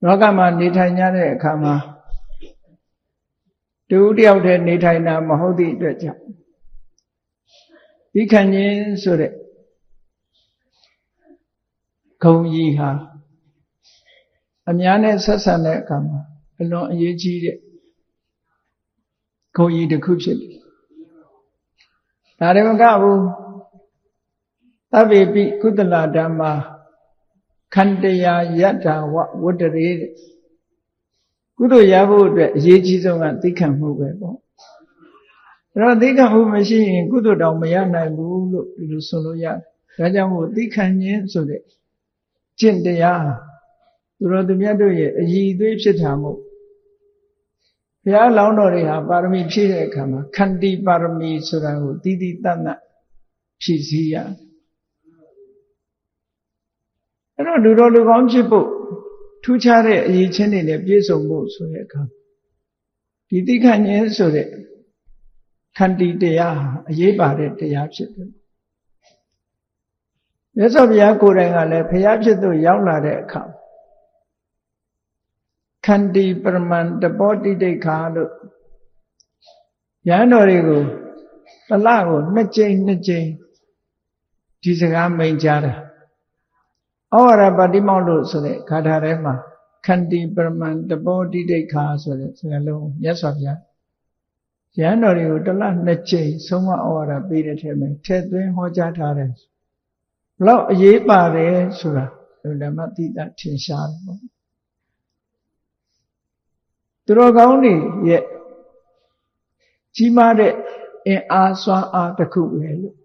လောကမှာနေထိုင်ကြတဲ့အခါမှာတူတယောက်တည်းနေထိုင်တာမဟုတ်သည့်အတွက်ကြောင့်ဒီခံခြင်းဆိုတဲ့ဂုဏ်ကြီးဟာအများနဲ့ဆက်ဆံတဲ့အခါမှာအလွန်အရေးကြီးတဲ့ဂုဏ်ကြီးတစ်ခုဖြစ်တယ်။ဒါတွေမကဘူးသဗ္ဗေပိကုသလဓမ္မာခန္တယာယတ္တာဝတ္တရေကုသိုလ်ရဖို့အတွက်အရေးကြီးဆုံးကသိခံမှုပဲပေါ့။အဲ့တော့သိခံမှုမရှိရင်ကုသိုလ်တောင်မရနိုင်ဘူးလို့ဒီလိုဆိုလို့ရတယ်။ဒါကြောင့်မို့သိခံခြင်းဆိုတဲ့ကျင့်တရားသူတော်သူမြတ်တို့ရဲ့အည်အသွေးဖြစ်တာမို့ဘုရားလောင်းတော်တွေဟာပါရမီဖြည့်တဲ့အခါမှာခန္တီပါရမီဆိုတာကိုတည်တည်တတ်တတ်ဖြည့်စည်းရအဲ့တော့လူတော်လူကောင်းဖြစ်ဖို့ထူးခြားတဲ့အရေးချင်းတွေနဲ့ပြည့်စုံဖို့ဆိုတဲ့အခါဒီသိခံခြင်းဆိုတဲ့ခန္တီတရားဟာအရေးပါတဲ့တရားဖြစ်တယ်မြတ်စွာဘုရားကိုယ်တိုင်ကလည်းဘုရားဖြစ်သူရောက်လာတဲ့အခါခန္တီပရမန်တပောတိတိခါလို့ရဟန်းတော်တွေကိုတစ်လကို2ကြိမ်ဒီစကားမိန့်ကြားတာဩဝါဒပါတိမောက်လို့ဆိုတဲ့ဂါထာထဲမှာခန္တီပရမန်တပောတိတိခါဆိုတဲ့စကားလုံးမြတ်စွာဘုရားရဟန်းတော်တွေကိုတစ်လ2ကြိမ်ဆုံးမဩဝါဒပေးတဲ့ထဲမှာထည့်သွင်းဟောကြားထားတယ်ဘလောက်အရေးပါတယ်ဆိုတာဓမ္မတိတထင်ရှားတယ်ပေါ့သူတော်ကောင်းတွေရဲ့ကြီးမားတဲ့အင်အားစွမ်းအားတစ်ခုပဲလို့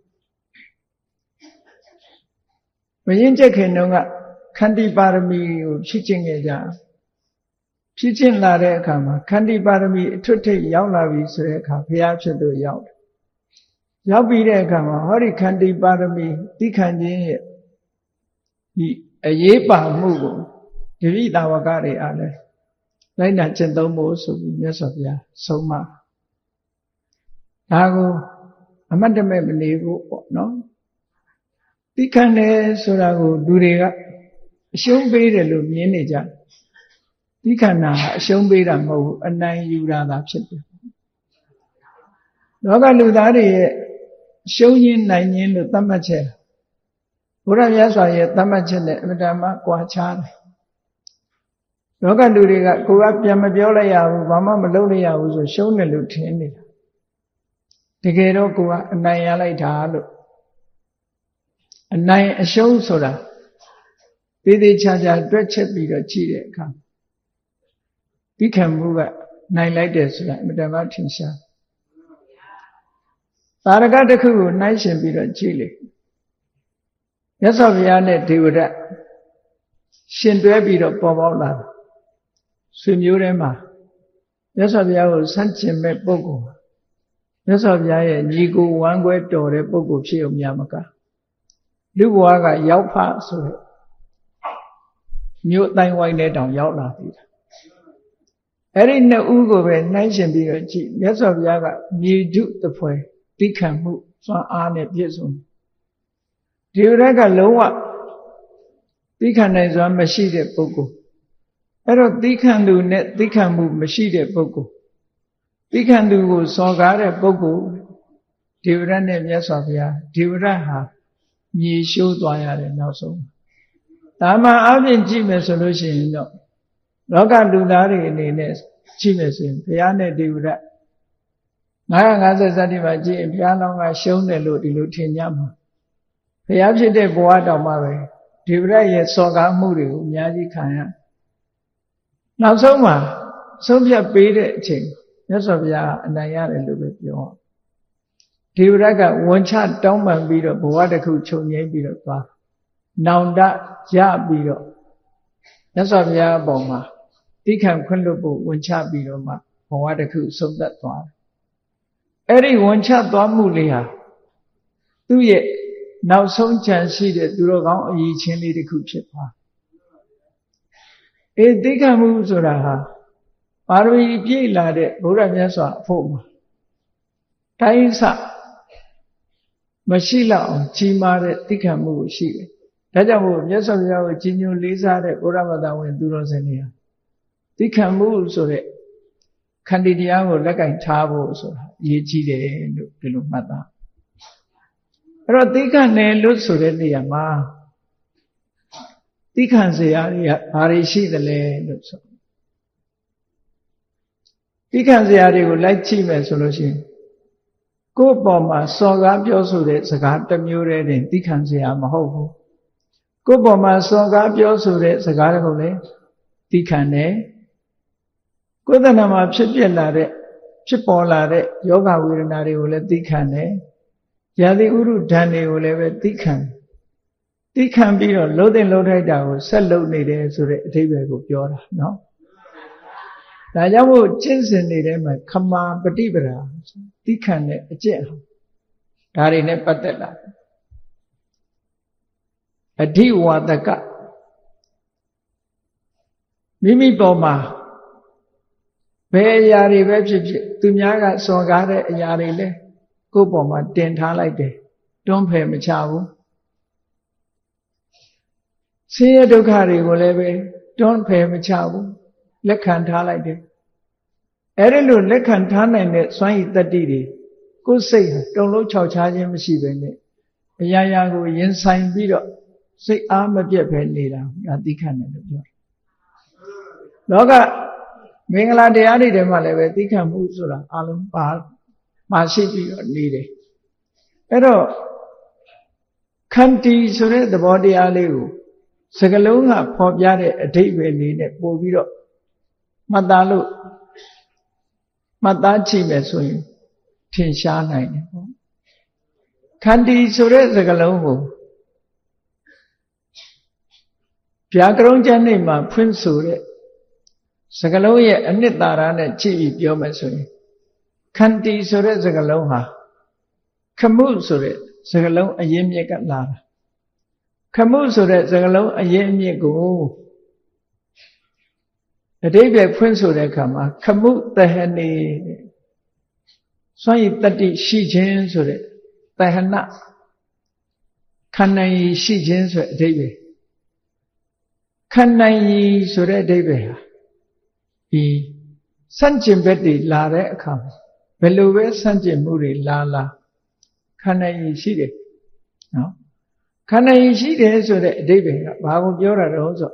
မရင်ကျက်ခင်တုန်းကခန္တီပါရမီကိုဖြည့်ကျင့်ခဲ့ကြဖြည့်ကျင့်လာတဲ့အခါမှာခန္တီပါရမီအထွတ်ထိပ်ရောက်လာပြီဆိုတဲ့အခါဘုရားဖြစ်သူရောက်တယ်ရောက်ပြီးတဲ့အခါမှာဟောဒီခန္တီပါရမီသိခံခြင်းရဲ့ဒီအရေးပါမှုကိုတပိသာဝကတွေအားလည်းလိုက်နာကျင့်သုံးဖို့ဆိုပြီးမြတ်စွာဘုရားဆုံးမဒါကိုအမတ်တမဲ့မနေဘူးပေါ့နော်သိခံတယ်ဆိုတာကိုလူတွေကအရှုံးပေးတယ်လို့မြင်နေကြသိခံတာကအရှုံးပေးတာမဟုတ်ဘူးအနိုင်ယူတာသာဖြစ်တယ်လောကလူသားတွေရဲ့ရှုံးခြင်းနိုင်ခြင်းလို့သတ်မှတ်ချက်ဘုရားမြတ်စွာရဲ့သတ်မှတ်ချက်နဲ့အမှန်တမ်းကွာခြားတယ်လောကလူတွေကကိုယ်ကပြန်မပြောလိုက်ရဘူးဘာမှမလုပ်လိုက်ရဘူးဆိုရှုံးတယ်လို့ထင်နေတာတကယ်တော့ကိုယ်ကအနိုင်ရလိုက်တာလို့အနိုင်အရှုံးဆိုတာသေးသေးချာချာတွက်ချက်ပြီးတော့ကြည့်တဲ့အခါသိခံမှုကနိုင်လိုက်တယ်ဆိုတာအမှန်တမ်းထင်ရှားသာရကတစ်ခုကိုနှိုင်းရှင်ပြီးတော့ကြည့်လေမြတ်စွာဘုရားနဲ့ဒေဝဒရှင်တွဲပြီးတော့ပေါ်ပေါက်လာတယ်ဆွေမျိုးထဲမှာမြတ်စွာဘုရားကိုဆန့်ကျင်မဲ့ပုဂ္ဂိုလ်မြတ်စွာဘုရားရဲ့ညီကိုဝမ်းကွဲတော်တဲ့ပုဂ္ဂိုလ်ဖြစ်ုံများမကလူဘဝကရောက်ဖဆိုတဲ့မြို့တိုင်းဝိုင်းတဲ့တောင်ရောက်လာပြီအဲ့ဒီနှစ်ဦးကိုပဲနှိုင်းရှင်ပြီးတော့ကြည့်မြတ်စွာဘုရားကမြေဓုတပွဲသိခံမှုစွမ်းအားနဲ့ပြည့်စုံဒီရက်ကလုံးဝသိခံနိုင်စွမ်းမရှိတဲ့ပုဂ္ဂိုလ်အဲ့တော့သိခံသူနဲ့သိခံမှုမရှိတဲ့ပုဂ္ဂိုလ်သိခံသူကိုစော်ကားတဲ့ပုဂ္ဂိုလ်ဒေဝရတ်နဲ့မြတ်စွာဘုရားဒေဝရတ်ဟာမြေရှိုးသွားရတယ်နောက်ဆုံးဒါမှအပြင်ကြည့်မယ်ဆိုလို့ရှိရင်တော့လောကလူသားတွေအနေနဲ့ကြည့်မယ်ဆိုရင်ဘုရားနဲ့ဒေဝရတ်950ဇာတိမှာကြည့်ရင်ဘုရားလောင်းကရှုံးတယ်လို့ဒီလိုထင်ကြမှာဘုရားဖြစ်တဲ့ဘဝတောင်မှပဲဒေဝရတ်ရဲ့စော်ကားမှုတွေကိုအများကြီးခံရနောက်ဆုံးမှာဆုံးဖြတ်ပေးတဲ့အချိန်မြတ်စွာဘုရားအနိုင်ရတယ်လို့ပဲပြောဒေဝရတ်ကဝန်ချတောင်းပန်ပြီးတော့ဘဝတစ်ခုချုပ်ငြိမ်းပြီးတော့သွားနောင်တရပြီးတော့မြတ်စွာဘုရားအပေါ်မှာသိခံခွင့်လွတ်ဖို့ဝန်ချပြီးတော့မှဘဝတစ်ခုဆုံးသက်သွားတယ်အဲ့ဒီဝန်ချသွားမှုလေးဟာသူ့ရဲ့နောက်ဆုံးချန်ရှိတဲ့သူတော်ကောင်းအည်ချင်းလေးတစ်ခုဖြစ်သွားသိခံမှုဆိုတာဟာပါရမီပြည့်လာတဲ့ဘုရားမြတ်စွာအဖို့မှာတိုင်းဆမရှိလောက်အောင်ကြီးမားတဲ့သိခံမှုကိုရှိတယ်ဒါကြောင့်မို့မြတ်စွာဘုရားကိုကြီးညိုလေးစားတဲ့ဘုရားဘာသာဝင်သူတော်စင်တွေဟာ သိခံမှုဆိုတဲ့ခန္တီတရားကိုလက်ကင်ထားဖို့ဆိုတာအရေးကြီးတယ်လို့ဒီလိုမှတ်သားအဲ့တော့သိခံတယ်လို့ဆိုတဲ့နေရာမှာသိခံစရာတွေကဘာတွေရှိသလဲလို့ဆိုသိခံစရာတွေကိုလိုက်ကြည့်မယ်ဆိုလို့ရှိရင်ကိုယ့်ပေါ်မှာစော်ကားပြောဆိုတဲ့စကားတစ်မျိုးတည်းတင်သိခံစရာမဟုတ်ဘူးကိုယ့်ပေါ်မှာစော်ကားပြောဆိုတဲ့စကားတွေကိုလည်းသိခံတယ်ကိုယ်တဏ္ဍာမှာဖြစ်ပေါ်လာတဲ့ယောဂဝေဒနာတွေကိုလည်းသိခံတယ်ယာတိဥရုဓာန်တွေကိုလည်းပဲသိခံပြီးတော့လှုပ်တဲ့လှုပ်ထိုက်တာကိုဆက်လုပ်နေတယ်ဆိုတဲ့အဓိပ္ပာယ်ကိုပြောတာနော်ဒါကြောင့်မို့ကျင့်စဉ်နေတဲ့မှာခမာပฏิပဒါသိခံတဲ့အကျင့်ဒါတွေနဲ့ပတ်သက်လာအဓိဝါဒကမိမိပေါ်မှာဘယ်အရာတွေပဲဖြစ်ဖြစ်သူများကစော်ကားတဲ့အရာတွေလဲကိုယ့်ပေါ်မှာတင်ထားလိုက်တယ်တွန်းဖယ်မချဘူးဆင်းရဲဒုက္ခတွေကိုလည်းပဲတွန်းဖယ်မချဘူးလက်ခံထားလိုက်တယ်အဲ့ဒီလိုလက်ခံထားနိုင်တဲ့စွမ်းရည်တတ္တိတွေကိုယ်စိတ်ဟာတုံလုံးခြောက်ခြားခြင်းမရှိဘဲနဲ့အရာရာကိုရင်ဆိုင်ပြီးတော့စိတ်အားမပြတ်ပဲနေတာဒါသိခံတယ်လို့ပြောတယ်လောကမင်္ဂလာတရားတွေထဲမှာလည်းပဲသိခံမှုဆိုတာအလုံးပါရှိပြီးတော့နေတယ်အဲ့တော့ခန္တီဆိုတဲ့သဘောတရားလေးကိုစကလုံးကဖော်ပြတဲ့အဓိပ္ပာယ်လေးနဲ့ပို့ပြီးတော့မှတ်သားကြည့်မယ်ဆိုရင်ထင်ရှားနိုင်တယ်ပေါ့ခန္တီဆိုတဲ့စကလုံးကိုဗျာကရုံးကျမ်းနေမှာဖွင့်ဆိုတဲ့စကလုံးရဲ့အနှစ်သာရနဲ့ကြည့်ပြီးပြောမယ်ဆိုရင်ခန္တီဆိုတဲ့စကလုံးဟာခမှုဆိုတဲ့စကလုံးအရင်းမြစ်ကလာတာခမှုဆိုတဲ့စကလုံးအရင်းမြစ်ကိုအဓိပ္ပာယ်ဖွင့်ဆိုတဲ့အခါမှာခမှုတဟနေစွန့်ရည်တတ္တိရှိခြင်းဆိုတဲ့တဟနခန္ဓာရည်ရှိခြင်းဆိုတဲ့အဓိပ္ပာယ်ခန္ဓာရည်ဆိုတဲ့အဓိပ္ပာယ်ဟာဒီစန့်ကျင်ဘက်တွေလာတဲ့အခါမှာဘယ်လိုပဲစန့်ကျင်မှုတွေလာခန္ဓာရည်ရှိတယ်နော်ခန္ဓာရည်ရှိတယ်ဆိုတဲ့အဓိပ္ပာယ်ကဘာကိုပြောတာတော့ဆို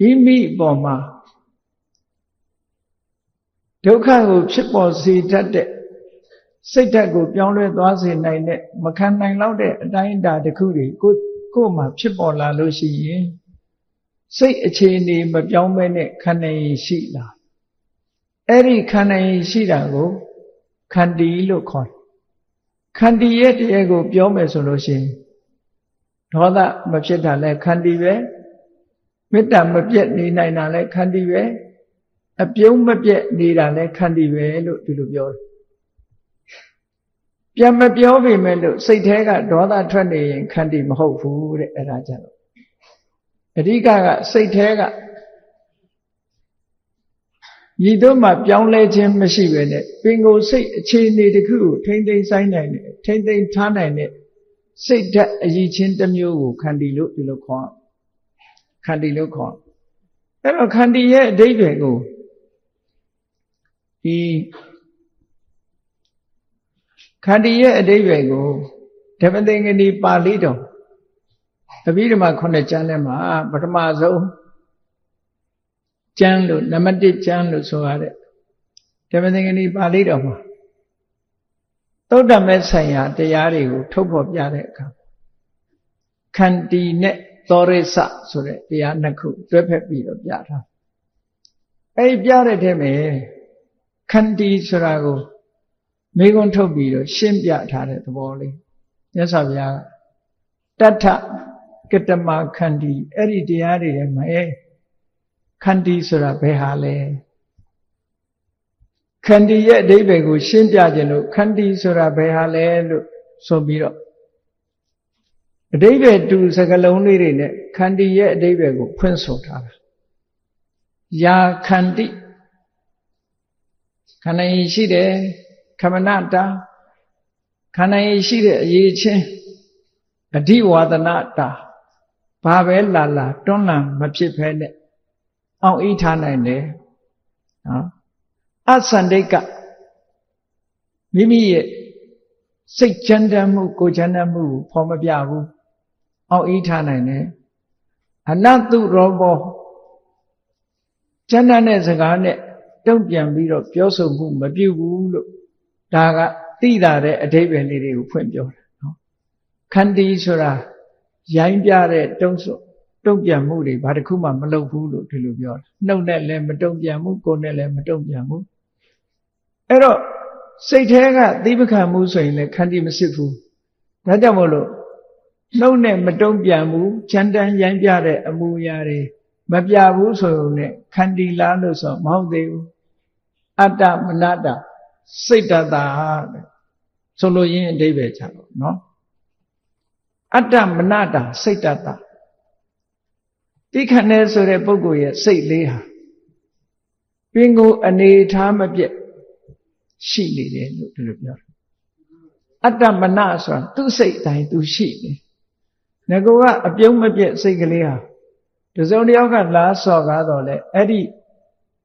မိမိပေါ်မှာဒုက္ခကိုဖြစ်ပေါ်စေတတ်တဲ့စိတ်ဓာတ်ကိုပြောင်းလဲသွားစေနိုင်တဲ့မခံနိုင်လောက်တဲ့အတိုင်းအတာတစ်ခုတွေကိုယ်မှာဖြစ်ပေါ်လာလို့ရှိရင်စိတ်အခြေအနေမပြောင်းမဲနဲ့ခန္ဓာရည်ရှိလာအဲ့ဒီခန္ဓာရည်ရှိတာကိုခန္တီလို့ခေါ်တယ်ခန္တီရဲ့တရားကိုပြောမယ်ဆိုလို့ရှိရင်ဒေါသမဖြစ်တာလဲခန္တီပဲမေတ္တာမပြတ်နေနိုင်တာလဲခန္တီပဲအပြုံးမပြတ်နေတာလဲခန္တီပဲလို့ဒီလိုပြောတယ်ပြန်မပြောပေမဲ့လို့စိတ်ထဲကဒေါသထွက်နေရင်ခန္တီမဟုတ်ဘူးတဲ့အဲ့ဒါကြတော့အဓိကစိတ်ထဲကညီတို့မှပြောင်းလဲခြင်းမရှိပဲနဲ့ပင်ကိုယ်စိတ်အခြေအနေတစ်ခုကိုထိမ့်သိမ်းဆိုင်နိုင်တယ်ထိမ့်သိမ်းထားနိုင်တဲ့စိတ်ဓာတ်အည်ချင်းတစ်မျိုးကိုခန္တီလို့ဒီလိုခေါ်ခန္တီလို့ခေါ်အဲ့တော့ခန္တီရဲ့အဓိပ္ပာယ်ကိုဒီခန္တီရဲ့အဓိပ္ပာယ်ကိုဓမ္မသင်္ကနီပါဠိတော်အဘိဓမ္မာ9ကျမ်းထဲမှာပထမဆုံးကျမ်းလို့နံပါတ်1ကျမ်းလို့ဆိုရတဲ့ဓမ္မသင်္ကနီပါဠိတော်မှာသုဒ္ဓမဲ့ဆိုင်ရာတရားတွေကိုထုတ်ဖော်ပြတဲ့အခါခန္တီနဲ့သောရိစဆိုတဲ့တရားနှစ်ခုတွဲဖက်ပြီးတော့ပြထားအဲ့ဒီပြတဲ့ထဲမှာခန္တီဆိုတာကိုမေခွန်းထုတ်ပြီးတော့ရှင်းပြထားတဲ့သဘောလေးမြတ်စွာဘုရားတထကတမခန္တီအဲ့ဒီတရားတွေထဲမှာခန္တီဆိုတာဘယ်ဟာလဲခန္တီရဲ့အဓိပ္ပာယ်ကိုရှင်းပြခြင်းလို့ခန္တီဆိုတာဘယ်ဟာလဲလို့ဆိုပြီးတော့အဓိပ္ပာယ်တူစကားလုံးလေးတွေနဲ့ခန္တီရဲ့အဓိပ္ပာယ်ကိုဖွင့်ဆိုထားတာယာခန္တီခန္ဓာရည်ရှိတယ်ခမနတာခန္ဓာရည်ရှိတဲ့အရေးချင်းအဓိဝါဒနာတာ ဘာပဲလာလာတွန်းလှန်မဖြစ်ဖဲနဲ့အောင်ဤထားနိုင်တယ်နော်အသန္တိကမိမိရဲ့စိတ်ချမ်းသာမှုကိုယ်ချမ်းသာမှုကိုဖော်မပြဘူးအောင်ဤထားနိုင်တယ်အနတုရောဘောချမ်းသာတဲ့စကားနဲ့တုံ့ပြန်ပြီးတော့ပြောဆိုမှုမပြုဘူးလို့ဒါကသိတာတဲ့အဓိပ္ပာယ်လေးတွေကိုဖွင့်ပြောတာနော်ခန္တီဆိုတာရိုင်းပြတဲ့တုံ့ပြန်မှုတွေဘာတစ်ခုမှမလုပ်ဘူးလို့ဒီလိုပြောတာနှုတ်နဲ့လည်းမတုံ့ပြန်ဘူးကိုယ်နဲ့လည်းမတုံ့ပြန်ဘူးအဲ့တော့စိတ်ထဲကသိပခံမှုဆိုရင်လည်းခန္တီမစစ်ဘူးဒါကြောင့်မို့လို့နှုတ်နဲ့မတုံ့ပြန်ဘူးချမ်းတမ်းရိုင်းပြတဲ့အမူအရာတွေမပြဘူးဆိုရင်လည်းခန္တီလားလို့ဆိုမဟုတ်သေးဘူးအတ္တမနတစိတ်တတာဆိုလို့ရင်းအဓိပ္ပာယ်ချတော့နော်အတ္တမနတစိတ်တတာသိခံနေဆိုတဲ့ပုဂ္ဂိုလ်ရဲ့စိတ်လေးဟာပင်ကိုအနေထားမပြတ်ရှိနေတယ်လို့ဒီလိုပြောတယ်အတ္တမနဆိုတာသူ့စိတ်တိုင်းသူရှိနေငါကအပြုံးမပြတ်စိတ်ကလေးဟာတစုံတစ်ယောက်ကလားဆော့ကားတော့လေအဲ့ဒီ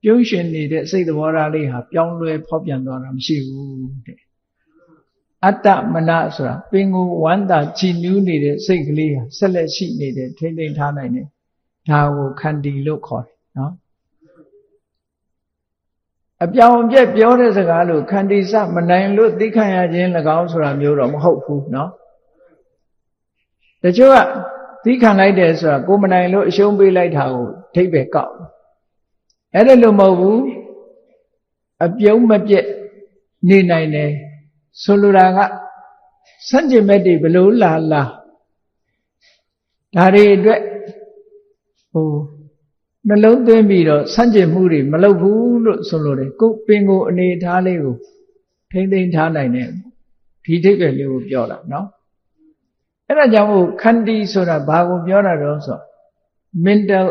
ပြုံးရှင်နေတဲ့စိတ်သဘောထားလေးဟာပြောင်းလဲဖောက်ပြန်သွားတာမရှိဘူးတဲ့အတ္တမနဆိုတာပင်ကိုဝမ်းသာကြည်နူးနေတဲ့စိတ်ကလေးဟာဆက်လက်ရှိနေတဲ့ထိမ့်သိမ်းထားနိုင်တယ်ဒါကိုခန္တီလို့ခေါ်တယ်နော်အပြောင်ပြက်ပြောတဲ့စကားလို့ခန္တီစမနိုင်လို့သိခံရခြင်း၎င်းဆိုတာမျိုးတော့မဟုတ်ဘူးနော်တချို့ကသိခံလိုက်တယ်ဆိုတာကိုမနိုင်လို့အရှုံးပေးလိုက်တာကိုအဓိပ္ပာယ်ကောက်အဲ့ဒါလို့မဟုတ်ဘူးအပြုံးမပြက်နေနိုင်တယ်ဆိုလိုတာကစัจ jin မဲ့တွေဘလို့လာဒါတွေအတွက်နှလုံးသွင်းပြီးတော့စัจ jin မှုတွေမလုပ်ဘူးလို့ဆိုလိုတယ်ကိုပင်ကိုအနေထားလေးကိုထိမ့်သိမ်းထားနိုင်တယ်ဒီအဓိပ္ပာယ်လေးကိုပြောတာနော်အဲ့ဒါကြောင့်မို့ခန္တီဆိုတာဘာကိုပြောတာတော့ဆို mental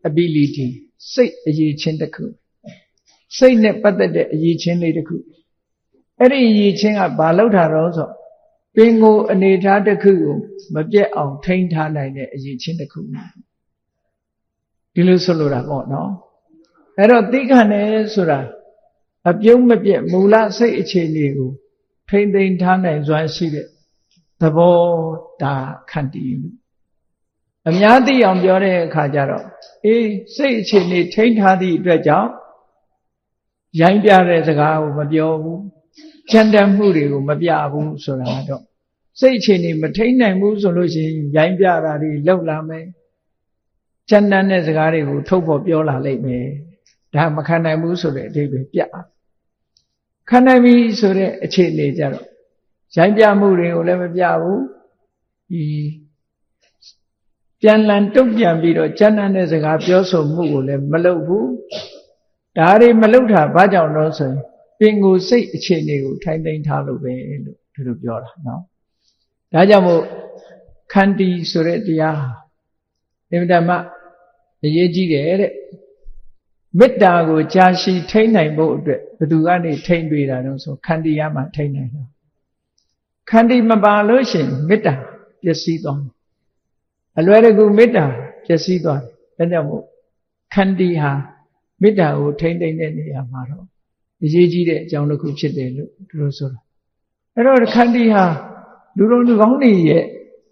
ability စိတ်အရေးချင်းတစ်ခုစိတ်နဲ့ပတ်သက်တဲ့အရေးချင်းလေးတစ်ခုအဲ့ဒီအရေးချင်းကဘာလောက်တာတော့ဆိုပင်ကိုအနေထားတစ်ခုကိုမပြတ်အောင်ထိန်းထားနိုင်တဲ့အရေးချင်းတစ်ခုဒီလိုဆိုလိုတာပေါ့နော်အဲ့တော့သိခံတယ်ဆိုတာအပြုံးမပြတ်မူလစိတ်အခြေအနေကိုထိန်းသိမ်းထားနိုင်စွမ်းရှိတဲ့သဘောဒါခန္တီအများသိအောင်ပြောတဲ့အခါကျတော့စိတ်အခြေအနေထိန်းထားသည့်အတွက်ကြောင့်ရိုင်းပြတဲ့စကားကိုမပြောဘူးချမ်းတမ်းမှုတွေကိုမပြဘူးဆိုတာတော့စိတ်အခြေအနေမထိန်းနိုင်ဘူးဆိုလို့ရှိရင်ရိုင်းပြတာတွေလောက်လာမယ်ချမ်းတမ်းတဲ့စကားတွေကိုထုတ်ဖော်ပြောလာလိမ့်မယ်ဒါမခံနိုင်ဘူးဆိုတဲ့အဓိပ္ပာယ်ပြခံနိုင်ပြီဆိုတဲ့အခြေအနေကြတော့ရိုင်းပြမှုတွေကိုလည်းမပြဘူးပြန်လည်တုံ့ပြန်ပြီးတော့ချမ်းတမ်းတဲ့စကားပြောဆိုမှုကိုလည်းမလုပ်ဘူးဒါတွေမလုပ်တာဘာကြောင့်လဲဆိုရင်ပင်ကိုစိတ်အခြေအနေကိုထိုင်သိမ်းထားလို့ပဲလို့ဒီလိုပြောတာနော်ဒါကြောင့်မို့ခန္တီဆိုတဲ့တရားအင်မတန်မှအရေးကြီးတယ်တဲ့မေတ္တာကိုကြာရှည်ထိန်းနိုင်ဖို့အတွက်ဘယ်သူကနေထိန်းပေးတာတော့ဆိုခန္တီရမှထိန်းနိုင်တာခန္တီမပါလို့ရှိရင်မေတ္တာပျက်စီးသွားတယ်အလွယ်တကူမေတ္တာပျက်စီးသွားတယ်ဒါကြောင့်မို့ခန္တီဟာမေတ္တာကိုထိန်းသိမ်းတဲ့နေရာမှာတော့အရေးကြီးတဲ့အကြောင်းတစ်ခုဖြစ်တယ်လို့သူတို့ဆိုတာအဲ့တော့ခန္တီဟာလူတော်လူကောင်းတွေရဲ့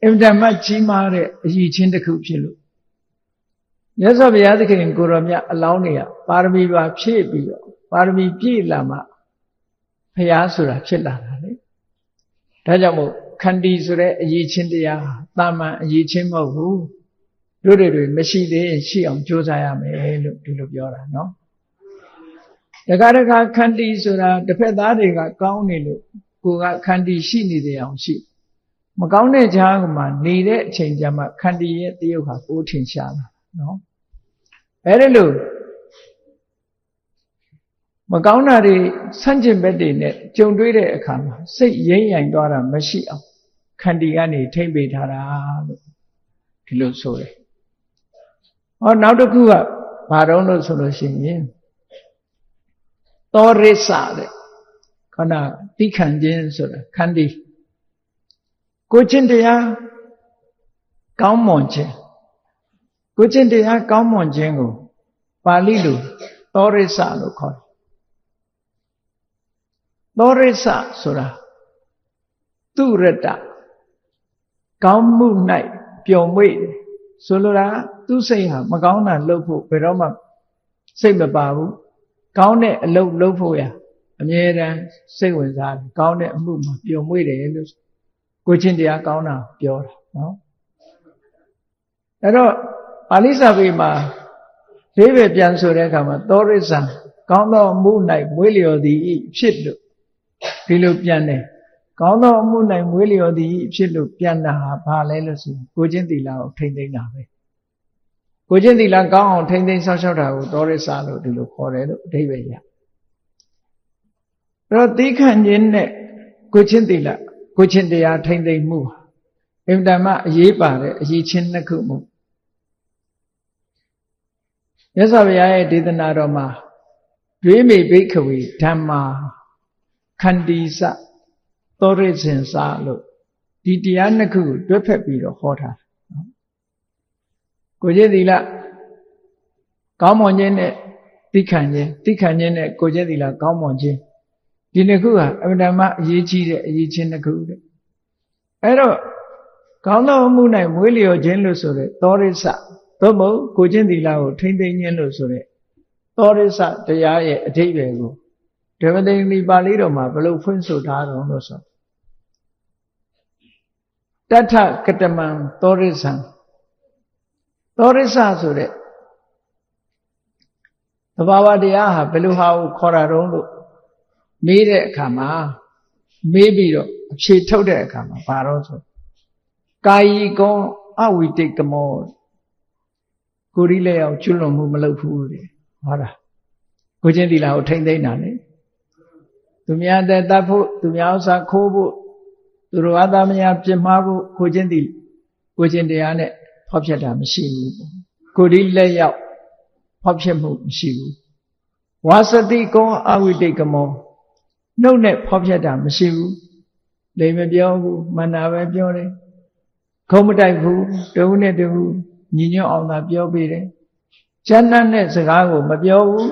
အင်မတန်မှကြီးမားတဲ့အရေးချင်းတစ်ခုဖြစ်လို့မြတ်စွာဘုရားသခင်ကိုရောမြတ်အလောင်းတွေကပါရမီပါဖြည့်ပြီးတော့ပါရမီပြည့်လာမှဘုရားဆိုတာဖြစ်လာတာလေဒါကြောင့်မို့ခန္တီဆိုတဲ့အရေးချင်းတရားတာမန်အရေးချင်းမဟုတ်ဘူးတို့တွေမရှိသေးရင်ရှိအောင်ကြိုးစားရမယ်လို့ဒီလိုပြောတာနော်တခါခန္တီဆိုတာတစ်ဖက်သားတွေကကောင်းနေလို့ကိုကခန္တီရှိနေတယ်အောင်ရှိမကောင်းတဲ့ကြားမှာနေတဲ့အချိန်ကျမှခန္တီရဲ့တရုပ်ဟာပိုးထင်ရှားလာနော်အဲ့ဒါလို့မကောင်းတာတွေဆန့်ကျင်ဘက်တွေနဲ့ကြုံတွေ့တဲ့အခါမှာစိတ်ရိမ့်ရိုင်သွားတာမရှိအောင်ခန္တီကနေထိမ့်ပေးထားတာလို့ဒီလိုဆိုတယ်ဟောနောက်တစ်ခုကဘာတော့လို့ဆိုလို့ရှိရင်သောရိစတဲ့ခန္ဓာတိခံခြင်းဆိုတာခန္တီကိုချင်းတရားကောင်းမွန်ခြင်း ကိုချင်းတရားကောင်းမွန်ခြင်းကိုပါဠိလိုသောရိစလို့ခေါ်တယ်သောရိစဆိုတာသူရတကောင်းမှု၌ပျော်မွေ့တယ်ဆိုလိုတာသူစိတ်ဟာမကောင်းတာလုပ်ဖို့ဘယ်တော့မှစိတ်မပါဘူးကောင်းတဲ့အလုပ်လုပ်ဖို့ရအမြဲတမ်းစိတ်ဝင်စားတယ်ကောင်းတဲ့အမှုမှာပျော်မွေ့တယ်လို့ကိုချင်းတရားကောင်းတာပြောတာနော်အဲ့တော့ပါဠိစာပေမှာအဓိပ္ပာယ်ပြန်ဆိုတဲ့အခါမှာသောရိစံကောင်းသောအမှု၌မွေးလျော်သည်ဖြစ်လို့ဒီလိုပြန်တယ်ကောင်းသောအမှု၌မွေးလျော်သည်ဖြစ်လို့ပြန်တာဟာဘာလဲလို့ဆိုကိုချင်းသီလကိုထိမ့်သိမ့်တာပဲကိုချင်းသီလကောင်းအောင်ထိမ့်သိမ့်ဆောက်ရှောက်တာကိုသောရိစလို့ဒီလိုခေါ်တယ်လို့အဓိပ္ပာယ်ရအဲ့တော့သီးခံခြင်းနဲ့ကိုချင်းသီလကိုချင်းတရားထိမ့်သိမ့်မှုအင်တမအရေးပါတဲ့အရေးချင်းနှစ်ခုမှုမြတ်စွာဘုရားရဲ့ဒေသနာတော်မှာဒွေမိဘိက္ခဝေဓမ္မာခန္တီစသောရိစင်စာလို့ဒီတရားနှစ်ခုကိုတွဲဖက်ပြီးတော့ဟောထားတယ်ကိုချင်းသီလကောင်းမွန်ခြင်းနဲ့သိခံခြင်းနဲ့ကိုချင်းသီလကောင်းမွန်ခြင်းဒီနှစ်ခုဟာအမှန်တမ်းအရေးကြီးတဲ့အရေးချင်းနှစ်ခုတဲ့အဲ့တော့ကောင်းသောအမှု၌မွေးလျော်ခြင်းလို့ဆိုတဲ့သောရိစသို့မဟုတ်ကိုချင်းသီလကိုထိမ့်သိမ့်ခြင်းလို့ဆိုတဲ့သောရိစတရားရဲ့အဓိပ္ပာယ်ကိုဓမ္မသင်္ကနီပါဠိတော်မှာဘယ်လိုဖွင့်ဆိုထားတော့လို့ဆိုတထကတမံသောရိစံသောရိစဆိုတဲ့သဘာဝတရားဟာဘယ်လိုဟာကိုခေါ်တာတော့လို့မေးတဲ့အခါမှာမေးပြီးတော့အဖြေထုတ်တဲ့အခါမှာဘာတော့ဆိုကာယီကောအဝိတိတ်ကမောကိုယ်ဒီလက်ရောက်ကျွလွန်မှုမလုပ်ဘူးတဲ့ဟောတာကိုချင်းသီလကိုထိမ့်သိမ့်တာလေသူများတဲ့တတ်ဖို့သူများဥစ္စာခိုးဖို့သူတို့အသားမညာပြစ်မှားဖို့ကိုချင်းတရားနဲ့ဖောက်ဖျက်တာမရှိဘူးကိုယ်ဒီလက်ရောက်ဖောက်ဖျက်မှုမရှိဘူးဝါစတိကောအဝိတိတ်ကမောနှုတ်နဲ့ဖောက်ဖျက်တာမရှိဘူးလိမ်မပြောဘူးမန္တာပဲပြောတယ်ခုံမတိုက်ဘူးတဝုနဲ့တဝုညီညွတ်အောင်သာပြောပေးတယ်ကျမ်းနဲ့တဲ့စကားကိုမပြောဘူး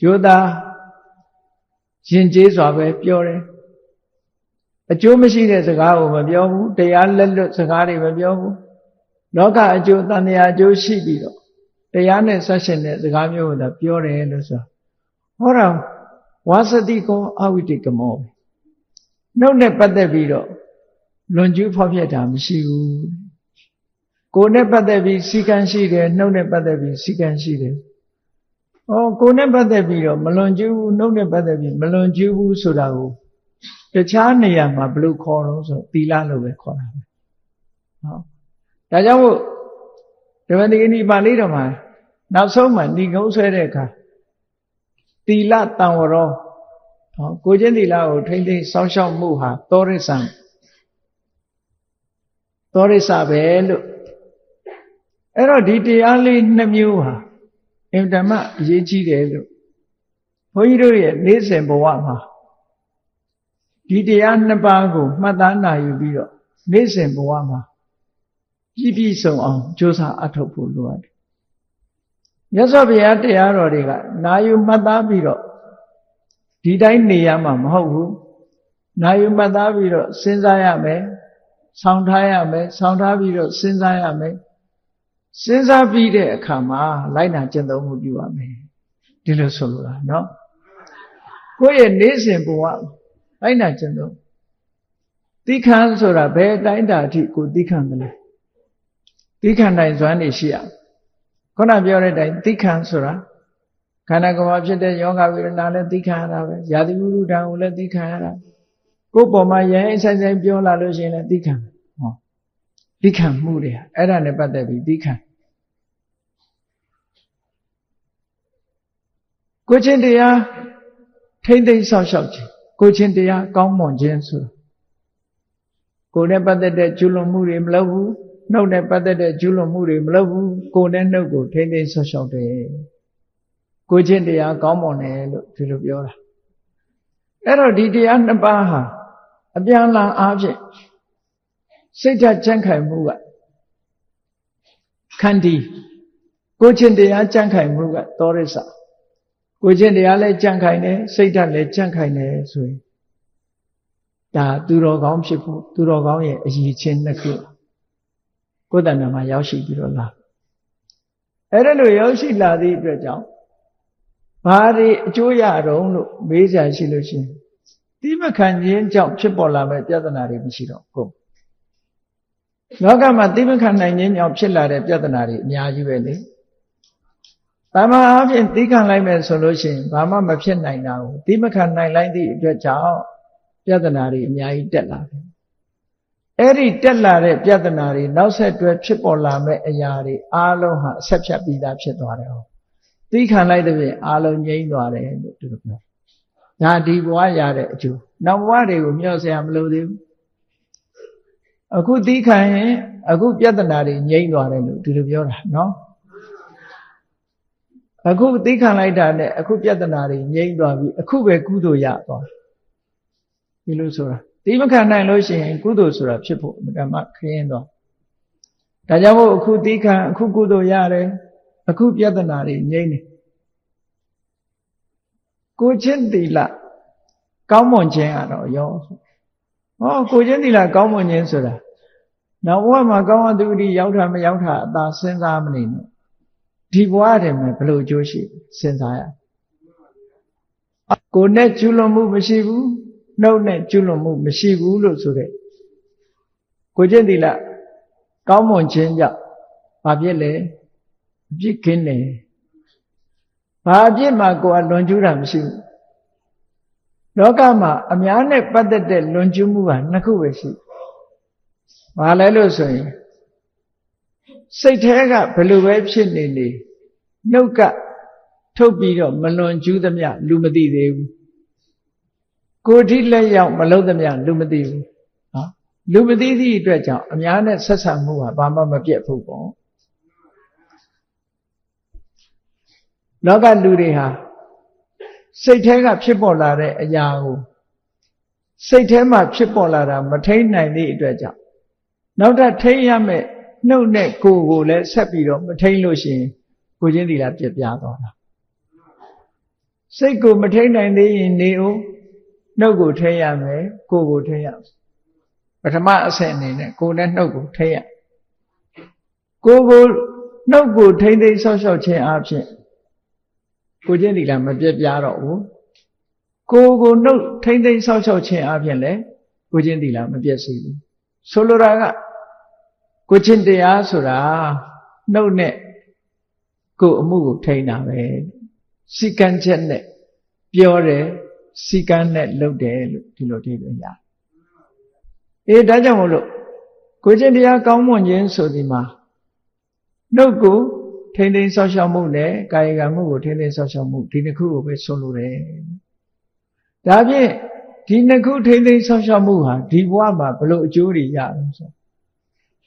ရိုးသားရင်ကျေးစွာပဲပြောတယ်အကျိုးမရှိတဲ့စကားကိုမပြောဘူးတရားလက်လွတ်စကားတွေမပြောဘူးလောကအကျိုးတန်တရားအကျိုးရှိပြီးတော့တရားနဲ့ဆက်ရှင်တဲ့စကားမျိုးကိုသာပြောတယ်လို့ဆိုဟောတာဝါစတိကောအဝိတိကမောပဲနှုတ်နဲ့ပတ်သက်ပြီးတော့လွန်ကျူးဖောက်ဖျက်တာမရှိဘူးကိုယ်နဲ့ပတ်သက်ပြီးစီကံရှိတယ်နှုတ်နဲ့ပတ်သက်ပြီးစီကံရှိတယ်ကိုယ်နဲ့ပတ်သက်ပြီးတော့မလွန်ကျူးဘူးနှုတ်နဲ့ပတ်သက်ပြီးမလွန်ကျူးဘူးဆိုတာကိုတခြားနေရာမှာဘယ်လိုခေါ်တော့ဆိုသီလလို့ပဲခေါ်တာပဲဒါကြောင့်မို့ဓမ္မသင်္ကနီပါဠိတော်မှာနောက်ဆုံးမှာဏိဂုံးဆွဲတဲ့အခါသီလတံဝရောကိုချင်းသီလကိုထိမ့်သိမ်းစောင့်ရှောက်မှုဟာသောရိစံသောရိစပဲလို့အဲ့တော့ဒီတရားလေးနှစ်မျိုးဟာအင်တမအရေးကြီးတယ်လို့ဘုန်းကြီးတို့ရဲ့နေ့စဉ်ဘဝမှာဒီတရားနှစ်ပါးကိုမှတ်သားနိုင်ယူပြီးတော့နေ့စဉ်ဘဝမှာပြည့်စုံအောင်ကြိုးစားအထောက်ဖို့လိုအပ်တယ်မြတ်စွာဘုရားတရားတော်တွေကနာယူမှတ်သားပြီးတော့ဒီတိုင်းနေရမှာမဟုတ်ဘူးနာယူမှတ်သားပြီးတော့စဉ်းစားရမယ်ဆောင်းထားရမယ်ဆောင်းထားပြီးတော့စဉ်းစားရမယ်စဉ်းစားပြီးတဲ့အခါမှာလိုက်နာကျင့်သုံးမှုပြုရမယ်ဒီလိုဆိုလိုတာเนาะကိုယ့်ရဲ့နေ့စဉ်ဘဝလိုက်နာကျင့်သုံးသီခံဆိုတာဘယ်အတိုင်းတာအထိကိုသီခံတယ်လဲသီခံနိုင်စွမ်းနေရှိရခုနပြောတဲ့အတိုင်းသီခံဆိုတာခန္ဓာကိုယ်မှာဖြစ်တဲ့ယောဂဝေဒနာလည်းသီခံရတာပဲယာတိဝုဒ္ဓံကိုလည်းသီခံရတာကိုယ်ပေါ်မှာရရင်ဆိုင်ဆိုင်ပြောလာလို့ရှိရင်လည်းသီခံသီခံမှုတွေအဲ့ဒါနဲ့ပတ်သက်ပြီးသီခံကိုချင်းတရားထိမ့်သိမ့်ဆောက်ရှောက်ခြင်းကိုချင်းတရားကောင်းမွန်ခြင်းဆိုကိုယ်နဲ့ပတ်သက်တဲ့ကျူးလွန်မှုတွေမလုပ်ဘူးနှုတ်နဲ့ပတ်သက်တဲ့ကျူးလွန်မှုတွေမလုပ်ဘူးကိုယ်နဲ့နှုတ်ကိုထိမ့်သိမ့်ဆောက်ရှောက်တယ်ကိုချင်းတရားကောင်းမွန်တယ်လို့ဒီလိုပြောတာအဲ့တော့ဒီတရားနှစ်ပါးဟာအပြန်အလှန်အားဖြင့်စိတ်ဓာတ်ကြံ့ခိုင်မှုက Khandi ကိုချင်းတရားကြံ့ခိုင်မှုကသောရစ္စကိုချင်းတရားလည်းကြံ့ခိုင်တယ်စိတ်ဓာတ်လည်းကြံ့ခိုင်တယ်ဆိုရင်ဒါသူတော်ကောင်းဖြစ်ဖို့သူတော်ကောင်းရဲ့အရည်ချင်းနှစ်ခုကိုယ်တဏ္ဍာမှာရောက်ရှိပြီးတော့လာအဲ့ဒါလိုရောက်ရှိလာသည့်အတွက်ကြောင့်ဘာတွေအကျိုးရတော့လို့မေးကြရှိလို့ရှိရင်တိမခံခြင်းကြောင့်ဖြစ်ပေါ်လာမဲ့ပြဿနာတွေမရှိတော့ဘူးလောကမှာတိမခံနိုင်ခြင်းကြောင့်ဖြစ်လာတဲ့ပြဿနာတွေအများကြီးပဲလေတမန်အားဖြင့်တိခံလိုက်မယ်ဆိုလို့ရှိရင်ဘာမှမဖြစ်နိုင်တာကိုတိမခံနိုင်လိုက်သည့်အတွက်ကြောင့်ပြဿနာတွေအများကြီးတက်လာတယ်အဲ့ဒီတက်လာတဲ့ပြဿနာတွေနောက်ဆက်တွဲဖြစ်ပေါ်လာမဲ့အရာတွေအားလုံးဟာအဆက်ဖြတ်ပြီးသားဖြစ်သွားတယ်ဟောတိခံလိုက်တဲ့ပြင်အားလုံးငြိမ်းသွားတယ်လို့သူတို့ပြောဒါဒီဘဝရတဲ့အကျိုးနောက်ဘဝတွေကိုမျှော်စရာမလိုသေးဘူးအခုတိခံရင်အခုပြဿနာတွေငြိမ်းသွားတယ်လို့သူတို့ပြောတာနော်အခုတိခံလိုက်တာနဲ့အခုပြဿနာတွေငြိမ်းသွားပြီအခုပဲကုသိုလ်ရသွားဒီလိုဆိုတာတိမခံနိုင်လို့ရှိရင်ကုသိုလ်ဆိုတာဖြစ်ဖို့ဓမ္မခရင်သွားဒါကြောင့်မို့အခုတိခံအခုကုသိုလ်ရတယ်အခုပြဿနာတွေငြိမ်းတယ်ကိုချင်းသီလကောင်းမွန်ခြင်းကတော့ရောဟောကိုချင်းသီလကောင်းမွန်ခြင်းဆိုတာနောက်ဘဝမှာကောင်းတဲ့သူတိရောက်တာမရောက်တာအသာစဉ်းစားမနေနဲ့ဒီဘဝတည်းမှာဘယ်လိုအကျိုးရှိစဉ်းစားရကိုနဲ့ကျွလွန်မှုမရှိဘူးနှုတ်နဲ့ကျွလွန်မှုမရှိဘူးလို့ဆိုတဲ့ကိုချင်းသီလကောင်းမွန်ခြင်းကြောင့်ဘာဖြစ်လဲအပြစ်ကင်းတယ်ဘာအပြစ်မှာကိုယ်ကလွန်ကျူးတာမရှိဘူးလောကမှာအများနဲ့ပတ်သက်တဲ့လွန်ကျူးမှုဟာနှစ်ခုပဲရှိဘာလဲလို့ဆိုရင်စိတ်ထဲကဘယ်လိုပဲဖြစ်နေနေနှုတ်ကထုတ်ပြီးတော့မလွန်ကျူးသမျှလူမသိသေးဘူးကိုယ်ထိလက်ရောက်မလုပ်သမျှလူမသိဘူးနော်လူမသိသည့်အတွက်ကြောင့်အများနဲ့ဆက်ဆံမှုဟာဘာမှမပြတ်ဘူးပေါ့လောကလူတွေဟာစိတ်ထဲကဖြစ်ပေါ်လာတဲ့အရာကိုစိတ်ထဲမှာဖြစ်ပေါ်လာတာမထိန်နိုင်သည့်အတွက်ကြောင့်နောက်ထပ်ထိန်ရမယ့်နှုတ်နဲ့ကိုယ်ကိုလည်းဆက်ပြီးတော့မထိန်လို့ရှိရင်ကိုချင်းသီလပြပြသွားတာစိတ်ကိုမထိန်နိုင်သေးရင်နေဦးနှုတ်ကိုထိန်ရမယ်ကိုယ်ကိုထိန်ရပထမအဆင့်အနေနဲ့ကိုယ်နဲ့နှုတ်ကိုထိန်ရကိုယ်ကိုနှုတ်ကိုထိန်သိမ်းဆောက်ရှောက်ခြင်းအပြင်ကိုချင်းသီလမပြပြတော့ဘူးကိုယ်ကိုနှုတ်ထိန်သိမ်းဆောက်ရှောက်ခြင်းအပြင်လည်းကိုချင်းသီလမပြည့်စုံဘူးဆိုလိုတာကကိုချင်းတရားဆိုတာနှုတ်နဲ့ကိုယ်အမှုကိုထိန်တာပဲစီကံချက်နဲ့ပြောတယ်စီကံနဲ့လုပ်တယ်လို့ဒီလိုအဓိပ္ပာယ်ရတယ်ဒါကြောင့်မို့လို့ကိုချင်းတရားကောင်းမွန်ခြင်းဆိုဒီမှာနှုတ်ကိုထိန်သိမ်းဆောက်ရှောက်မှုနဲ့ကာယကံမှုကိုထိန်သိမ်းဆောက်ရှောက်မှုဒီနှစ်ခုကိုပဲဆိုလိုတယ်ဒါဖြင့်ဒီနှစ်ခုထိန်သိမ်းဆောက်ရှောက်မှုဟာဒီဘဝမှာဘယ်လိုအကျိုးတွေရလဲဆို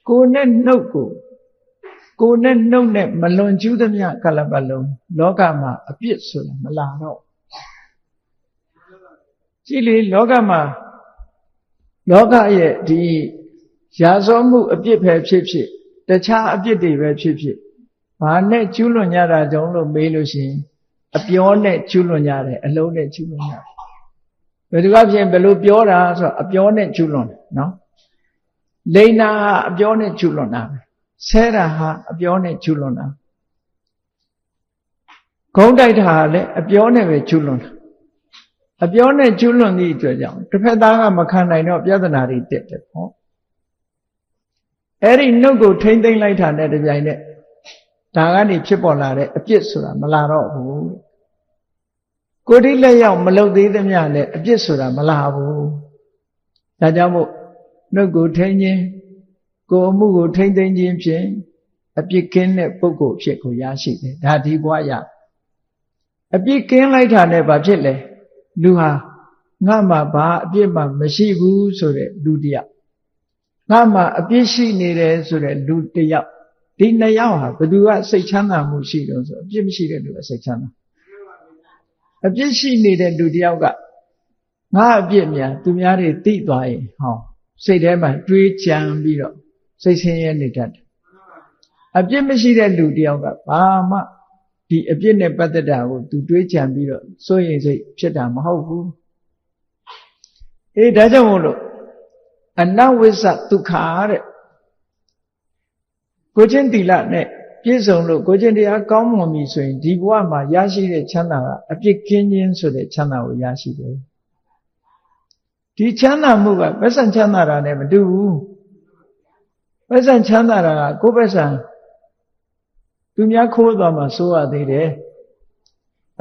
ကိုယ်နဲ့နှုတ်ကိုကိုယ်နဲ့နှုတ်နဲ့မလွန်ကျူးသမျှကလပတ်လုံးလောကမှာအပြစ်ဆိုတာမလာတော့ကြည့်လေလောကမှာလောကရဲ့ဒီရာဇဝမှုအပြစ်ပဲဖြစ်ဖြစ်တခြားအပြစ်တွေပဲဖြစ်ဖြစ်ဘာနဲ့ကျူးလွန်ကြတာကြောင့်လို့မေးလို့ရှိရင်အပြောနဲ့ကျူးလွန်ကြတယ်အလုံးနဲ့ကျူးလွန်ကြတယ်ဘယ်သူကဖြင့်ဘယ်လိုပြောတာဆိုတော့အပြောနဲ့ကျူးလွန်တယ်နော်လိန်နာဟာအပြောနဲ့ကျူးလွန်တာပဲဆဲတာဟာအပြောနဲ့ကျူးလွန်တာဂုံးတိုက်တာဟာလည်းအပြောနဲ့ပဲကျူးလွန်တာအပြောနဲ့ကျူးလွန်သည့်အတွက်ကြောင့်တစ်ဖက်သားကမခံနိုင်တော့ပြဿနာတွေတက်တယ်ပေါ့အဲ့ဒီနှုတ်ကိုထိမ့်သိမ့်လိုက်တာနဲ့တပြိုင်နက်ဒါကနေဖြစ်ပေါ်လာတဲ့အပြစ်ဆိုတာမလာတော့ဘူးကိုယ်တိလက်ရောက်မလုပ်သေးသမျှနဲ့အပြစ်ဆိုတာမလာဘူးဒါကြောင့်မို့နှုတ်ကိုထိမ့်ခြင်းကိုယ်အမှုကိုထိမ့်သိမ့်ခြင်းဖြင့်အပြစ်ကင်းတဲ့ပုဂ္ဂိုလ်ဖြစ်ကိုရရှိတယ်ဒါဒီဘဝရအပြစ်ကင်းလိုက်တာနဲ့ဘာဖြစ်လဲလူဟာငါမှဘာအပြစ်မှမရှိဘူးဆိုတဲ့လူတစ်ယောက်ငါမှအပြစ်ရှိနေတယ်ဆိုတဲ့လူတစ်ယောက်ဒီနှစ်ယောက်ဟာဘယ်သူကစိတ်ချမ်းသာမှုရှိတော့ဆိုအပြစ်မရှိတဲ့လူကစိတ်ချမ်းသာအပြစ်ရှိနေတဲ့လူတစ်ယောက်ကငါအပြစ်များသူများတွေသိသွားရင်ဟောစိတ်ထဲမှာတွေးကြံပြီးတော့စိတ်ဆင်းရဲနေတတ်တယ် အပြစ်မရှိတဲ့လူတယောက်ကဘာမှဒီအပြစ်နဲ့ပတ်သက်တာကိုသူတွေးကြံပြီးတော့စိုးရိမ်စိတ်ဖြစ်တာမဟုတ်ဘူးဒါကြောင့်မို့လို့အနဝိစ္စဒုက္ခတဲ့ကိုချင်းတိလနဲ့ပြည့်စုံလို့ကိုချင်းတရားကောင်းမွန်ပြီဆိုရင်ဒီဘဝမှာရရှိတဲ့ချမ်းသာကအပြစ်ကင်းခြင်းဆိုတဲ့ချမ်းသာကိုရရှိတယ်ဒီချမ်းသာမှုကပက်ဆံချမ်းသာတာနဲ့မတူဘူးပက်ဆံချမ်းသာတာကကိုယ်ပက်ဆံသူများခိုးသွားမှစိုးရသေးတယ်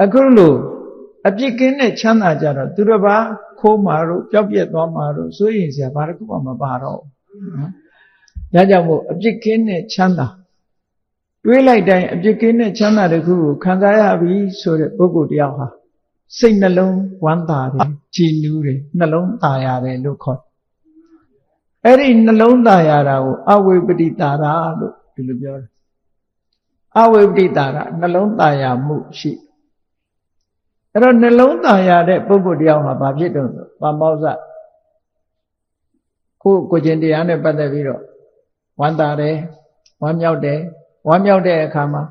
အခုလို့အပြစ်ကင်းတဲ့ချမ်းသာကြတော့သူတစ်ပါးခိုးမှာတို့ပျောက်ပြက်သွားမှာတို့စိုးရင်စရာဘာတစ်ခုမှမပါတော့ဘူးနော်ဒါကြောင့်မို့အပြစ်ကင်းတဲ့ချမ်းသာတွေးလိုက်တိုင်းအပြစ်ကင်းတဲ့ချမ်းသာတစ်ခုကိုခံစားရပြီဆိုတဲ့ပုဂ္ဂိုလ်တယောက်ဟာစိတ်နှလုံးဝမ်းသာတယ်ကြည်နူးတယ်နှလုံးသာရတယ်လို့ခေါ်အဲ့ဒီနှလုံးသာရတာကိုအဝိပတိတာရလို့ဒီလိုပြောတယ်အဝိပတိတာရနှလုံးသာရမှုရှိအဲ့တော့နှလုံးသာရတဲ့ပုဂ္ဂိုလ်တယောက်ဟာဘာဖြစ်တုံးဆိုပါမောဇ္ဇကိုချင်းတရားနဲ့ပတ်သက်ပြီးတော့ဝမ်းသာတယ်ဝမ်းမြောက်တယ်ဝမ်းမြောက်တဲ့အခါမှာ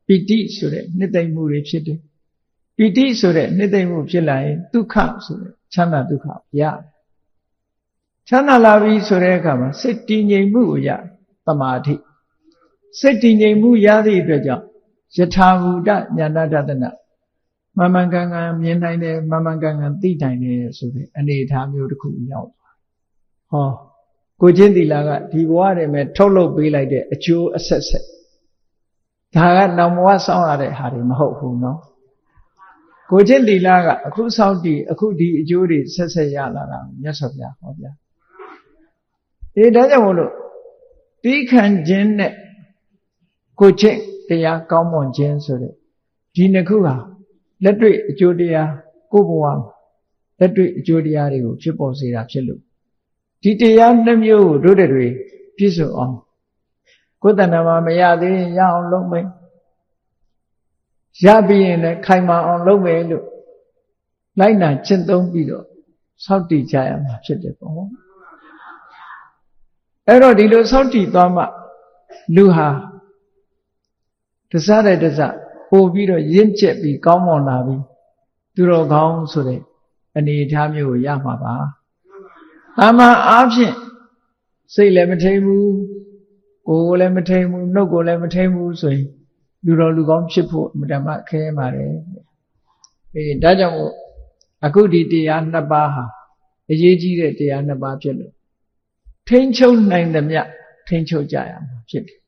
ပိဋိဆိုတဲ့နှစ်သိမ့်မှုတွေဖြစ်တယ်ပိဋိဆိုတဲ့နှစ်သိမ့်မှုဖြစ်လာရင်ဒုက္ခဆိုတဲ့ချမ်းသာဒုက္ခရချမ်းသာလာပြီဆိုတဲ့အခါမှာစိတ်တည်ငြိမ်မှုကိုရသမာဓိစိတ်တည်ငြိမ်မှုရသည့်အတွက်ကြောင့်ယထာဘူတဉာဏတဒနာမမှန်ကန်ကန်မြင်နိုင်တယ်မမှန်ကန်ကန်သိနိုင်တယ်ဆိုတဲ့အနေအထားမျိုးတစ်ခုရောက်သွားဟောကိုချင်းသီလကဒီဘဝတည်းမှာထုတ်လုပ်ပေးလိုက်တဲ့အကျိုးအဆက်ဆက်ဒါကနောက်ဘဝစောင့်ရတဲ့ဟာတွေမဟုတ်ဘူးเนาะကိုချင်းသီလကအခုစောင့်တည်အခုဒီအကျိုးတွေဆက်ဆက်ရလာတာမြတ်စွာဘုရားဟောပြဒါကြောင့်မို့လို့တီးခံခြင်းနဲ့ကိုချင်းတရားကောင်းမွန်ခြင်းဆိုတဲ့ဒီနှစ်ခုဟာလက်တွေ့အကျိုးတရားကိုယ်ဘဝလက်တွေ့အကျိုးတရားတွေကိုဖြစ်ပေါ်စေတာဖြစ်လို့ဒီတရားနှမျိုးကိုတို့တွေပြည့်စုံအောင်ကိုယ်တဏ္ဍာမှာမရသေးရင်ရအောင်လုပ်မယ်ရပြီးရင်လည်းခိုင်မာအောင်လုပ်မယ်လို့လိုက်နာကျင့်သုံးပြီးတော့စောင့်တည်ကြရမှာဖြစ်တယ်ပေါ့အဲ့တော့ဒီလိုစောင့်တည်သွားမှလူဟာတစားတဲ့တစားပို့ပြီးတော့ရင့်ကျက်ပြီးကောင်းမွန်လာပြီးသူတော်ကောင်းဆိုတဲ့အနေအထားမျိုးကိုရမှာပါအမှန်အားဖြင့်စိတ်လည်းမထိန်ဘူးကိုယ်လည်းမထိန်ဘူးနှုတ်ကိုလည်းမထိန်ဘူးဆိုရင်လူတော်လူကောင်းဖြစ်ဖို့အမှန်မှခဲပါတယ်ဒါကြောင့်မို့အခုဒီတရားနှစ်ပါးဟာအရေးကြီးတဲ့တရားနှစ်ပါးဖြစ်လို့ထိန်ချုပ်နိုင်သမျှထိန်ချုပ်ကြရမှာဖြစ်တယ်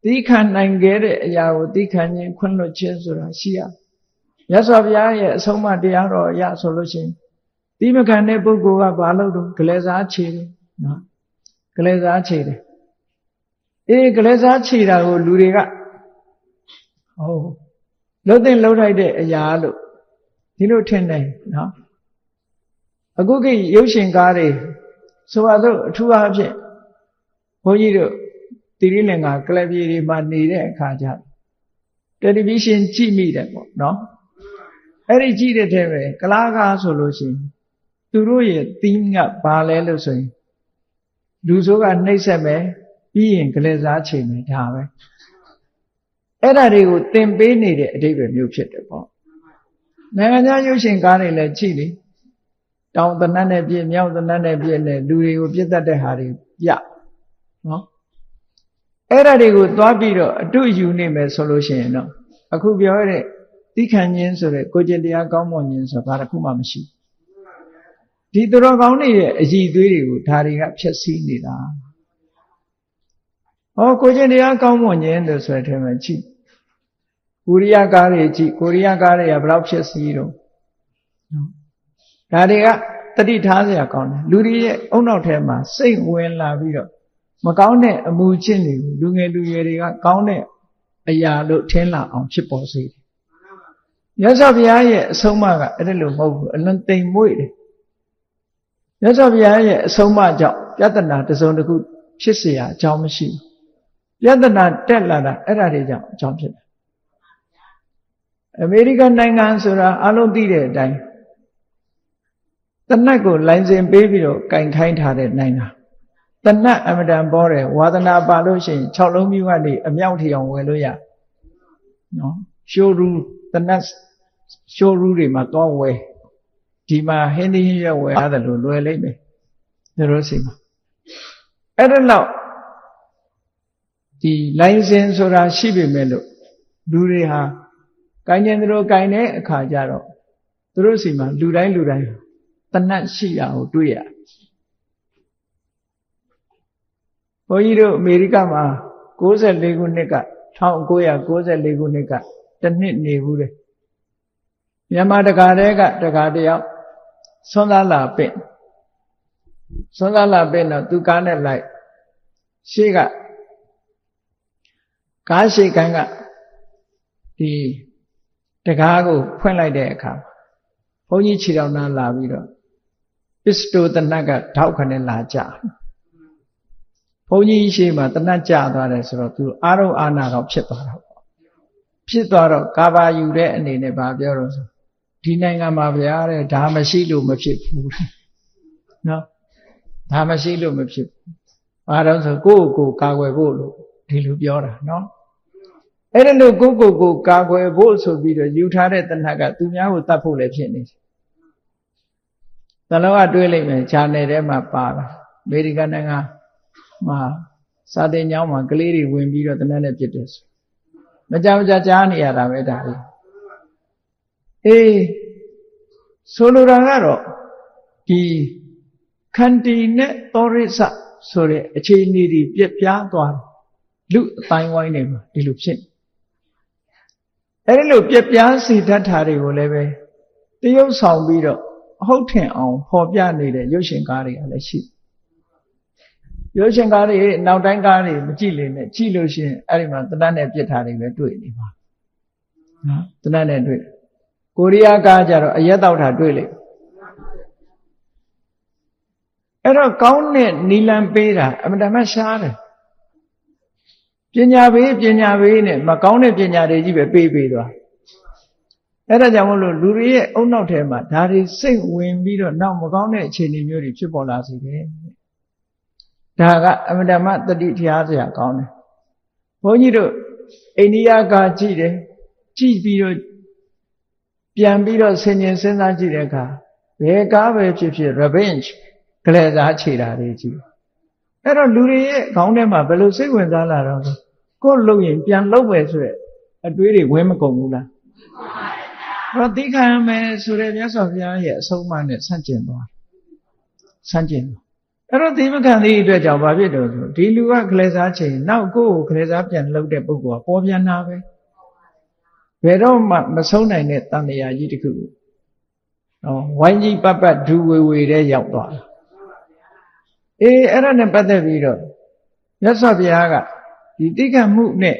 သီးခံနိုင်ခဲ့တဲ့အရာကိုသီးခံခြင်းခွင့်လွှတ်ခြင်းဆိုတာရှိရမြတ်စွာဘုရားရဲ့အဆုံးအမတရားတော်ရဆိုလို့ရှိရင်သီးမခံတဲ့ပုဂ္ဂိုလ်ကဘာလုပ်တော့ဂလဲစားခြေတယ်နော်ဂလဲစားခြေတယ်ဂလဲစားခြေတာကိုလူတွေကလှုပ်တဲ့လှုပ်လိုက်တဲ့အရာလို့ဒီလိုထင်တယ်နော်အခုကိရုပ်ရှင်ကားတွေဆိုတော့အထူးအားဖြင့်ဘုန်းကြီးတို့တိရိလင်္ကာကလပ်ပြည်တွေမှာနေတဲ့အခါကျတယ်လီဗီရှင်းကြည့်မိတယ်ပေါ့နော်အဲ့ဒီကြည့်တဲ့ထဲပဲကလားကားဆိုလို့ရှိရင်သူတို့ရဲ့သီးကဘာလဲလို့ဆိုရင်လူဆိုးကနှိပ်ဆက်မယ်ပြီးရင်ကလေးစားချိန်မယ်ဒါပဲအဲ့ဒါတွေကိုသင်ပေးနေတဲ့အဓိပ္ပာယ်မျိုးဖြစ်တယ်ပေါ့နိုင်ငံခြားရုပ်ရှင်ကားတွေလည်းကြည့်လေတောင်သနတ်နဲ့ပြည့်မြောက်သနတ်နဲ့ပြည့်နဲ့လူတွေကိုပြစ်တတ်တဲ့ဟာတွေပြနော်အဲ့ဒါတွေကိုသွားပြီးတော့အတုယူနေမယ်ဆိုလို့ရှိရင်တော့အခုပြောရတဲ့သိခံခြင်းဆိုတဲ့ကိုကျင့်တရားကောင်းမွန်ခြင်းဆိုဘာတစ်ခုမှမရှိဒီသူတော်ကောင်းတွေရဲ့အည်သွေးတွေကိုဒါတွေကဖျက်ဆီးနေတာကိုကျင့်တရားကောင်းမွန်ခြင်းလို့ဆိုတဲ့ထဲမှာကြည့်ကိုရီးယားကားတွေကြည့်ကိုရီးယားကားတွေကဘယ်လောက်ဖျက်ဆီးတော့ဒါတွေကတတိထားစရာကောင်းတယ်လူတွေရဲ့အုံနောက်ထဲမှာစိတ်ဝင်လာပြီးတော့မကောင်းတဲ့အမူအကျင့်တွေကိုလူငယ်လူရွယ်တွေကကောင်းတဲ့အရာလို့ထင်လာအောင်ဖြစ်ပေါ်စေတယ်မြတ်စွာဘုရားရဲ့အဆုံးအမကအဲ့ဒါလို့မဟုတ်ဘူးအလွန်တိမ်မွေ့တယ်မြတ်စွာဘုရားရဲ့အဆုံးအမကြောင့်ပြဿနာတစ်စုံတစ်ခုဖြစ်เสียအကြောင်းမရှိဘူးပြဿနာတက်လာတာအဲ့ဒါတွေကြောင့်အကြောင်းဖြစ်တယ်အမေရိကန်နိုင်ငံဆိုတာအလုံးသိတဲ့အတိုင်းတနတ်ကိုလိုင်စင်ပေးပြီးတော့ကင်ခိုင်းထားတဲ့နိုင်ငံ တဏှတ်အမတန်ပေါ်တယ်ဝါဒနာပါလို့ရှိရင်6လုံးမျိုးကနေအမြောက်ထီအောင်ဝယ်လို့ရနော်ရှိုးရူးတဏှတ်ရှိုးရူးတွေမှာတော့ဝယ်ဒီမှာဟင်းသီးဟင်းရွက်ဝယ်ရတယ်လို့လွယ်လိမ့်မယ်တို့စီမှာအဲ့ဒါတော့ဒီလိုင်စင်ဆိုတာရှိပေမဲ့လို့လူတွေဟာကိုင်းကျင်တို့ကိုင်းတဲ့အခါကျတော့တို့စီမှာလူတိုင်းတဏှတ်ရှိတာကိုတွေ့ရဘုန်းကြီးတို့အမေရိကမှာ94ခုနှစ်က1994ခုနှစ်ကတစ်နှစ်နေဘူးတယ်မြန်မာတကာတဲ့ကတကာတယောက်ဆွမ်းသားလာပင့်တော့သူကားနဲ့လိုက်ရှေ့ကကားရှိကန်းကဒီတကားကိုဖွင့်လိုက်တဲ့အခါဘုန်းကြီးခြေတော်နာလာပြီးတော့ပစ္စတိုတနတ်ကထောက်ခနဲ့လာကြဘုန်းကြီးရှေ့မှာတနတ်ကြသွားတယ်ဆိုတော့သူအာရုံအာနာတော့ဖြစ်သွားတော့ဖြစ်သွားတော့ကာဘာယူတဲ့အနေနဲ့ဗာပြောတော့ဆိုဒီနိုင်ငံမှာဗျာတဲ့ဒါမရှိလို့မဖြစ်ဘူးနော်ဒါမရှိလို့မဖြစ်ဘူးဘာတော့ဆိုကိုယ့်ကိုကာကွယ်ဖို့လို့ဒီလိုပြောတာနော်အဲ့ဒါလို့ကိုယ့်ကိုကာကွယ်ဖို့ဆိုပြီးတော့ယူထားတဲ့တဏှတ်ကသူများကိုတတ်ဖို့လည်းဖြစ်နေတယ်။တလုံးကတွေးလိုက်မယ်ဂျာနယ်ထဲမှာပါတာအမေရိကန်နိုင်ငံမှာစာသင်ကျောင်းမှာကလေးတွေဝင်ပြီးတော့တဏှတ်နဲ့ပြစ်တယ်ဆိုမကြမကြကြားနေရတာပဲဒါလေးအေးဆိုလိုတာကတော့ဒီခန္တီနဲ့သောရိစဆိုတဲ့အခြေအနေတွေပြက်ပြားသွားတယ်လူအတိုင်းဝိုင်းနေမှာဒီလိုဖြစ်အဲ့ဒီလိုပြက်ပြားစေတတ်တာတွေကိုလည်းပဲတရုပ်ဆောင်ပြီးတော့အဟုတ်ထင်အောင်ဖော်ပြနေတဲ့ရုပ်ရှင်ကားတွေကလည်းရှိရုပ်ရှင်ကားတွေနောက်တိုင်းကားတွေမကြည့်လေနဲ့ကြည့်လို့ရှိရင်အဲ့ဒီမှာတဏှတ်နဲ့ပြစ်ထားတွေပဲတွေ့နေပါနော်တဏှတ်နဲ့တွေ့ကိုရီးယားကားကြတော့အရက်တောက်တာတွေ့လေအဲ့တော့ကောင်းတဲ့နီလန်ပေးတာအမှန်တမ်းရှားတယ်ပညာပေးနဲ့မကောင်းတဲ့ပညာတွေကြီးပဲပေးသွားအဲ့ဒါကြောင့်မို့လို့လူတွေရဲ့အုံနောက်ထဲမှာဒါတွေစိတ်ဝင်ပြီးတော့နောက်မကောင်းတဲ့အခြေအနေမျိုးတွေဖြစ်ပေါ်လာစေတယ်ဒါကအမှန်တမ်းတတိတရားစရာကောင်းတယ်ဘုန်းကြီးတို့အိန္ဒိယကကြည့်တယ်ကြည့်ပြီးတော့ပြန်ပြီးတော့ဆင်ញင်စဉ်းစားကြည့်တဲ့အခါဘယ်ကားပဲဖြစ်ဖြစ် revenge ကလေးစားခြေတာတွေကြည့်အဲ့တော့လူတွေရဲ့ခေါင်းထဲမှာဘယ်လိုစိတ်ဝင်စားလာတော့ကိုယ်လုပ်ရင်ပြန်လုပ်မယ်ဆိုတဲ့အတွေးတွေဝင်မကုန်ဘူးလားတော့သိခံမယ်ဆိုတဲ့မြတ်စွာဘုရားရဲ့အဆုံးအမနဲ့ဆန့်ကျင်သွားအဲ့တော့ဒီမခံသေးတဲ့အတွက်ကြောင့်ဘာဖြစ်တော့ဆိုဒီလူကကလေးစားချိန်နောက်ကိုယ်ကိုကလေးစားပြန်လုပ်တဲ့ပုဂ္ဂိုလ်ကပေါ်ပြန်တာပဲဘယ်တော့မှမဆုံးနိုင်တဲ့တန်မြာကြီးတစ်ခုနော်ဝိုင်းကြီးပတ်ဒူဝေတဲ့ရောက်သွားတာအေးအဲ့ဒါနဲ့ပတ်သက်ပြီးတော့မြတ်စွာဘုရားကဒီသိက္ခာမှုနဲ့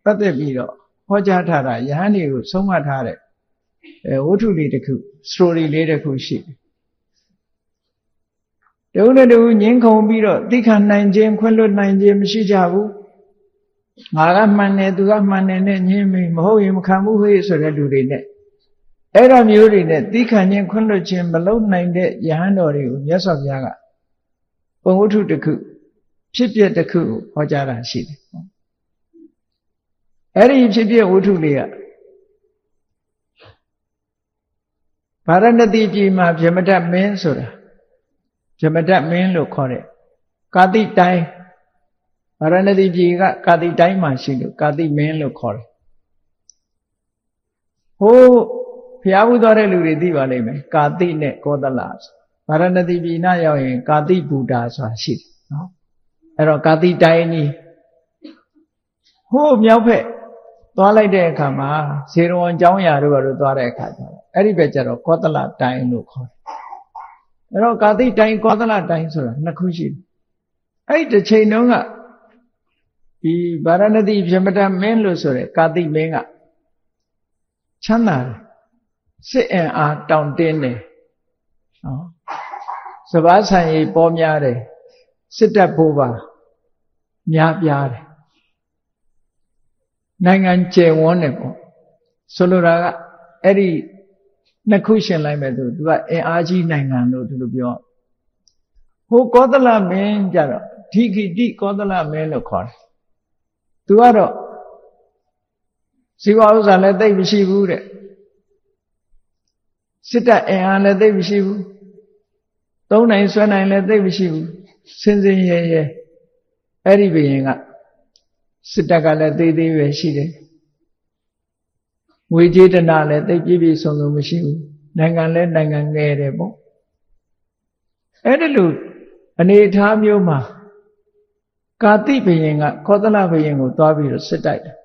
ပတ်သက်ပြီးတော့ဟောကြားထားတာယဟန်တွေကိုဆုံးမထားတဲ့ဝတ္ထုလေးတစ်ခု story လေးတစ်ခုရှိတယ်တဦးနဲ့တဦးငင်းခုန်ပြီးတော့သိက္ခာနိုင်ခြင်းခွင့်လွတ်နိုင်ခြင်းမရှိကြဘူးငါကမှန်တယ်သူကမှန်တယ်နဲ့ညင်းမဟုတ်ရင်မခံဘူးဟေ့ဆိုတဲ့လူတွေနဲ့အဲ့ဒါမျိုးတွေနဲ့သိက္ခာခြင်းခွင့်လွတ်ခြင်းမလုပ်နိုင်တဲ့ယဟန်တော်တွေကိုမြတ်စွာဘုရားကပုံဝတ္ထုတစ်ခုဖြစ်ပျက်တစ်ခုကိုဟောကြားတာရှိတယ်အဲ့ဒီဖြစ်ပျက်ဝတ္ထုလေးကဗာရဏသီပြည်မှာဗြဟ္မတမင်းဆိုတာဗြဟ္မတမင်းလို့ခေါ်တဲ့ကာတိတိုင်းဗာရဏသီပြည်ကကာတိတိုင်းမှာရှိလို့ကာတိမင်းလို့ခေါ်တယ်ဟိုးဘုရားဘုရားတဲ့လူတွေသိပါလိမ့်မယ်ကာတိနဲ့ကောသလဗာရဏသီပြည်နားရောက်ရင်ကာတိဘူတာဆိုတာရှိတယ်နော်အဲ့တော့ကာတိတိုင်းကြီးဟိုးမြောက်ဖက်သွားလိုက်တဲ့အခါမှာဇေရဝံကျောင်းရာတို့ဘာလို့သွားတဲ့အခါကျတော့အဲ့ဒီဘက်ကျတော့ကောသလတိုင်းလို့ခေါ်တယ်အဲ့တော့ကာတိတိုင်းကောသလတိုင်းဆိုတာနှစ်ခုရှိတယ်အဲ့ဒီတစ်ချိန်တုန်းကဒီဗာရဏသီဗြဟ္မတမင်းလို့ဆိုတဲ့ကာတိမင်းကချမ်းသာတယ်စစ်အင်အားတောင့်တင်းတယ်နော်စဘာဆိုင်ရေးပေါ်များတယ်စစ်တပ်ဘိုးပါများပြားတယ်နိုင်ငံကျယ်ဝန်းတယ်ပေါ့ဆိုလိုတာကအဲ့ဒီနှစ်ခုရှင်လိုက်မဲ့သူကအင်အားကြီးနိုင်ငံလို့ဒီလိုပြောဟိုကောသလမင်းကြတော့ ဓိကိတိကောသလမင်းလို့ခေါ်တယ်သူကတော့ဇီဝဥစ္စာလည်းသိမရှိဘူးတဲ့စစ်တပ်အင်အားလည်းသိမရှိဘူးသုံးနိုင်ဆွဲနိုင်လည်းသိမရှိဘူးစင်စင်ရဲရဲအဲ့ဒီဘုရင်ကစစ်တပ်ကလည်းသေးသေးပဲရှိတယ်ငွေကြေးတနာလည်းသိပြည့်ပြည့်စုံစုံမရှိဘူးနိုင်ငံလည်းနိုင်ငံငယ်တယ်ပေါ့အဲ့ဒီလိုအနေအထားမျိုးမှာကာတိဘုရင်ကကောသလဘုရင်ကိုသွားပြီးတော့စစ်တိုက်တယ်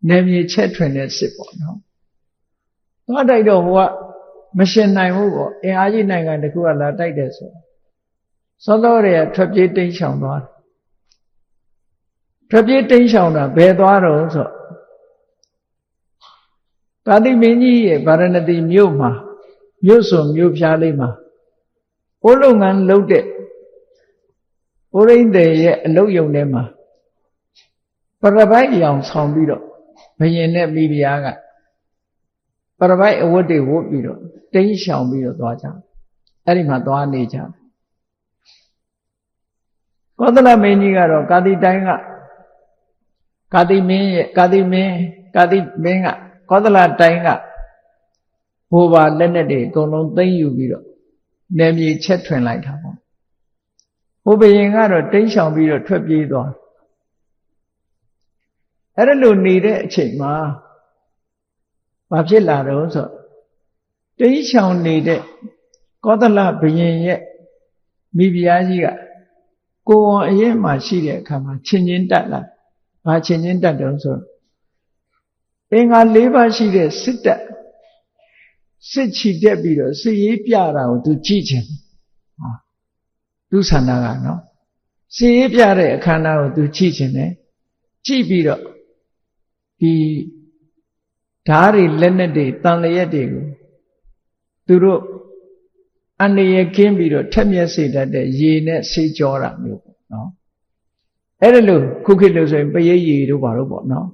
နေမြေချက်ထွင်တဲ့စစ်ပေါ့နော်သွားတိုက်တော့ဟိုကမရှင်နိုင်ဘူးပေါ့အင်အားကြီးနိုင်ငံတခုကလာတိုက်တယ်ဆိုစောစောတွေကထွက်ပြေးတိမ်းရှောင်သွားတယ်ထွက်ပြေးတိမ်းရှောင်တာဘယ်သွားတော့ဆိုကာတိမင်းကြီးရဲ့ဗာရဏသီမြို့မှာမြို့စွန်မြို့ဖျားလေးမှာဘိုးလုပ်ငန်းလုပ်တဲ့ဘိုးရင်းတဲ့ရဲ့အလုပ်ယုံထဲမှာပရပိုက်ရောင်ဆောင်ပြီးတော့ဘုရင်နဲ့မိဖုရားကပရပိုက်အဝတ်တွေဝတ်ပြီးတော့တိမ်းရှောင်ပြီးတော့သွားကြအဲ့ဒီမှာသွားနေကြကောသလမင်းကြီးကတော့ကာတိတိုင်းကကာတိမင်းကကောသလတိုင်းကဘိုးဘာလက်နက်တွေအကုန်လုံးသိမ်းယူပြီးတော့နေမြေချက်ထွင်လိုက်တာပေါ့ဟိုဘုရင်ကတော့တိမ်းရှောင်ပြီးတော့ထွက်ပြေးသွားအဲ့ဒါလိုနေတဲ့အချိန်မှာဘာဖြစ်လာတော့ဆိုတိမ်းရှောင်နေတဲ့ကောသလဘုရင်ရဲ့မိဖုရားကြီးကကိုယ်ဝန်အရင်မှရှိတဲ့အခါမှာချင်းချင်းတက်လာဘာချင်းချင်းတက်တုံးဆိုအင်္ဂါ၄ပါးရှိတဲ့စစ်တပ်စစ်ချီတက်ပြီးတော့စစ်ရေးပြတာကိုသူကြည့်ချင်သူဆန္ဒကနော်စစ်ရေးပြတဲ့အခမ်းအနားကိုသူကြည့်ချင်တယ်ကြည့်ပြီးတော့ဒီဓာတ်တွေလက်နက်တွေတန်လျက်တွေကိုသူတို့အနေရကင်းပြီးတော့ထက်မြက်စေတတ်တဲ့ရေနဲ့ဆေးကြောတာမျိုးပေါ့နော်အဲ့ဒါလို့ခုခေတ်လို့ဆိုရင်ပရိရေတို့ဘာလို့ပေါ့နော်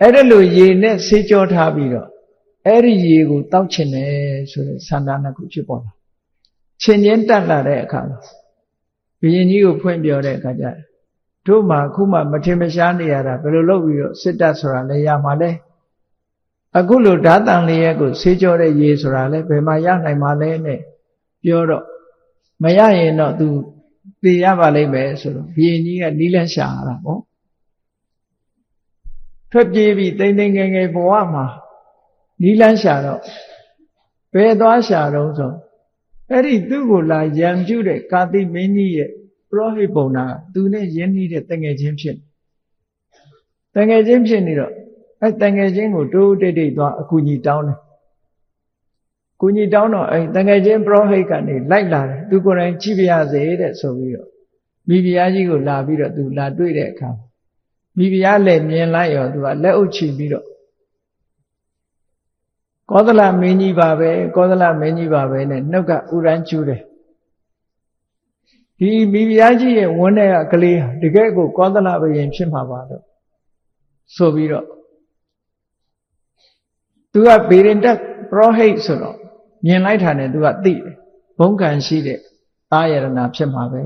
အဲ့ဒါလို့ရေနဲ့ဆေးကြောထားပြီးတော့အဲ့ဒီရေကိုတောက်ချင်တယ်ဆိုတဲ့ဆန္ဒနှစ်ခုဖြစ်ပေါ်လာချင်းချင်းတက်လာတဲ့အခါမှာဘုရင်ကြီးကိုဖွင့်ပြောတဲ့အခါကျတို့မှခုမှမထင်မရှားနေရတာဘယ်လိုလုပ်ပြီးတော့စစ်တပ်ဆိုတာလဲရမှာလဲအခုလိုဓာတန်လေးရဲ့ကိုဆေးကြောတဲ့ရေဆိုတာလဲဘယ်မှာရနိုင်မှာလဲနဲ့ပြောတော့မရရင်တော့သူသိရပါလိမ့်မယ်ဆိုတော့ဘုရင်ကြီးကနီးလန်းရှာတာပေါ့ထွက်ပြေးပြီးတိမ်တိမ်ငယ်ငယ်ဘဝမှာနီးလန်းရှာတော့ဘယ်သွားရှာတော့ဆိုအဲ့ဒီသူ့ကိုလာရံပြုတဲ့ကာတိမင်းကြီးရဲ့ပရောဟိတ်ပုံနာသူနဲ့ရင်းနှီးတဲ့တငယ်ချင်းဖြစ်နေတော့အဲ့တငယ်ချင်းကိုတိုးတိတ်တိတ်သွားအကူကြီးတောင်းတယ်ကူကြီးတောင်းတော့အဲ့တငယ်ချင်းပရောဟိတ်ကနေလိုက်လာတယ်သူကိုယ်တိုင်ကြည့်ပြရစေတဲ့ဆိုပြီးတော့မိဖုရားကြီးကိုလာပြီးတော့သူလာတွေ့တဲ့အခါမိဖုရားလည်းမြင်လိုက်ရောသူကလက်အုပ်ချပြီးတော့ကောသလမင်းကြီးပါပဲနဲ့နှုတ်ကဥရန်ကျူးတယ်ဒီမိဖုရားကြီးရဲ့ဝန်းထဲကကလေးဟာတကယ်ကိုကောသလဘုရင်ဖြစ်မှာပါလို့ဆိုပြီးတော့သူကဗေရင်တက်ပရောဟိတ်ဆိုတော့မြင်လိုက်တာနဲ့သူကသိတယ်ဘုံကံရှိတဲ့သာယရဏဖြစ်မှာပဲ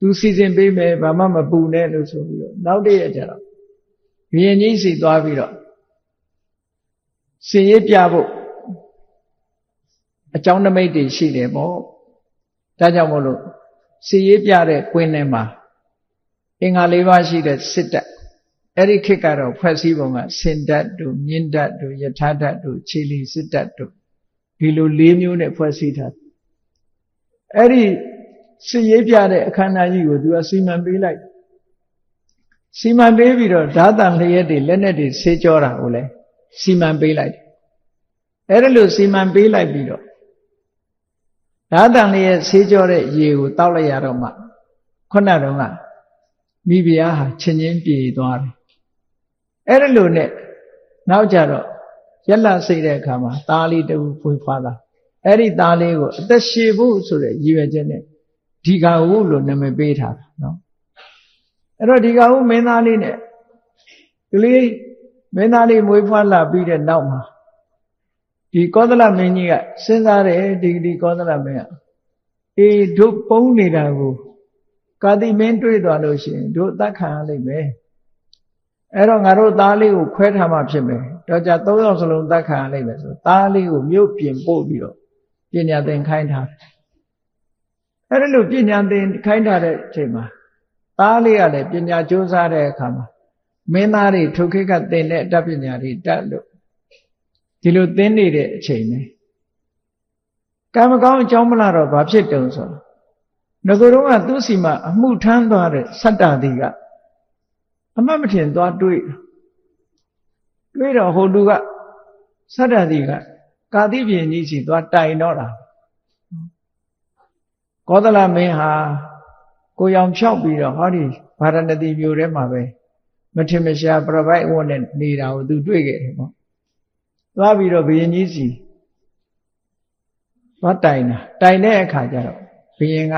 သူစီစဉ်ပေးမယ်ဘာမှမပူနဲ့လို့ဆိုပြီးတော့နောက်တည့်ရကြတော့ဘုရင်ကြီးစီသွားပြီးတော့စင်ရေးပြဖို့အကြောင်းနမိတ်တွေရှိတယ်ပေါ့ဒါကြောင့်မို့လို့စင်ရေးပြတဲ့ကွင်းထဲမှာအင်္ဂါ၄ပါးရှိတဲ့စစ်တပ်အဲ့ဒီခေတ်ကတော့ဖွဲ့စည်းပုံကစင်တပ်တို့မြင်းတပ်တို့ယထာတပ်တို့ခြေလီစစ်တပ်တို့ဒီလို၄မျိုးနဲ့ဖွဲ့စည်းထားအဲ့ဒီစင်ရေးပြတဲ့အခမ်းအနားကြီးကိုသူကစီမံပေးလိုက်စီမံပေးပြီးတော့ဓာတန်လျက်တွေလက်နက်တွေဆေးကြောတာကိုလည်းစီမံပေးလိုက်အဲ့ဒါလို့စီမံပေးလိုက်ပြီးတော့ဓာတန်လျက်ဆေးကြောတဲ့ရေကိုတောက်လိုက်ရတော့မှခုနတုန်းကမိဖုရားဟာချင်းချင်းပြေသွားတယ်အဲ့ဒါလို့နဲ့နောက်ကြတော့ရက်လစိတ်တဲ့အခါမှာသားလေးတူဖွေးဖွားလာအဲ့ဒီသားလေးကိုအသက်ရှည်ဖို့ဆိုတဲ့ရည်ရွယ်ချက်နဲ့ဒီဃဟုလို့နာမည်ပေးထားတာနော်အဲ့တော့ဒီဃဟုမင်းသားလေးနဲ့ကလေးမင်းသားလေးမွေးဖွားလာပြီးတဲ့နောက်မှာဒီကောသလမင်းကြီးကစဉ်းစားတယ်ဒီကောသလမင်းကအေးတို့ပုံနေတာကို ကာတိမင်းတွေ့သွားလို့ရှိရင်တို့တတ်ခံရလိမ့်မယ်အဲ့တော့ငါတို့သားလေးကိုခွဲထားမှဖြစ်မယ်တော့ကြ3ယောက်စလုံးတတ်ခံရလိမ့်မယ်ဆိုသားလေးကိုမြို့ပြင်ပို့ပြီးတော့ပညာသင်ခိုင်းထားအဲ့ဒါလို့ပညာသင်ခိုင်းထားတဲ့အချိန်မှာသားလေးကလည်းပညာကြိုးစားတဲ့အခါမှာမင်းသားတွေထုတ်ခေတ်ကသင်တဲ့အတတ်ပညာတွေတတ်လို့ဒီလိုသင်နေတဲ့အချိန်နဲ့ကံမကောင်းအကြောင်းမလားတော့ဘာဖြစ်တုံဆိုငကိုယ်တော့ကသူ့စီမှာအမှုထမ်းသွားတဲ့စတ္တတိကအမှတ်မထင်သွားတွေ့တော့ဟိုလူကစတ္တတိကကာတိပြင်ကြီးစီသွားတိုင်တော့တာကောသလမင်းဟာကိုရောင်ဖြောက်ပြီးတော့ဟောဒီဗာရဏသီမြို့ထဲမှာပဲမထင်မရှားပြပိုက်ဝတ်နဲ့နေတာကိုသူတွေ့ခဲ့တယ်ပေါ့သွားပြီးတော့ဘုရင်ကြီးစီသွားတိုင်တဲ့အခါကျတော့ဘုရင်က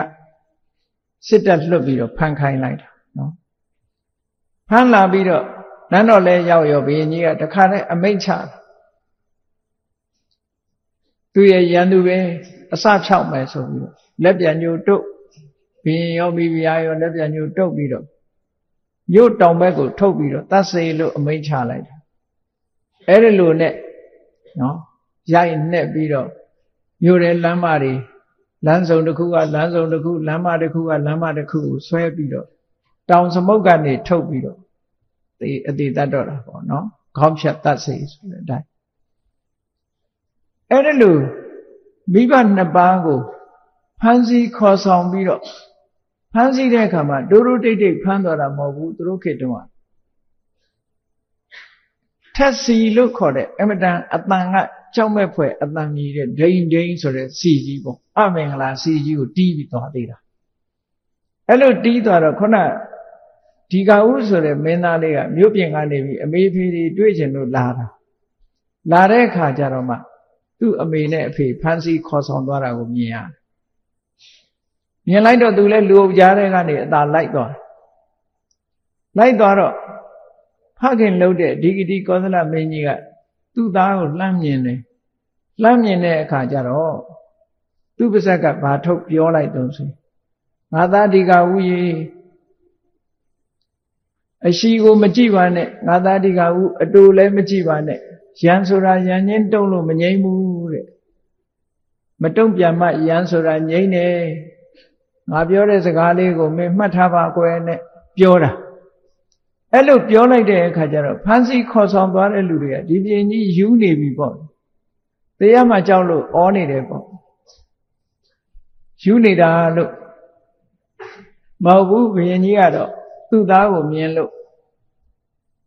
စစ်တပ်လွတ်ပြီးတော့ဖမ်းခိုင်းလိုက်တာနော်ဖမ်းလာပြီးတော့နန်းတော်လဲရောက်ရောဘုရင်ကြီးကတခါတည်းအမိန့်ချသူရဲ့ရန်သူပဲအစဖြောက်မယ်ဆိုပြီးတော့လက်ပြန်ညိုတုတ်ဘုရင်ရောမိဖုရားရောလက်ပြန်ညိုတုတ်ပြီးတော့မြို့တောင်ဘက်ကိုထုတ်ပြီးတော့တတ်စေလို့အမိန့်ချလိုက်တာအဲ့ဒီလိုနဲ့နော်ရိုက်နှက်ပြီးတော့မြို့ရဲ့လမ်းမတွေလမ်းစုံတစ်ခုကလမ်းစုံတစ်ခုလမ်းမတစ်ခုကလမ်းမတစ်ခုကိုဆွဲပြီးတော့တောင်စမုတ်ကနေထုတ်ပြီးတော့အတိတတ်တော့တာပေါ့နော်ခေါင်းဖြတ်တတ်စေဆိုတဲ့အတိုင်းအဲ့ဒါလို့မိဘနှစ်ပါးကိုဖမ်းဆီးခေါ်ဆောင်ပြီးတော့ဖမ်းဆီးတဲ့အခါမှာဒိုးဒိုးတိတ်တိတ်ဖမ်းသွားတာမဟုတ်ဘူးသူတို့ခေတ္တကထက်စီလို့ခေါ်တဲ့အမတန်အတန်ကကြောက်မဲ့ဖွယ်အတန်ကြီးတဲ့ဒိန်ဒိန်ဆိုတဲ့စီကြီးပေါ့အမင်္ဂလာစီကြီးကိုတီးပြီးသွားသေးတာအဲ့လိုတီးသွားတော့ခုနဒီကဥဆိုတဲ့မင်းသားလေးကမြို့ပြင်ကနေပြီးအမေဖေတွေတွေ့ချင်လို့လာတဲ့အခါကျတော့မှသူ့အမေနဲ့အဖေဖမ်းဆီးခေါ်ဆောင်သွားတာကိုမြင်ရတယ်မြင်လိုက်တော့သူလည်းလူအုပ်ကြားထဲကနေအသာလိုက်သွားတော့ဖခင်လှုပ်တဲ့ဒီဂတိကောသလမင်းကြီးကသူ့သားကိုလှမ်းမြင်တဲ့အခါကျတော့သူ့ပါဇက်ကဘာထုတ်ပြောလိုက်တုံးဆိုငါသားဒီကဥကြီးအရှိကိုမကြည့်ပါနဲ့ငါသားဒီကဥအတူလည်းမကြည့်ပါနဲ့ရန်ဆိုတာရန်ချင်းတုံးလို့မငြိမ့်ဘူးတဲ့မတုံ့ပြန်မှရန်ဆိုတာငြိမ့်တယ်ငါပြောတဲ့စကားလေးကိုမင်းမှတ်ထားပါကွယ်နဲ့ပြောတာအဲ့လိုပြောလိုက်တဲ့အခါကျတော့ဖမ်းဆီးခေါ်ဆောင်သွားတဲ့လူတွေကဒီပြင်ကြီးယူနေပြီပေါ့တရားမှကြောက်လို့ဩနေတယ်ပေါ့ယူနေတာလို့မဟုတ်ဘူးဘုရင်ကြီးကတော့သူ့သားကိုမြင်လို့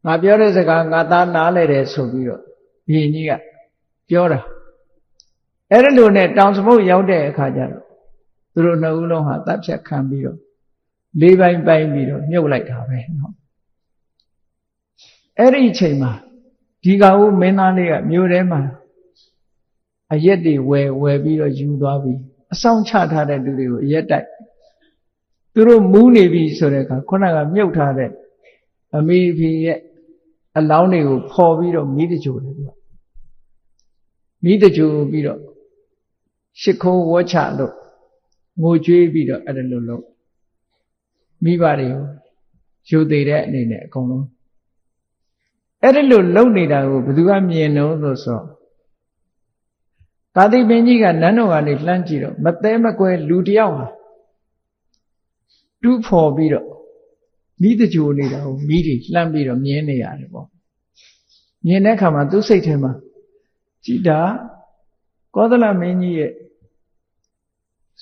ငါပြောတဲ့စကားငါသားနားလဲတယ်ဆိုပြီးတော့ဘုရင်ကြီးကပြောတာအဲ့ဒါလို့နဲ့တောင်စမုတ်ရောက်တဲ့အခါကျတော့သူတို့နှစ်ဦးလုံးဟာတပ်ဖြတ်ခံပြီးတော့လေးပိုင်းပိုင်းပြီးတော့မြုပ်လိုက်တာပဲနော်အဲ့ဒီအချိန်မှာဒီကဦးမင်းသားလေးကမြို့ထဲမှာအရက်တွေဝယ်ပြီးတော့ယူသွားပြီးအဆောင်ချထားတဲ့လူတွေကိုအရက်တိုက်သူတို့မူးနေပြီဆိုတဲ့အခါခုနကမြုပ်ထားတဲ့အမေဖေရဲ့အလောင်းတွေကိုဖော်ပြီးတော့မိတကြိုတယ်သူကမိတကြိုပြီးတော့ရှ िख ိုးဝှချလို့ငိုကြွေးပြီးတော့အဲ့ဒါလိုလုပ်မိဘတွေကိုယူသေးတဲ့အနေနဲ့အကုန်လုံးအဲ့ဒီလိုလုပ်နေတာကိုဘယ်သူကမြင်လို့ဆိုကာတိပင်ကြီးကနန်းတော်ကနေလှမ်းကြည့်တော့မသေးမကွယ်လူတယောက်ဟာတူးဖော်ပြီးတော့မိတကြိုနေတာကိုမိတွေလှမ်းပြီးတော့မြင်နေရတယ်ပေါ့မြင်တဲ့အခါမှာသူ့စိတ်ထဲမှာကြည်တာကောသလမင်းကြီးရဲ့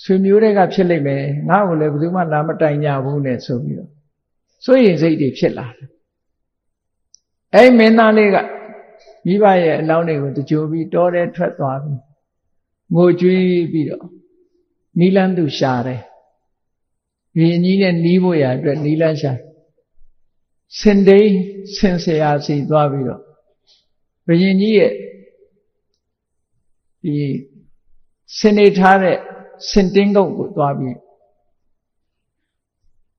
ဆွေမျိုးတွေကဖြစ်လိမ့်မယ်ငါ့ကိုလည်းဘယ်သူမှလာမတိုင်ကြဘူးနဲ့ဆိုပြီးတော့စိုးရိမ်စိတ်တွေဖြစ်လာတယ်အဲ့မင်းသားလေးကမိဘရဲ့အလောင်းတွေကိုတကြိုပြီးတောထဲထွက်သွားပြီးငိုကြွေးပြီးတော့နီလန်းသူရှာတယ်ဘုရင်ကြီးနဲ့နီးဖို့ရအတွက်နီလန်းရှာစင်တိန်ဆင်ဆရာစီသွားပြီးတော့ဘုရင်ကြီးရဲ့ဒီစင်နေထားတဲ့စင်တင်းကုတ်ကိုသွားပြီး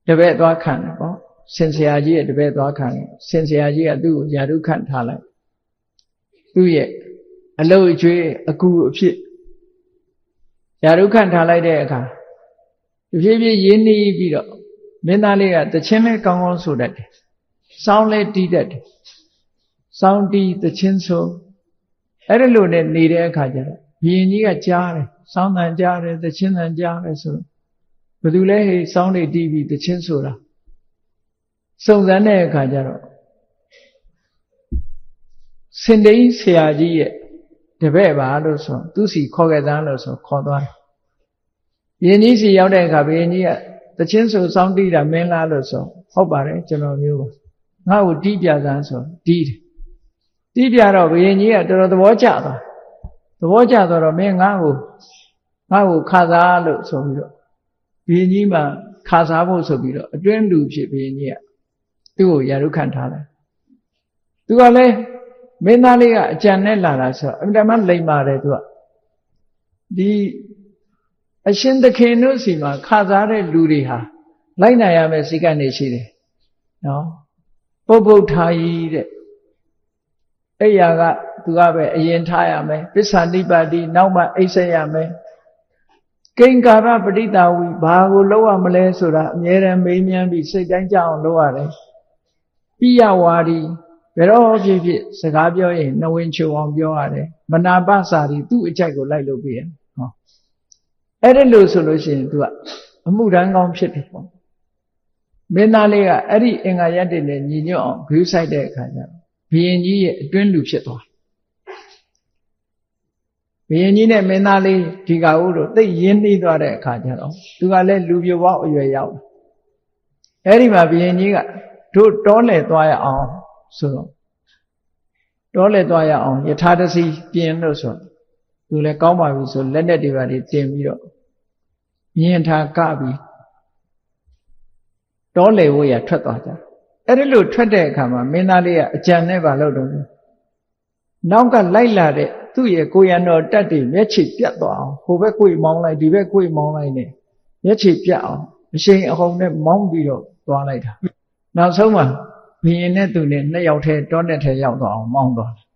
တပည့်သွားခံတယ်ပေါ့စင်ဆရာကြီးရဲ့တပည့်သွားခံတယ်စင်ဆရာကြီးကသူ့ကိုယာရုခန့်ထားလိုက်သူ့ရဲ့အလုပ်အကျွေးအကူအဖြစ်ယာရုခန့်ထားလိုက်တဲ့အခါတဖြည်းဖြည်းရင်းနှီးပြီးတော့ မင်းသားလေးကတချင်းလေးကောင်းကောင်းဆိုတတ်တယ်စောင်းလေးတီးတတ်တယ်စောင်းတီးတချင်းဆိုအဲ့ဒီလိုနဲ့နေတဲ့အခါကျတော့ဘုရင်ကြီးကကြားတယ်စောင်းတန်ကြားတယ်တချင်းတန်ကြားတယ်ဆိုတော့ဘယ်သူလဲဟေးစောင်းလေးတီးပြီးတချင်းဆိုတာစုံစမ်းတဲ့အခါကျတော့စင်တိန်ဆရာကြီးရဲ့တပည့်ပါလို့ဆိုသူစီခေါ်ခဲ့သားလို့ဆိုခေါ်သွားတယ်ဘုရင်ကြီးစီရောက်တဲ့အခါဘုရင်ကြီးကတချင်းဆိုစောင်းတီးတာမင်းလားလို့ဆိုဟုတ်ပါတယ်ကျွန်တော်မျိုးပါငါ့ကိုတီးပြစမ်းဆိုတီးတယ်တီးပြတော့ဘုရင်ကြီးကတော်တော်သဘောကျသွားသဘောကျတော့မင်းငါ့ကိုခါစားလို့ဆိုပြီးတော့ဘုရင်ကြီးမှခါစားဖို့ဆိုပြီးတော့အတွင်းလူဖြစ်ဘုရင်ကြီးကသူ့ကိုရာထူးခန့်ထားတယ်သူကလည်းမင်းသားလေးကအကြံနဲ့လာတာဆိုတော့အမှန်တမ်းလိမ္မာတယ်သူကဒီအရှင်သခင်တို့စီမှာခါစားတဲ့လူတွေဟာလိုက်နိုင်ရမယ့်စိတ်ကနေရှိတယ်နော်ပုပ်ပုတ်ထားကြီးတဲ့အဲ့ရကသူကပဲအရင်ထားရမယ်ပစ္စာနိပါတိနောက်မှအိပ်ဆက်ရမယ်ကိင်္ကာရပဋိတာဝီဘာကိုလောက်ရမလဲဆိုတာအမြဲတမ်းမေးမြန်းပြီးစိတ်တိုင်းကြအောင်လုပ်ရတယ်ပိယဝါဒီဘယ်တော့ဖြစ်စကားပြောရင်နဝင်ချုံအောင်ပြောရတယ်မနာပစာရီသူ့အကြိုက်ကိုလိုက်လုပ်ပေးရဟောအဲ့ဒီလိုဆိုလို့ရှိရင်သူကအမှုတန်းကောင်းဖြစ်တယ်ပေါ့မင်းသားလေးကအဲ့ဒီအင်္ဂါရက်တွေနဲ့ညီညွတ်အောင်ဂရုစိုက်တဲ့အခါကျတော့ဘုရင်ကြီးရဲ့အတွင်းလူဖြစ်သွားဘုရင်ကြီးနဲ့မင်းသားလေးဒီကဦးတို့သိရင်းနှီးသွားတဲ့အခါကျတော့သူကလည်းလူပြိုပေါက်အရွယ်ရောက်အဲ့ဒီမှာဘုရင်ကြီးကတို့တောလဲသွားရအောင်ဆိုတော့တောလဲသွားရအောင်ယထာတစီပြင်လို့ဆိုသူလည်းကောင်းပါပြီဆိုလက်နဲ့တွေပါတင်ပြီးတော့မြင်ထားကပြီးတောလေဝရထွက်သွားကြအဲ့ဒီလိုထွက်တဲ့အခါမှာမင်းသားလေးကအကြံနဲ့ပါလို့တော့နောက်ကလိုက်လာတဲ့သူ့ရဲ့ကိုရံတော်တက်တွေမျက်ခြေပြတ်သွားအောင်ဟိုဘက်ကိုယ်မောင်းလိုက်ဒီဘက်ကိုယ်မောင်းလိုက်နဲ့မျက်ခြေပြတ်အောင်အရှိန်အဟုန်နဲ့မောင်းပြီးတော့သွားလိုက်တာနောက်ဆုံးမှာဘုရင်နဲ့သူနဲ့နှစ်ယောက်ထဲတောနဲ့ထဲရောက်သွားအောင်မောင်းသွားတယ်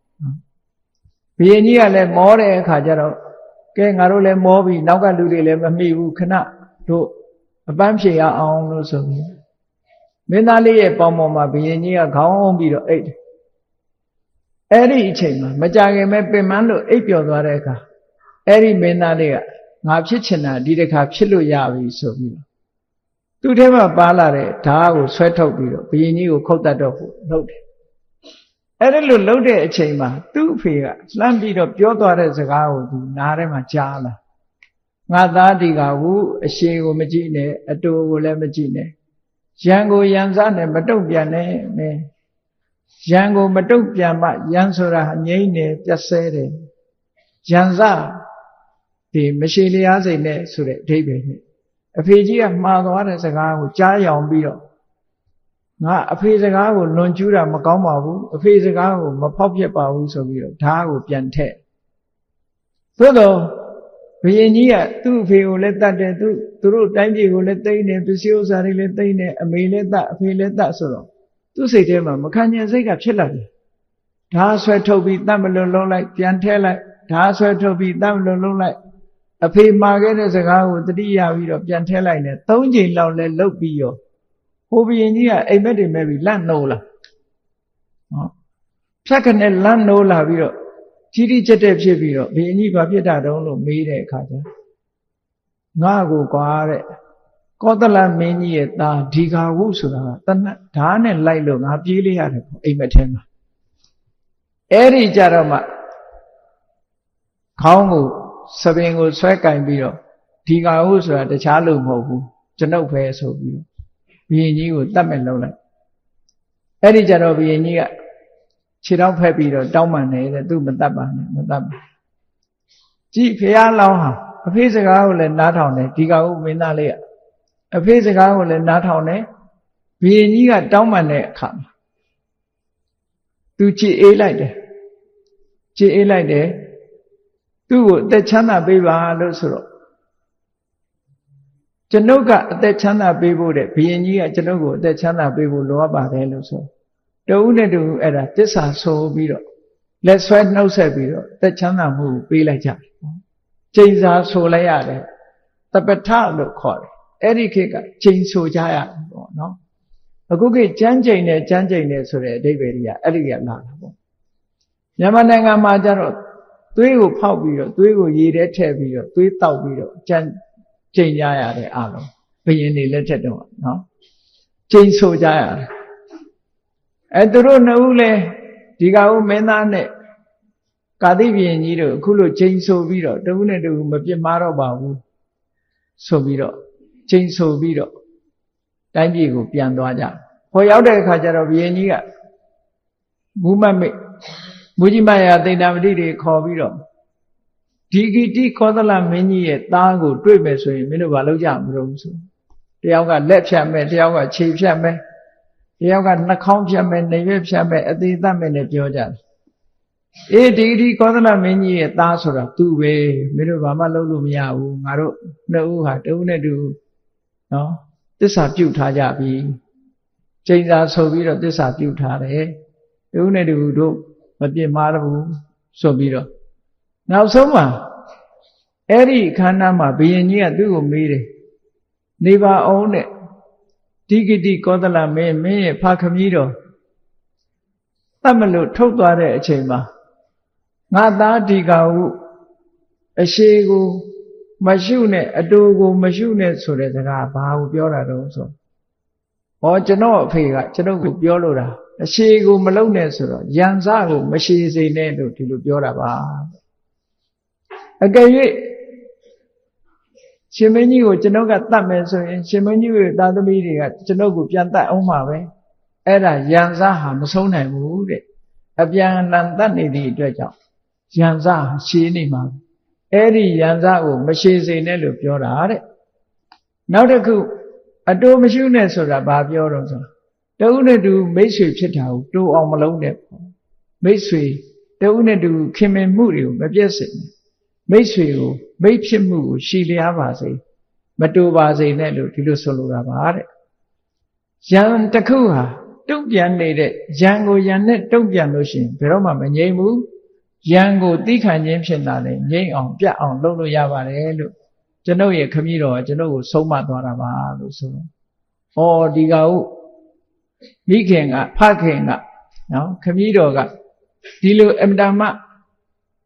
ဘုရင်ကြီးကလည်းမောတဲ့အခါကျတော့ကဲငါတို့လည်းမောပြီနောက်ကလူတွေလည်းမမိဘူးခဏတို့အပန်းဖြေရအောင်လို့ဆိုပြီးမင်းသားလေးရဲ့ပေါင်ပေါ်မှာဘုရင်ကြီးကခေါင်းအောင်ပြီးတော့အိတ်တယ်အဲ့ဒီအချိန်မှာမကြခင်ပဲပင်မလို့အိပ်ပျော်သွားတဲ့အခါအဲ့ဒီမင်းသားလေးကငါဖြစ်ချင်တာဒီတစ်ခါဖြစ်လို့ရပြီဆိုပြီးတော့သူ့ထဲမှာပါလာတဲ့ဓာတ်ကိုဆွဲထုတ်ပြီးတော့ဘုရင်ကြီးကိုခုတ်တတ်တော့ဖို့လုပ်တယ်အဲ့ဒီလိုလုပ်တဲ့အချိန်မှာသူ့အဖေကလှမ်းပြီးတော့ပြောသွားတဲ့စကားကိုသူနားထဲမှာကြားလာငါသားဒီကဘူးအရှိကိုမကြည့်နဲ့အတူကိုလည်းမကြည့်နဲ့ရန်ကိုရန်စားနဲ့မတုံ့ပြန်နဲ့မင်းရန်ကိုမတုံ့ပြန်မှရန်ဆိုတာငြိမ့်နေပြတ်ဆဲတယ်ရန်စားဒီမရှိလျားစိတ်နဲ့ဆိုတဲ့အဓိပ္ပာယ်နဲ့အဖေကြီးကမှားသွားတဲ့စကားကိုကြားရောင်ပြီးတော့ငါအဖေစကားကိုလွန်ကျူးတာမကောင်းပါဘူးအဖေစကားကိုမဖောက်ပြက်ပါဘူးဆိုပြီးတော့ဓာတ်ကိုပြန်ထည့်သို့တော့ဘုရင်ကြီးကသူ့အဖေကိုလည်းတတ်တယ်သူတို့တိုင်းပြည်ကိုလည်းသိမ်းတယ်ပစ္စည်းဥစ္စာတွေလည်းသိမ်းတယ်အမေလည်းတတ်အဖေလည်းတတ်ဆိုတော့သူ့စိတ်ထဲမှာမခံကျင်စိတ်ကဖြစ်လာတယ်ဓာတ်ဆွဲထုတ်ပြီးတတ်မလို့လုံးလိုက်ပြန်ထည့်လိုက်ဓာတ်ဆွဲထုတ်ပြီးတတ်မလို့လုံးလိုက်အဖေမှာခဲ့တဲ့စကားကိုတတိယပြီးတော့ပြန်ထည့်လိုက်တယ်၃ချိန်လောက်လဲလုတ်ပြီးရောဟိုဘုရင်ကြီးကအိမ်မက်တွေမဲ့ပြီးလန့်နိုးလာဟောဖြတ်ခနဲ့လန့်နိုးလာပြီးတော့ကြီးကြီးကျက်တဲ့ဖြစ်ပြီးတော့ဘုရင်ကြီးဘာဖြစ်တာတုံးလို့မေးတဲ့အခါကျငါ့ကိုကွာတဲ့ကောသလမင်းကြီးရဲ့သားဒီဃာဝုဆိုတာကတနတ်ဓာတ်နဲ့လိုက်လို့ငါပြေးလိုက်ရတယ်အိမ်မက်ထဲမှာအဲ့ဒီကြတော့မှခေါင်းကိုစပင်ကိုဆွဲကင်ပြီးတော့ဒီဃာဝုဆိုတာတခြားလို့မဟုတ်ဘူးကျွန်ုပ်ပဲဆိုပြီးတော့ဘုရင်ကြီးကိုတတ်မဲ့လုံးလိုက်အဲ့ဒီကြတော့ဘုရင်ကြီးကခြေထောက်ဖက်ပြီးတော့တောင်းပန်နေတဲ့သူမတတ်ပါနဲ့မတတ်ပါကြည့်ဖះလောင်းဟာအဖေစကားကိုလည်းနားထောင်တယ်ဒီဃာဝုမင်းသားလေးကအဖေစကားကိုလည်းနားထောင်တယ်ဘုရင်ကြီးကတောင်းပန်တဲ့အခါမှာသူကြည်အေးလိုက်တယ်ကြည်အေးလိုက်တယ်သူ့ကိုအသက်ချမ်းသာပေးပါလို့ဆိုတော့ကျွန်ုပ်ကအသက်ချမ်းသာပေးဖို့တဲ့ဘုရင်ကြီးကကျွန်ုပ်ကိုအသက်ချမ်းသာပေးဖို့လိုအပ်ပါတယ်လို့ဆိုတဦးနဲ့တူအဲ့ဒါတစ္ဆာဆိုပြီးတော့လက်ဆွဲနှုတ်ဆက်ပြီးတော့အသက်ချမ်းသာမှုပေးလိုက်ကြတယ်ကျိန်စာဆိုလိုက်ရတယ်တပထလို့ခေါ်တယ် အဲ့ဒီခေတ်ကချိန်ဆိုကြရတယ်ပေါ့နော်အခုခေတ်ကြမ်းကြိမ်နဲ့ဆိုတဲ့အဓိပ္ပာယ်ကြီးကအဲ့ဒီကလာတာပေါ့မြန်မာနိုင်ငံမှာကျတော့သွေးကိုဖောက်ပြီးတော့သွေးကိုရေထဲထည့်ပြီးတော့သွေးတောက်ပြီးတော့ကြမ်းကြိမ်ကြရတဲ့အားလုံးဘယင်းတွေလက်ထက်တော့နော်ချိန်ဆိုကြရတယ်သူတို့နှစ်ဦးလဲဒီကဦးမင်းသားနဲ့ကာတိဘုရင်ကြီးတို့အခုလိုချိန်ဆိုပြီးတော့တဦးနဲ့တဦးမပြစ်မှားတော့ပါဘူးဆိုပြီးတော့ချိန်ဆိုပြီးတော့တိုင်းပြည်ကိုပြန်သွားကြဟောရောက်တဲ့အခါကျတော့ဘုရင်ကြီးကမူကြီးမယာသိတ္တမတိတွေခေါ်ပြီးတော့ဒီဂိတိခောသလမင်းကြီးရဲ့သားကိုတွေ့မယ်ဆိုရင်မင်းတို့ဘာလုပ်ကြမလို့ဆိုတယောက်ကလက်ဖြတ်မယ်တယောက်ကခြေဖြတ်မယ်တယောက်ကနှာခေါင်းဖြတ်မယ်နေရွက်ဖြတ်မယ်အသေးသက်မယ်နဲ့ပြောကြတယ်အေးဒီဂိတိခောသလမင်းကြီးရဲ့သားဆိုတာသူ့ပဲမင်းတို့ဘာမှလုပ်လို့မရဘူးငါတို့နှစ်ဦးဟာတဦးနဲ့တူနော်သစ္စာပြုတ်ထားကြပြီကျိန်စာဆိုပြီးတော့သစ္စာပြုတ်ထားတယ်တဦးနဲ့တူတို့မပြစ်မှားတော့ဘူးဆိုပြီးတော့နောက်ဆုံးမှာအဲ့ဒီခန္ဓာမှာဘုရင်ကြီးကသူ့ကိုမေးတယ်နေပါအောင်တဲ့ဒီဂတိကောသလမင်းရဲ့ဖခမည်းတော်တတ်မလို့ထုတ်သွားတဲ့အချိန်မှာငါသားဒီကဟုအရှိကိုမရှုနဲ့အတူကိုမရှုနဲ့ဆိုတဲ့စကားဘာကိုပြောတာတော့ဆိုဟောကျွန်တော်အဖေကကျွန်တော်ကိုပြောလို့တာအရှိကိုမလုံနဲ့ဆိုတော့ယံစကိုမရှိစေနဲ့လို့ဒီလိုပြောတာပါအကယ်၍ရှင်မင်းကြီးကိုကျွန်တော်ကတတ်မယ်ဆိုရင်ရှင်မင်းကြီးရဲ့သားသမီးတွေကကျွန်တော်ကိုပြန်တတ်အောင်ပါပဲအဲ့ဒါယံစဟာမဆုံးနိုင်ဘူးတဲ့အပြန်လန်တတ်နေသည့်အတွက်ကြောင့်ယံစရှည်နေမှာအဲ့ဒီယံစကိုမရှိစေနဲ့လို့ပြောတာတဲ့နောက်တစ်ခုအတူမရှိနဲ့ဆိုတာဘာပြောတော့ဆိုတဦးနဲ့တူမိတ်ဆွေဖြစ်တာကိုတူအောင်မလုံးနဲ့မိတ်ဆွေတဦးနဲ့တူခင်မင်မှုတွေကိုမပြည့်စုံမိတ်ဆွေကိုမိတ်ဖြစ်မှုကိုရှည်လျားပါစေမတူပါစေနဲ့လို့ဒီလိုဆိုလိုတာပါတဲ့ယံတစ်ခုဟာတုံ့ပြန်နေတဲ့ယံကိုယံနဲ့တုံ့ပြန်လို့ရှိရင်ဘယ်တော့မှမငြိမ်ဘူးယံကိုသိခံခြင်းဖြစ်လာတယ်ငြိမ်အောင်ပြတ်အောင်လုပ်လို့ရပါတယ်လို့ကျွန်ုပ်ရဲ့ခမည်းတော်ကကျွန်ုပ်ကိုဆုံးမသွားတာပါလို့ဆိုတော့ဩဒီကဟုမိခင်ကဖခင်ကနော်ခမည်းတော်ကဒီလိုအမတမ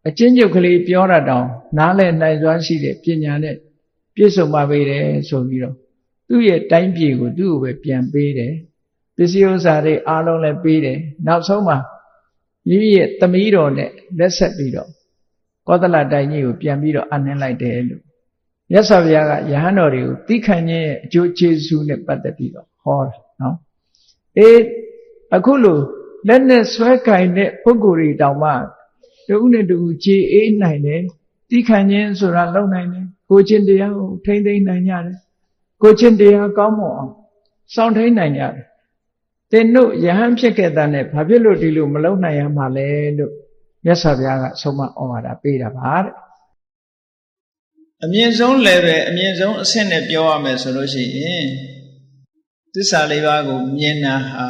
အချင်းချုပ်ကလေးပြောတာတောင်နားလည်နိုင်စွမ်းရှိတဲ့ပညာနဲ့ပြည့်စုံပါပေတယ်ဆိုပြီးတော့သူ့ရဲ့တိုင်းပြည်ကိုသူ့ကိုပဲပြန်ပေးတယ်ပစ္စည်းဥစ္စာတွေအားလုံးလည်းပေးတယ်နောက်ဆုံးမှာမိမိရဲ့သမီးတော်နဲ့လက်ဆက်ပြီးတော့ကောသလတိုင်းကြီးကိုပြန်ပြီးတော့အနှင်းလိုက်တယ်လို့မြတ်စွာဘုရားကယဟန်တော်တွေကိုသိခံခြင်းရဲ့အကျိုးကျေးဇူးနဲ့ပတ်သက်ပြီးတော့ဟောတာနော်အခုလိုလက်နဲ့ဆွဲကင်တဲ့ပုဂ္ဂိုလ်တွေတောင်မှတဦးနဲ့တဦးကြည်အေးနိုင်တယ်သိခံခြင်းဆိုတာလုံနိုင်တယ်ကိုချင်းတရားကိုထိမ့်သိမ့်နိုင်ကြတယ်ကိုချင်းတရားကောင်းမွန်အောင်စောင့်ထိန်နိုင်ကြတယ်သင်တို့ယဟန်ဖြစ်ခဲ့တဲ့နဲ့ဘာဖြစ်လို့ဒီလိုမလုံနိုင်ရမှာလဲလို့မြတ်စွာဘုရားကဆုံးမဩဝါဒပေးတာပါတဲ့အမြင့်ဆုံး level အမြင့်ဆုံးအဆင့်နဲ့ပြောရမယ်ဆိုလို့ရှိရင်သစ္စာလေးပါးကိုမြင်တာဟာ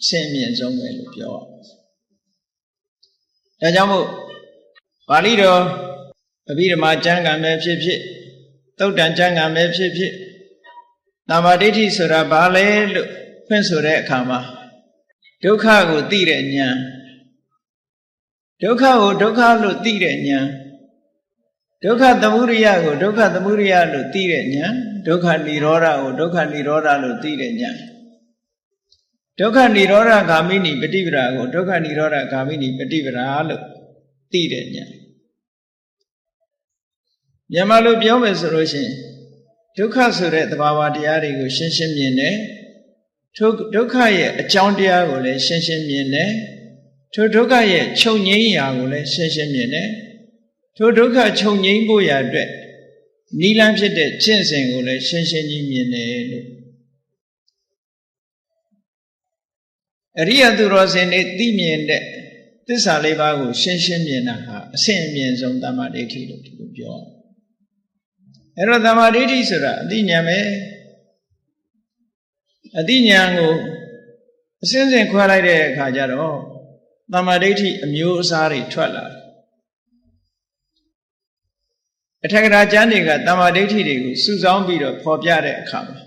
အဆင့်အမြင့်ဆုံးပဲလို့ပြောရမယ်ဒါကြောင့်မို့ပါဠိတော်အဘိဓမ္မာကျမ်းဂန်ပဲဖြစ်ဖြစ်သုတ်တန်ကျမ်းဂန်ပဲဖြစ်ဖြစ်သမ္မာဒိဋ္ဌိဆိုတာဘာလဲလို့ဖွင့်ဆိုတဲ့အခါမှာဒုက္ခကိုသိတဲ့ဉာဏ်ဒုက္ခကိုဒုက္ခလို့သိတဲ့ဉာဏ်ဒုက္ခသမုဒယကိုဒုက္ခသမုဒယလို့သိတဲ့ဉာဏ်ဒုက္ခនិရောဓကိုဒုက္ခនិရောဓလို့သိတဲ့ဉာဏ်ဒုက္ခនិရောဓဂ ामि နိပฏิပဒါကိုဒုက္ခនិရောဓဂ ामि နိပฏิပဒါလို့သိတဲ့ဉာဏ်မြန်မာလိုပြောမယ်ဆိုလို့ရှိရင်ဒုက္ခဆိုတဲ့သဘာဝတရားတွေကိုရှင်းရှင်းမြင်တယ်ထိုဒုက္ခရဲ့အကြောင်းတရားကိုလည်းရှင်းရှင်းမြင်တယ်ထိုဒုက္ခရဲ့ချုပ်ငြိမ်းရာကိုလည်းရှင်းရှင်းမြင်တယ်ထိုဒုက္ခချုပ်ငြိမ်းဖို့ရာအတွက်နိလန်းဖြစ်တဲ့ကျင့်စဉ်ကိုလည်းရှင်းရှင်းကြီးမြင်တယ်လို့အရိယသူတော်စင်တွေသိမြင်တဲ့သစ္စာလေးပါးကိုရှင်းရှင်းမြင်တာဟာအဆင့်အမြင့်ဆုံးတမ္မာဒိဋ္ဌိလို့ဒီလိုပြောအဲ့တော့တမ္မာဒိဋ္ဌိဆိုတာအသိဉာဏ်ပဲအသိဉာဏ်ကိုအစဉ်စဉ်ခွဲလိုက်တဲ့အခါကျတော့တမ္မာဒိဋ္ဌိအမျိုးအစားတွေထွက်လာတယ် အထက်ကရာကျမ်းတွေကတမ္မာဒိဋ္ဌိတွေကိုစုဆောင်းပြီးတော့ဖော်ပြတဲ့အခါမှာ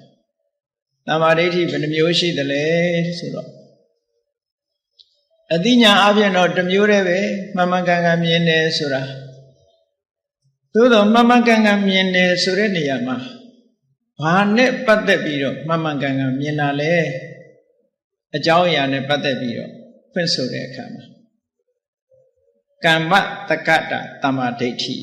တမ္မာဒိဋ္ဌိဘယ်နှမျိုးရှိသလဲဆိုတော့အသိဉာဏ်အပြင်တော့တစ်မျိုးတည်းပဲမှန်မှန်ကန်ကန်မြင်တယ်ဆိုတာသို့တော့မှန်မှန်ကန်ကန်မြင်တယ်ဆိုတဲ့နေရာမှာဘာနဲ့ပတ်သက်ပြီးတော့မှန်မှန်ကန်ကန်မြင်တာလဲအကြောင်းအရာနဲ့ပတ်သက်ပြီးတော့ဖွင့်ဆိုတဲ့အခါမှာကမ္မတက္ကတာတမ္မာဒိဋ္ဌိ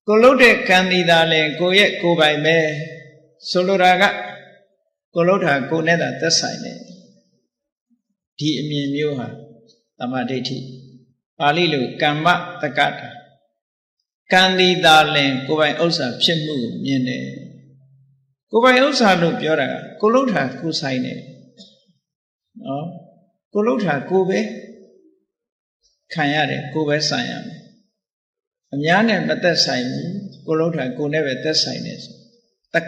ကိုလုပ်တဲ့ကံဒီသာလဲကိုရဲ့ကိုယ်ပိုင်ပဲဆိုလိုတာကကိုလုပ်တာကိုနဲ့သာသက်ဆိုင်တယ်ဒီအမြင်မျိုးဟာတမ္မာဒိဋ္ဌိပါဠိလိုကမ္မတက္ကတာကံဒီသာလဲကိုယ်ပိုင်ဥစ္စာဖြစ်မှုကိုမြင်တယ်ကိုယ်ပိုင်ဥစ္စာလို့ပြောတာကကိုလုပ်တာကိုဆိုင်တယ်နော်ကိုလုပ်တာကိုပဲခံရတယ်ကိုပဲဆိုင်ရမယ်အများနဲ့မသက်ဆိုင်ဘူးကိုလုပ်တာကိုနဲ့ပဲသက်ဆိုင်တယ်ဆိုတက္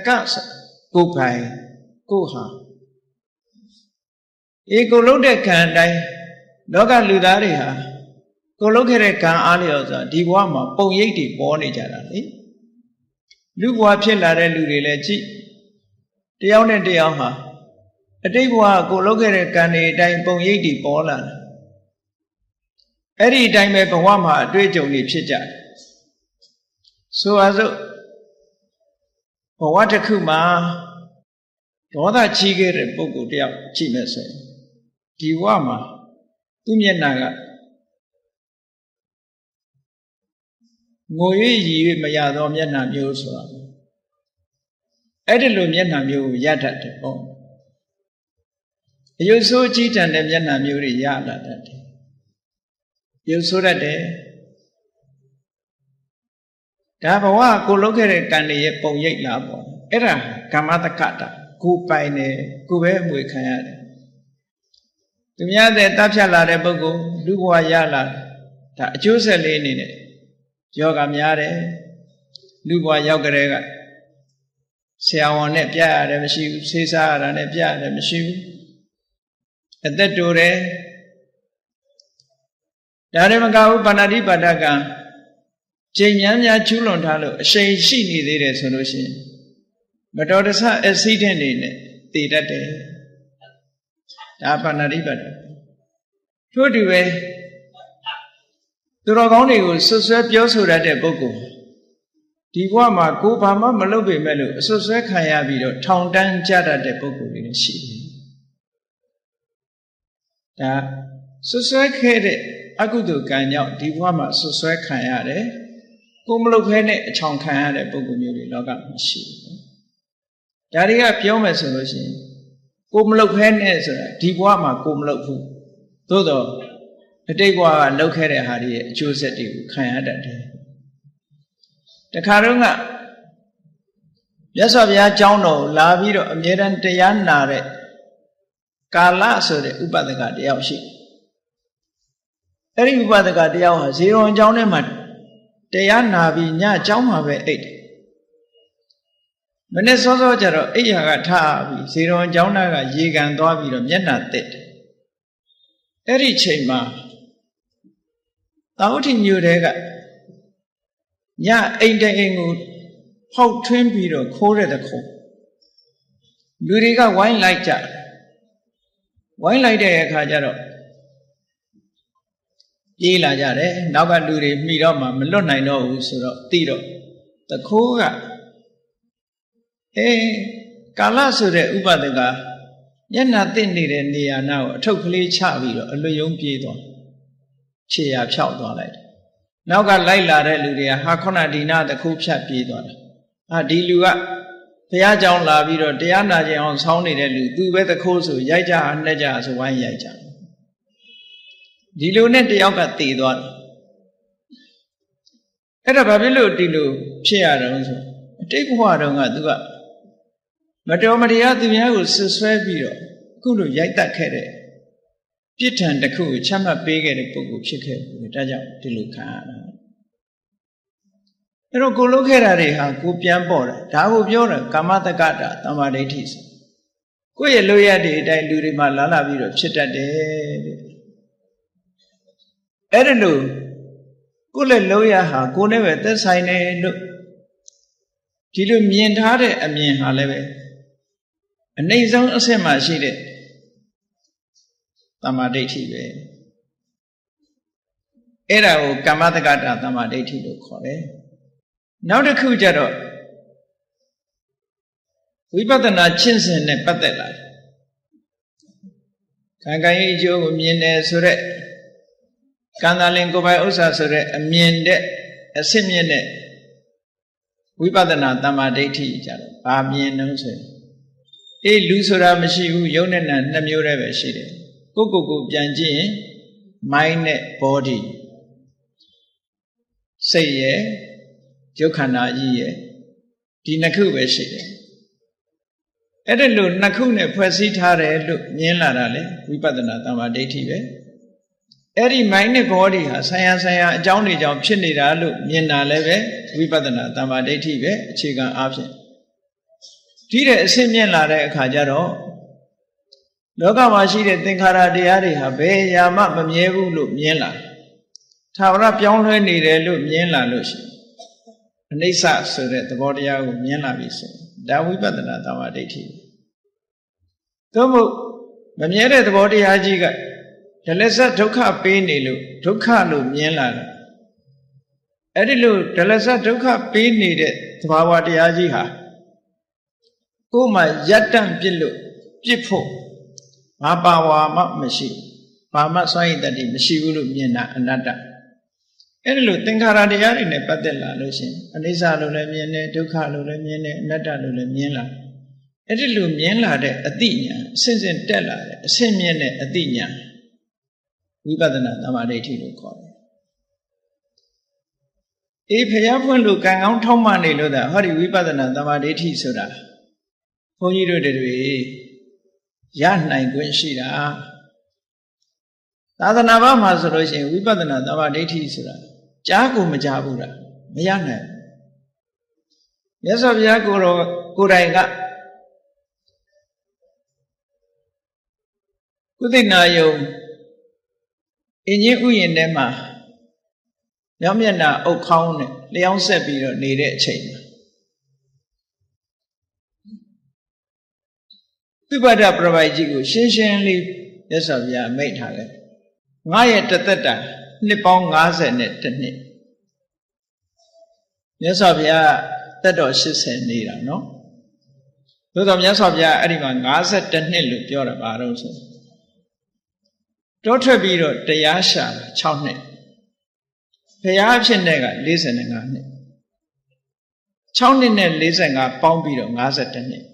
ကဆိုကိုပိုင်ကိုဟာကိုလုပ်တဲ့ကံအတိုင်းလောကလူသားတွေဟာကိုလုပ်ခဲ့တဲ့ကံအားလျော်စွာဒီဘဝမှာပုံရိပ်တွေပေါ်နေကြတာလေလူဘဝဖြစ်လာတဲ့လူတွေလည်းကြည့်တယောက်နဲ့တယောက်ဟာအတိတ်ဘဝကိုလုပ်ခဲ့တဲ့ကံတွေအတိုင်းပုံရိပ်တွေပေါ်လာတယ်အဲ့ဒီအတိုင်းပဲဘဝမှာအတွေ့အကြုံတွေဖြစ်ကြတယ်ဆိုပါစို့ဘဝတစ်ခုမှာဒေါသကြီးခဲ့တဲ့ပုဂ္ဂိုလ်တယောက်ကြည့်မယ်ဆိုရင်ဒီဘဝမှာသူ့မျက်နှာကငို၍ရည်၍မရသောမျက်နှာမျိုးဆိုတာအဲ့ဒီလိုမျက်နှာမျိုးကိုရတတ်တယ်ပေါ့အယုဆိုးကြီးတန်တဲ့မျက်နှာမျိုးတွေရလာတတ်တယ်ရုပ်ဆိုးတတ်တယ်ဒါဘဝကိုလုပ်ခဲ့တဲ့ကံတွေရဲ့ပုံရိပ်လာပေါ့အဲ့ဒါကမ္မတက္ကတာကိုပိုင်တယ်ကိုပဲအမွေခံရတယ်သူများတဲ့တပ်ဖြတ်လာတဲ့ပုဂ္ဂိုလ်လူဘဝရလာဒါအကျိုးဆက်လေးအနေနဲ့ယောဂများတယ်လူဘဝရောက်ကြတဲ့ကဆရာဝန်နဲ့ပြရတယ်မရှိဘူးဆေးစားရတာနဲ့ပြရတယ်မရှိဘူးအသက်တိုတယ်ဒါတွေမကဘူးပါဏာတိပါဒကံချိန်များများကျူးလွန်ထားလို့အရှိန်ရှိနေသေးတယ်ဆိုလို့ရှိရင်မတော်တဆအက်ဆီဒင့်တွေနဲ့တည်တတ်တယ်ဒါပါဏာတိပါဒထို့တူပဲသူတော်ကောင်းတွေကိုဆွဆွဲပြောဆိုတတ်တဲ့ပုဂ္ဂိုလ်ဒီဘဝမှာကိုယ်ဘာမှမလုပ်ပေမဲ့လို့အဆွဆွဲခံရပြီးတော့ထောင်တန်းကြတတ်တဲ့ပုဂ္ဂိုလ်တွေရှိတယ်ဒါဆွဆွဲခဲ့တဲ့အကုသိုလ်ကံကြောင့်ဒီဘဝမှာဆွဆွဲခံရတယ်ကိုမလုပ်ခဲနဲ့အချောင်ခံရတဲ့ပုဂ္ဂိုလ်မျိုးတွေလောကမှာရှိတယ်ဒါတွေကပြောမယ်ဆိုလို့ရှိရင်ကိုမလုပ်ခဲနဲ့ဆိုတာဒီဘဝမှာကိုမလုပ်ဘူးသို့တော့အတိတ်ဘဝကလုပ်ခဲ့တဲ့ဟာတွေရဲ့အကျိုးဆက်တွေကိုခံရတတ်တယ်တခါတော့ကမြတ်စွာဘုရားကျောင်းတော်ကိုလာပြီးတော့အမြဲတမ်းတရားနာတဲ့ကာလဆိုတဲ့ဥပဒကတယောက်ရှိအဲ့ဒီဥပဒကတယောက်ဟာဇေယျဝန်ကျောင်းထဲမှာတရားနာပြီးညကျောင်းမှာပဲအိတ်တယ်မနေ့စောစောကျတော့အိယာကထားပြီးဇေယျဝန်ကျောင်းသားကရေကန်သွားပြီးတော့မျက်နှာတက်တယ်အဲ့ဒီချိန်မှာသာဝတိမြို့တဲကညအိမ်တဲ့အိမ်ကိုဖောက်ထွင်းပြီးတော့ခိုးတဲ့တခုလူတွေကဝိုင်းလိုက်ကြတယ်ဝိုင်းလိုက်တဲ့အခါကျတော့ပြေးလာကြတယ်နောက်ကလူတွေမိတော့မှမလွတ်နိုင်တော့ဘူးဆိုတော့တိတော့တခိုးကကာလဆိုတဲ့ဥပဒကမျက်နှာတင့်နေတဲ့နေရာနာကိုအထုပ်ကလေးချပြီးတော့အလွတ်ယုံပြေးသွားခြေရာဖြောက်သွားလိုက်တယ်နောက်ကလိုက်လာတဲ့လူတွေကဟာခုနဒီနာတခိုးဖြတ်ပြေးသွားတယ်ဒီလူကဘုရားကျောင်းလာပြီးတော့တရားနာခြင်းအောင်ဆောင်းနေတဲ့လူသူပဲတခိုးဆိုရိုက်ကြနှက်ကြဆိုဝိုင်းရိုက်ကြဒီလိုနဲ့တယောက်ကတည်သွားတယ်အဲ့ဒါဘာဖြစ်လို့ဒီလိုဖြစ်ရတော့ဆိုအတိတ်ဘဝတုန်းကသူကမတော်မတရားသူများကိုဆွဆွဲပြီးတော့အခုလိုရိုက်တတ်ခဲ့တဲ့ပြစ်ဒဏ်တစ်ခုကိုချမှတ်ပေးခဲ့တဲ့ပုဂ္ဂိုလ်ဖြစ်ခဲ့ဘူးဒါကြောင့်ဒီလိုခံရတာအဲ့တော့ကိုလုပ်ခဲ့တာတွေဟာကိုပြန်ပေါ်တယ်ဒါကိုပြောတယ်ကာမတက္ကတာတမ္မာဒိဋ္ဌိဆိုကိုယ့်ရဲ့လုပ်ရတဲ့အတိုင်းလူတွေမှာလာလာပြီးတော့ဖြစ်တတ်တယ်တဲ့အဲ့ဒါလို့ ကိုလည်းလုံးရဟာကိုနဲ့ပဲသက်ဆိုင်တယ်လို့ဒီလိုမြင်ထားတဲ့အမြင်ဟာလည်းပဲအနှိမ့်ဆုံးအဆင့်မှာရှိတဲ့သမ္မာဒိဋ္ဌိပဲအဲ့ဒါကိုကမ္မတက္ကတာသမ္မာဒိဋ္ဌိလို့ခေါ်တယ်နောက်တစ်ခုကျတော့ဝိပဿနာကျင့်စဉ်နဲ့ပတ်သက်လာတယ်ခံကံရဲ့အကျိုးကိုမြင်တယ်ဆိုတဲ့ကံသာလင်ကိုယ်ပိုင်ဥစ္စာဆိုတဲ့အမြင်တဲ့အစစ်မြင့်တဲ့ဝိပဿနာသမ္မာဒိဋ္ဌိကြတော့ဘာမြင်လို့ဆိုရင်လူဆိုတာမရှိဘူးယုံနဲ့နာနှစ်မျိုးတည်းပဲရှိတယ်ကိုပြန်ကြည့်ရင် mind နဲ့ body စိတ်ရဲ့ရုပ်ခန္ဓာကြီးရဲ့ဒီနှစ်ခုပဲရှိတယ်အဲ့ဒါလို့နှစ်ခုနဲ့ဖွဲ့စည်းထားတယ်လို့မြင်လာတာလေဝိပဿနာသမ္မာဒိဋ္ဌိပဲအဲ့ဒီ mind နဲ့ body ဟာဆံရအကြောင်းတွေကြောင့်ဖြစ်နေတာလို့မြင်တာလည်းပဲဝိပဿနာသမ္မာဒိဋ္ဌိပဲအခြေခံအားဖြင့်ဒီတဲ့အဆင့်မြင့်လာတဲ့အခါကျတော့လောကမှာရှိတဲ့သင်္ခါရတရားတွေဟာဘယ်ရာမှမမြဲဘူးလို့မြင်လာထာဝရပြောင်းလဲနေတယ်လို့မြင်လာလို့ရှိအနိစ္စဆိုတဲ့သဘောတရားကိုမြင်လာပြီဆိုဒါဝိပဿနာသမ္မာဒိဋ္ဌိသို့မဟုတ်မမြဲတဲ့သဘောတရားကြီးကဒလစဒုက္ခပေးနေလို့ဒုက္ခလို့မြင်လာတယ်အဲ့ဒီလိုဒလစဒုက္ခပေးနေတဲ့သဘာဝတရားကြီးဟာကိုယ်မှယတ္တန့်ပြစ်လို့ပြစ်ဖို့ဘာပါဝါမှမရှိဘာမှစွန့်ရည်တတ်မရှိဘူးလို့မြင်တာအနတ္တအဲ့ဒီလိုသင်္ခါရတရားတွေနဲ့ပတ်သက်လာလို့ရှင်အနိစ္စလို့လည်းမြင်တယ်ဒုက္ခလို့လည်းမြင်တယ်အနတ္တလို့လည်းမြင်လာအဲ့ဒီလိုမြင်လာတဲ့အသိဉာဏ်အစဉ်စဉ်တက်လာတဲ့အစဉ်မြင့်တဲ့အသိဉာဏ်ဝိပဿနာသမ္မာဒိဋ္ဌိလို့ခေါ်တယ်ဖျားဖွင့်လို့ကံကောင်းထောက်မှနေလို့ဒါဟောဒီဝိပဿနာသမ္မာဒိဋ္ဌိဆိုတာဘုန်းကြီးတို့တွေရနိုင်ခွင့်ရှိတာသာသနာ့ဘာမှာဆိုလို့ရှိရင်ဝိပဿနာသမ္မာဒိဋ္ဌိဆိုတာကြားကိုမကြားဘူးလားမရနိုင်မြတ်စွာဘုရားကိုယ်တိုင်ကကုသိနာယုံအင်းကြီးဥယျာဉ်ထဲမှာမြောက်မျက်နှာအုပ်ခေါင်းနဲ့လျှောင်းဆက်ပြီးတော့နေတဲ့အချိန်မှာသုဘဒပရပိုက်ကြီးကိုရှင်းရှင်းလေးမြတ်စွာဘုရားမိန့်ထားတယ်ငါရဲ့တသက်တာနှစ်ပေါင်း50နဲ့တစ်နှစ်မြတ်စွာဘုရားသက်တော်80နေတာနော်သို့တော်မြတ်စွာဘုရားအဲ့ဒီမှာ52နှစ်လို့ပြောတာပါတော့ဆိုတောထွက်ပြီးတော့တရားရှာ6နှစ်ဘုရားဖြစ်တဲ့က45နှစ်6နှစ်နဲ့45ပေါင်းပြီးတော့52နှစ်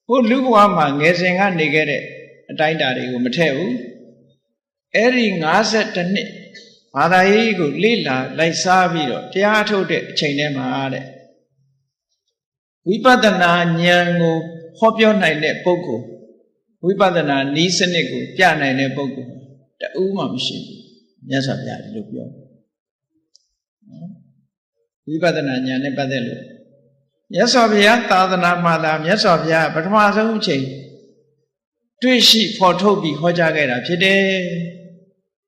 ဟိုလူဘဝမှာငယ်စဉ်ကနေခဲ့တဲ့အတိုင်းအတာတွေကိုမထည့်ဘူးအဲ့ဒီ52နှစ်ဘာသာရေးကိုလေ့လာလိုက်စားပြီးတော့တရားထုတ်တဲ့အချိန်ထဲမှာတဲ့ဝိပဿနာဉာဏ်ကိုဟောပြောနိုင်တဲ့ပုဂ္ဂိုလ်ဝိပဿနာနည်းစနစ်ကိုပြနိုင်တဲ့ပုဂ္ဂိုလ်တဦးမှမရှိဘူးမြတ်စွာဘုရားဒီလိုပြောဝိပဿနာဉာဏ်နဲ့ပတ်သက်လို့မြတ်စွာဘုရားသာသနာမှာသာမြတ်စွာဘုရားပထမဆုံးအချိန်တွေ့ရှိဖော်ထုတ်ပြီးဟောကြားခဲ့တာဖြစ်တယ်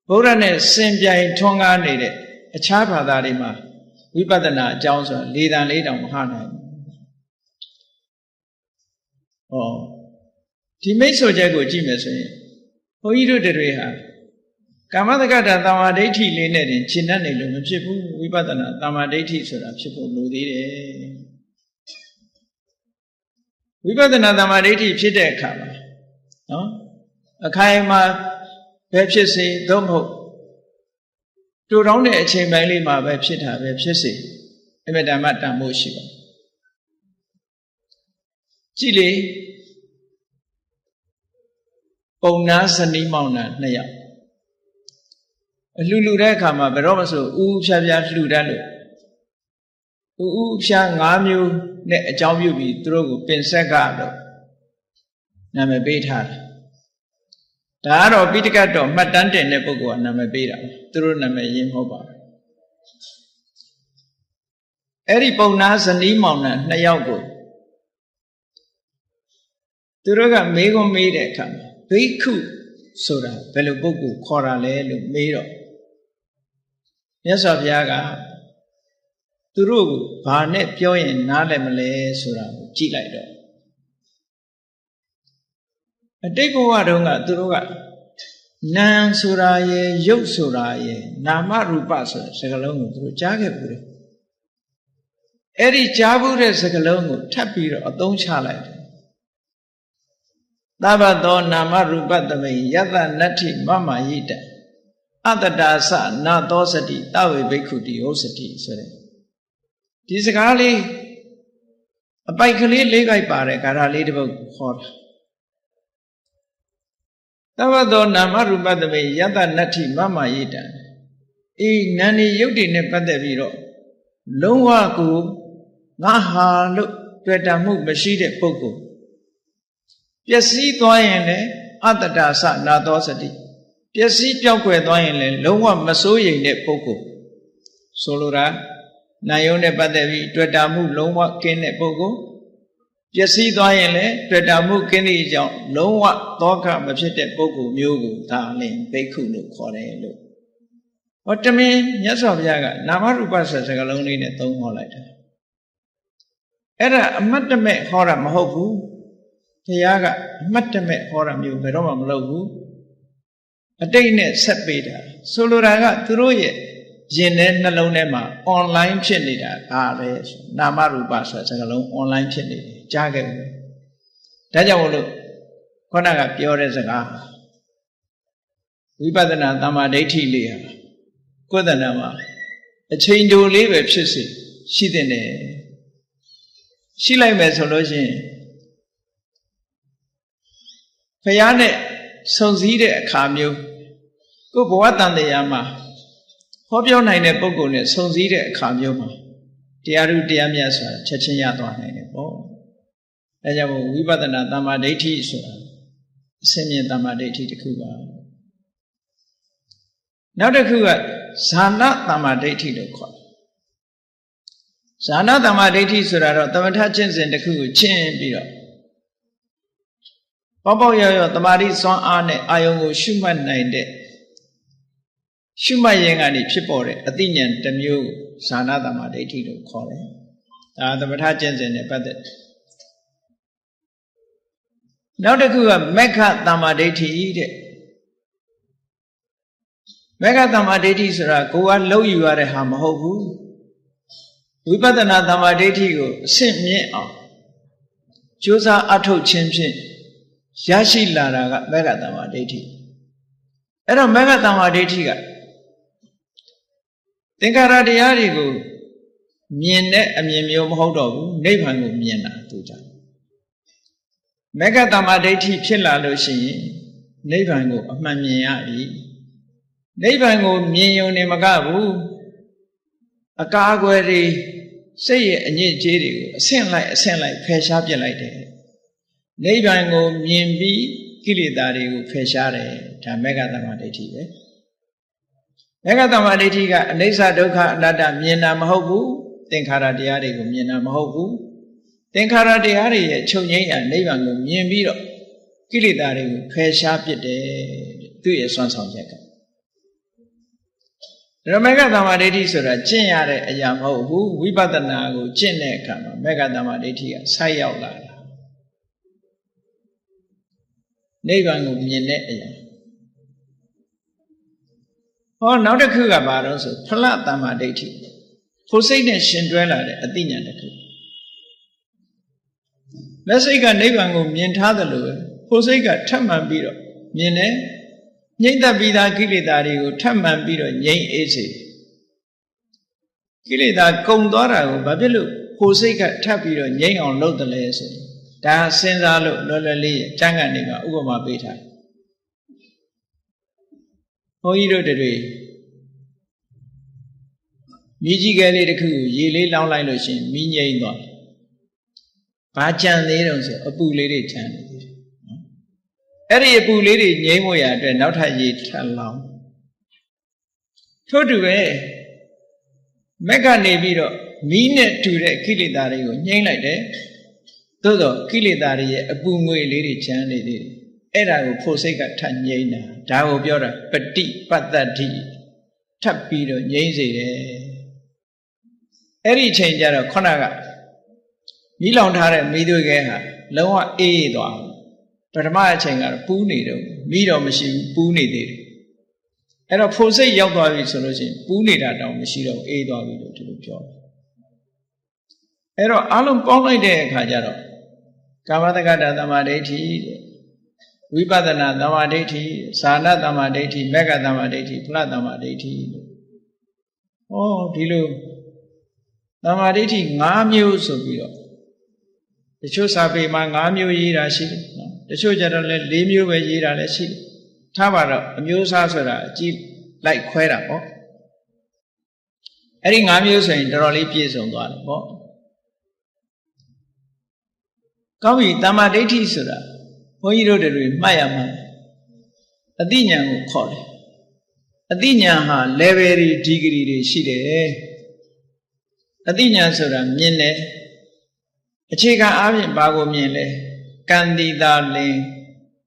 ဗုဒ္ဓနဲ့စင်ပြိုင်ထွန်းကားနေတဲ့အခြားဘာသာတွေမှာဝိပဿနာအကြောင်းဆိုတာ၄တန်၄တောင်မဟနိုင်ဘူးဒီမိတ်ဆွေချက်ကိုကြည့်မယ်ဆိုရင်ဘုန်းကြီးတို့တွေဟာကာမတက္ကတာသမ္မာဒိဋ္ဌိလေးနဲ့တင်ရှင်းတတ်နေလို့မဖြစ်ဘူးဝိပဿနာသမ္မာဒိဋ္ဌိဆိုတာဖြစ်ဖို့လိုသေးတယ်ဝိပဿနာသမ္မာဒိဋ္ဌိဖြစ်တဲ့အခါမှာနော်အခိုင်အမာပဲဖြစ်စေသို့မဟုတ်တူတောင်းတဲ့အချိန်ပိုင်းလေးမှာပဲဖြစ်တာပဲဖြစ်စေအမြဲတမ်းတန်ဖိုးရှိပါကြည့်လေပုံနာဇနီးမောင်နှံ2ယောက်အလှလူတဲ့အခါမှာဘယ်တော့မှဆိုဥဖြားဖြားလှူတတ်လို့ဥဖြား5မျိုးနဲ့အကြောင်းပြုပြီးသူတို့ကိုပင်ဆက်ကလို့နာမည်ပေးထားတယ်ဒါကတော့ပိဋကတ်တော်မှတ်တမ်းတင်တဲ့ပုဂ္ဂိုလ်ကနာမည်ပေးတာသူတို့နာမည်ရင်းမဟုတ်ပါဘူးအဲ့ဒီပုံနာဇနီးမောင်နှံ2ယောက်ကိုသူတို့ကမေးခွန်းမေးတဲ့အခါမှာဘိက္ခုဆိုတာဘယ်လိုပုဂ္ဂိုလ်ခေါ်တာလဲလို့မေးတော့ မြတ်စွာဘုရားကသူတို့ကိုဘာနဲ့ပြောရင်နားလည်မလဲဆိုတာကိုကြည့်လိုက်တော့အတိတ်ဘဝတုန်းကသူတို့ကနာမ်ဆိုတာရဲ့ရုပ်ဆိုတာရဲ့နာမရူပဆိုတဲ့စကားလုံးကိုသူတို့ကြားခဲ့ဘူးလေအဲ့ဒီကြားဘူးတဲ့စကားလုံးကိုထပ်ပြီးတော့အသုံးချလိုက်တယ်သဗ္ဗသောနာမရူပသမိယတနတ္ထိမမယိတအတ္တတာသနာသောစတိတဝေဘိက္ခုတိဟုတ်စတိဆိုတဲ့ဒီစကားလေးအပိုက်ကလေး၄ခိုက်ပါတဲ့ဂါထာလေးတစ်ပုဒ်ခေါ်တာသဗ္ဗသောနာမရူပသမိယတနတ္ထိမမယိတအေးနာနေယုတ်တိနဲ့ပတ်သက်ပြီးတော့လုံးဝကိုငါဟာလို့တွေ့တာမှုမရှိတဲ့ပုဂ္ဂိုလ်ပျက်စီးသွားရင်လည်းအတ္တတာသနာသောစတိပျက်စီးပြောက်ကွယ်သွားရင်လည်းလုံးဝမစိုးရိမ်တဲ့ပုဂ္ဂိုလ်ဆိုလိုတာနာယုံနဲ့ပတ်သက်ပြီးတွေ့တာမှုလုံးဝကင်းတဲ့ပုဂ္ဂိုလ်ပျက်စီးသွားရင်လည်းတွေ့တာမှုကင်းတဲ့အကြောင်းလုံးဝသောကမဖြစ်တဲ့ပုဂ္ဂိုလ်မျိုးကိုဒါလည်းဘိက္ခုလို့ခေါ်တယ်လို့ဟောတမင်မြတ်စွာဘုရားကနာမရူပဆိုတဲ့စကားလုံးလေးနဲ့သုံးဟောလိုက်တာအဲ့ဒါအမတ်တမဲ့ဟောတာမဟုတ်ဘူးဘုရားကအမတ်တမဲ့ဟောတာမျိုးဘယ်တော့မှမလုပ်ဘူးအတိတ်နဲ့ဆက်ပေးတာဆိုလိုတာကသူတို့ရဲ့ရင်ထဲနှလုံးထဲမှာ online ဖြစ်နေတာဒါပဲနာမရူပဆိုတဲ့စကားလုံး online ဖြစ်နေတယ်ကြားခဲ့ဘူးဒါကြောင့်မို့လို့ခေါဏကပြောတဲ့စကားဝိပဿနာသမ္မာဒိဋ္ဌိလေးဟာကိုယ်တဏ္ဍာမှာအချိန်တိုလေးပဲဖြစ်စေရှိတဲ့တယ်ရှိလိုက်မယ်ဆိုလို့ရှိရင်ဘုရားနဲ့ဆုံစည်းတဲ့အခါမျိုးကိုယ်ဘဝတန်တရားမှာဟောပြောနိုင်တဲ့ပုဂ္ဂိုလ်နဲ့ဆုံစည်းတဲ့အခါမျိုးမှာတရားဥတရားမြတ်ဆိုတာချက်ချင်းရသွားနိုင်တယ်ပေါ့အဲကြောင့်ဝိပဿနာသမ္မာဒိဋ္ဌိဆိုတာအစင်းမြင့်သမ္မာဒိဋ္ဌိတစ်ခုပါနောက်တစ်ခုကဇာနာသမ္မာဒိဋ္ဌိလို့ခေါ်တယ်ဇာနာသမ္မာဒိဋ္ဌိဆိုတာတော့သမထကျင့်စဉ်တစ်ခုကိုကျင့်ပြီးတော့ပေါပေါရောက်ရောက်တမာတိစွမ်းအားနဲ့အာယုံကိုရှုမှတ်နိုင်တဲ့ရှုမှတ်ရင်ကနေဖြစ်ပေါ်တဲ့အသိဉာဏ်တစ်မျိုးကိုဇာနာသမ္မာဒိဋ္ဌိလို့ခေါ်တယ်ဒါသမထကျင့်စဉ်နဲ့ပတ်သက်နောက်တစ်ခုကမက္ခသမ္မာဒိဋ္ဌိတဲ့မက္ခသမ္မာဒိဋ္ဌိဆိုတာကိုယ်ကလှုပ်ယူရတဲ့ဟာမဟုတ်ဘူးဝိပဿနာသမ္မာဒိဋ္ဌိကိုအဆင့်မြင့်အောင်ကြိုးစားအထုတ်ခြင်းဖြင့်ရရှိလာတာကမက္ခသမ္မာဒိဋ္ဌိအဲ့တော့မက္ခသမ္မာဒိဋ္ဌိကသင်္ခါရတရားတွေကိုမြင်တဲ့အမြင်မျိုးမဟုတ်တော့ဘူးနိဗ္ဗာန်ကိုမြင်တာသူကြောင့်မက္ခသမ္မာဒိဋ္ဌိဖြစ်လာလို့ရှိရင်နိဗ္ဗာန်ကိုအမှန်မြင်ရပြီနိဗ္ဗာန်ကိုမြင်ယုံနေမကဘူးအကာအကွယ်တွေစိတ်ရဲ့အညစ်အကြေးတွေကိုအဆင့်လိုက်ဖယ်ရှားပြစ်လိုက်တယ်နိဗ္ဗာန်ကိုမြင်ပြီးကိလေသာတွေကိုဖယ်ရှားတယ်ဒါမက္ခသမ္မာဒိဋ္ဌိပဲမက္ခသမ္မာဒိဋ္ဌိကအနိစ္စဒုက္ခအနတ္တမြင်တာမဟုတ်ဘူးသင်္ခါရတရားတွေကိုမြင်တာမဟုတ်ဘူးသင်္ခါရတရားတွေရဲ့ချုပ်ငြိမ်းရာနိဗ္ဗာန်ကိုမြင်ပြီးတော့ကိလေသာတွေကိုဖယ်ရှားပြစ်တယ်သူ့ရဲ့စွမ်းဆောင်ချက်ကမက္ခသမ္မာဒိဋ္ဌိဆိုတာကျင့်ရတဲ့အရာမဟုတ်ဘူးဝိပဿနာကိုကျင့်တဲ့အခါမှာမက္ခသမ္မာဒိဋ္ဌိကဆိုက်ရောက်လာတာနိဗ္ဗာန်ကိုမြင်တဲ့အရာဟောနောက်တစ်ခုကဘာလို့ဆိုဖလသမ္မာဒိဋ္ဌိကိုယ်စိတ်နဲ့ရှင်တွဲလာတဲ့အသိဉာဏ်တစ်ခုလက်စိတ်ကနိဗ္ဗာန်ကိုမြင်ထားတယ်လို့ကိုယ်စိတ်ကထပ်မှန်ပြီးတော့မြင်တယ်ငြိမ့်သက်ပြီးသားကိလေသာတွေကိုထပ်မှန်ပြီးတော့ငြိမ့်အေးစေကိလေသာကုန်သွားတာကိုဘာဖြစ်လို့ကိုယ်စိတ်ကထပ်ပြီးတော့ငြိမ့်အောင်လုပ်တယ်လဲဆိုဒါစဉ်းစားလို့လောလောလေးကျမ်းဂန်တွေကဥပမာပေးထားတယ်ဘုန်းကြီးတို့တွေမြေကြီးကလေးတစ်ခုကိုရေလေးလောင်းလိုက်လို့ရှိရင်မီးငြိမ့်သွားတယ်ဘာကြံသေးတုံးဆိုအပူလေးတွေကြံနေသေးတယ်အဲ့ဒီအပူလေးတွေငြိမ့်ဖို့ရအတွက်နောက်ထပ်ရေထပ်လောင်းထို့တူပဲမက်ကနေပြီးတော့မီးနဲ့တူတဲ့ကိလေသာတွေကိုငြိမ့်လိုက်တယ်သို့တော့ကိလေသာတွေရဲ့အပူငွေလေးတွေကြံနေသေးတယ်အဲ့ဒါကိုဖို့စိတ်ကထပ်ငြိမ့်တာဒါကိုပြောတာပฏิပတ္တိထ ထပ်ပြီးတော့ငြိမ့်စေတယ်အဲ့ဒီအချိန်ကျတော့ခုနကမိလောင်ထားတဲ့မိသွေးခဲဟာလုံးဝအေးသွားပထမအချိန်ကတော့ပူးနေတော့မိတော့မရှိဘူးပူးနေသေးတယ်အဲ့တော့ဖို့စိတ်ရောက်သွားပြီဆိုလို့ရှိရင်ပူးနေတာတောင်မရှိတော့အေးသွားပြီလို့ဒီလိုပြောတယ်အဲ့တော့အလုံးပေါင်းလိုက်တဲ့အခါကျတော့ကာမတက္ကတာသမ္မာဒိဋ္ဌိတဲ့ဝိပဿနာသမ္မာဒိဋ္ဌိသာနာသမ္မာဒိဋ္ဌိမေဃသမ္မာဒိဋ္ဌိဖလသမ္မာဒိဋ္ဌိလို့ဟောဒီလိုသမ္မာဒိဋ္ဌိ5မျိုးဆိုပြီးတော့တချို့စာပေမှာ5မျိုးရေးတာရှိတယ်နော်တချို့ကျတော့လည်း4မျိုးပဲရေးတာလည်းရှိတယ်ထားပါတော့အမျိုးအစားဆိုတာအကြည့်လိုက်ခွဲတာပေါ့အဲ့ဒီ5မျိုးဆိုရင်တော်တော်လေးပြည့်စုံသွားတယ်ပေါ့ကောင်းပြီသမ္မာဒိဋ္ဌိဆိုတာဘုန်းကြီးတို့တွေမှတ်ရမှာအသိဉာဏ်ကိုခေါ်တယ်အသိဉာဏ်ဟာ level တွေ degree တွေရှိတယ်အသိဉာဏ်ဆိုတာမြင်တယ်အခြေခံအားဖြင့်ဘာကိုမြင်လဲကံတိတာလင်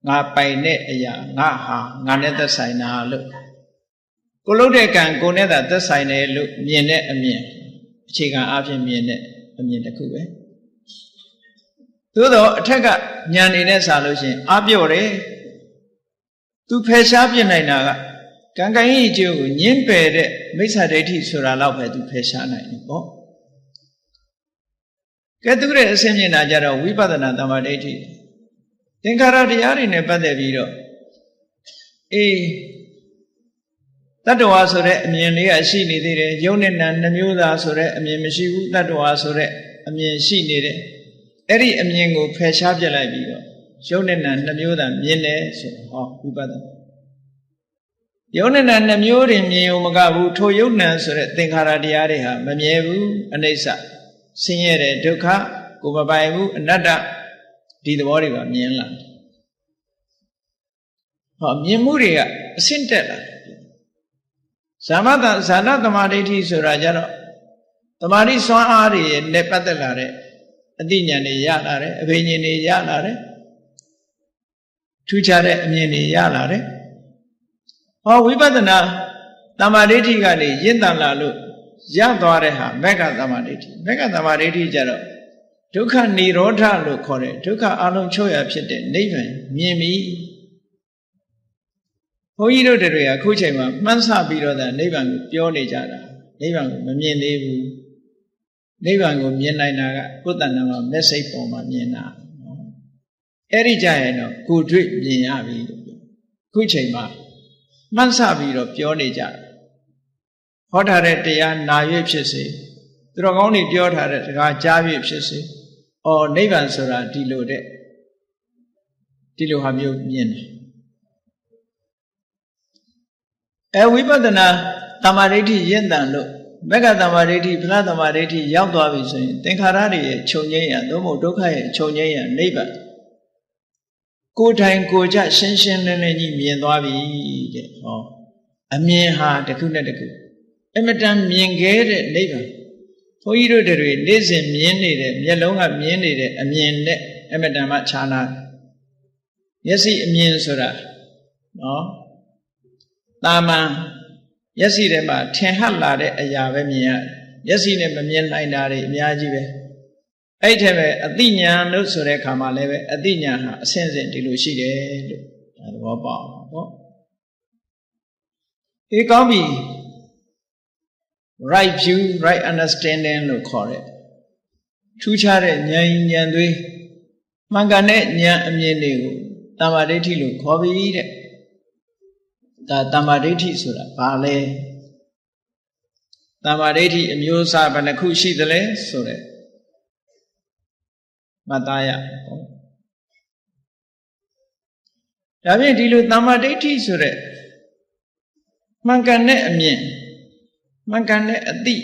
ငါပိုင်တဲ့အရာငါဟာငါနဲ့သက်ဆိုင်တာလို့ကိုလုပ်တဲ့ကံကိုနဲ့သာသက်ဆိုင်တယ်လို့မြင်တဲ့အမြင်အခြေခံအားဖြင့်မြင်တဲ့အမြင်တစ်ခုပဲသို့တော့အထက်ကဉာဏ်နေနဲ့စာလို့ရှိရင်အပြော့တယ်သူဖယ်ရှားပြနိုင်တာကကံကံရဲ့အကျိုးကိုညှင်းပယ်တဲ့မိစ္ဆာဒိဋ္ဌိဆိုတာတော့ပဲသူဖယ်ရှားနိုင်တယ်ပေါ့ကဲသူတဲ့အစင်းမြင်တာကြတော့ဝိပဿနာသမ္မာဒိဋ္ဌိသင်္ခါရတရားတွေနဲ့ပတ်သက်ပြီးတော့တတ္တဝါဆိုတဲ့အမြင်လေးကရှိနေသေးတယ်ယုံနဲ့နာနှမျိုးသားဆိုတဲ့အမြင်မရှိဘူးတတ္တဝါဆိုတဲ့အမြင်ရှိနေတယ်အဲ့ဒီအမြင်ကိုဖယ်ရှားပြလိုက်ပြီးတော့ယုံနဲ့နာနှမျိုးသားမြင်တယ်ဆိုဟောဝိပဿနာယုံနဲ့နာနှမျိုးတွေမြင်ုံမကဘူးထိုယုံနာဆိုတဲ့သင်္ခါရတရားတွေဟာမမြဲဘူးအနိစ္စဆင်းရဲတဲ့ဒုက္ခကိုမပိုင်ဘူးအနတ္တဒီသဘောတွေကမြင်လာတယ်ဟောမြင်မှုတွေကအဆင့်တက်လာတယ်ဇာနာသမာဓိဋ္ဌိဆိုတာကြတော့သမာဓိစွမ်းအားတွေနဲ့ပတ်သက်လာတဲ့အသိဉာဏ်တွေရလာတယ်အဘိညာဉ်တွေရလာတယ်ထူးခြားတဲ့အမြင်တွေရလာတယ်ဟောဝိပဿနာသမာဓိဋ္ဌိကနေရင့်တန်လာလို့ရသွားတဲ့ဟာမေဃသမာဓိဋ္ဌိမေဃသမာဓိဋ္ဌိကြတော့ဒုက္ခនិရောဓလို့ခေါ်တဲ့ဒုက္ခအလုံးချုပ်ရဖြစ်တဲ့နိဗ္ဗာန်မြင်ပြီဘုန်းကြီးတို့တွေကအခုချိန်မှာမှန်းဆပြီးတော့နိဗ္ဗာန်ကိုပြောနေကြတာနိဗ္ဗာန်ကိုမမြင်သေးဘူးနိဗ္ဗာန်ကိုမြင်နိုင်တာကကိုယ်တဏ္ဍာမှာမျက်စိပေါ်မှာမြင်တာအဲ့ဒီကြရင်တော့ကိုယ်တွေ့မြင်ရပြီလို့ပြောအခုချိန်မှာမှန်းဆပြီးတော့ပြောနေကြဟောထားတဲ့တရားနာ၍ဖြစ်စေသူတော်ကောင်းတွေပြောထားတဲ့စကားကြား၍ဖြစ်စေအော်နိဗ္ဗာန်ဆိုတာဒီလိုဟာမျိုးမြင်တယ်ဝိပဿနာသမာဓိဋ္ဌိရင့်တန်လို့မေဃသမာဓိဋ္ဌိဖလားသမာဓိဋ္ဌိရောက်သွားပြီဆိုရင်သင်္ခါရတွေရဲ့ချုပ်ငြိမ်းရသို့မဟုတ်ဒုက္ခရဲ့ချုပ်ငြိမ်းရနိဗ္ဗာန်ကိုယ်တိုင်ကိုယ်ကြရှင်းရှင်းလင်းလင်းကြီးမြင်သွားပြီတဲ့ဟောအမြင်ဟာတစ်ခုနဲ့တစ်ခုအမတန်မြင်ခဲ့တဲ့နိဗ္ဗာန်ဘုန်းကြီးတို့တွေနေ့စဉ်မြင်နေတဲ့မျက်လုံးကမြင်နေတဲ့အမြင်နဲ့အမတန်မှခြားနာမျက်စိအမြင်ဆိုတာနော်တာမန်မျက်စိထဲမှာထင်ဟပ်လာတဲ့အရာပဲမြင်ရတယ်မျက်စိနဲ့မမြင်နိုင်တာတွေအများကြီးပဲအဲ့ဒီထဲမှာအသိဉာဏ်လို့ဆိုတဲ့အခါမှာလည်းပဲအသိဉာဏ်ဟာအစဉ်စဉ်ဒီလိုရှိတယ်လို့ဒါသဘောပေါက်ပေါ့ဒီကောင်းပြီ right view right understanding လို့ခေါ်တဲ့ထူးခြားတဲ့ဉာဏ်သွေးမှန်ကန်တဲ့ဉာဏ်အမြင်တွေကိုတမ္မာဒိဋ္ဌိလို့ခေါ်ပြီးတဲ့ဒါတမ္မာဒိဋ္ဌိဆိုတာဘာလဲတမ္မာဒိဋ္ဌိအမျိုးအစားဘယ်နှခုရှိသလဲဆိုတဲ့မှတ်သားရပေါ့ဒါဖြင့်ဒီလိုတမ္မာဒိဋ္ဌိဆိုတဲ့မှန်ကန်တဲ့အမြင်မှန်ကန်တဲ့အသိ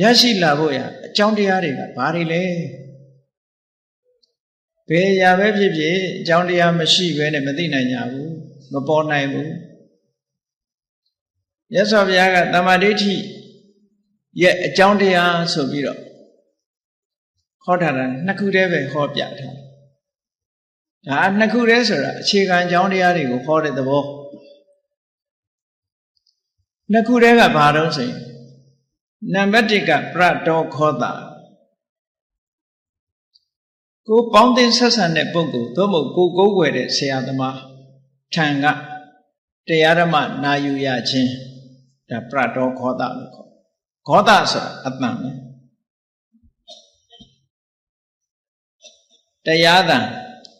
ရရှိလာဖို့ရအကြောင်းတရားတွေကဘာတွေလဲဘယ်ရာပဲဖြစ်ဖြစ်အကြောင်းတရားမရှိဘဲနဲ့မသိနိုင်ကြဘူးမပေါ်နိုင်ဘူးမြတ်စွာဘုရားကတမ္မာဒိဋ္ဌိရဲ့အကြောင်းတရားဆိုပြီးတော့ဟောထားတာနှစ်ခုတည်းပဲဟောပြထားဒါနှစ်ခုတည်းဆိုတာအခြေခံအကြောင်းတရားတွေကိုဟောတဲ့သဘော နှစ်ခုတည်းကဘာတော့ဆိုရင်နံပါတ်1ကပရတောခောတာကိုပေါင်းတင်ဆက်ဆံတဲ့ပုဂ္ဂိုလ်သို့မဟုတ်ကိုကိုးကွယ်တဲ့ဆရာသမားထံကတရားဓမ္မနာယူရခြင်းဒါပရတောခောတာလို့ခေါ်ခောတာဆိုတာအတန်ပဲတရားသံ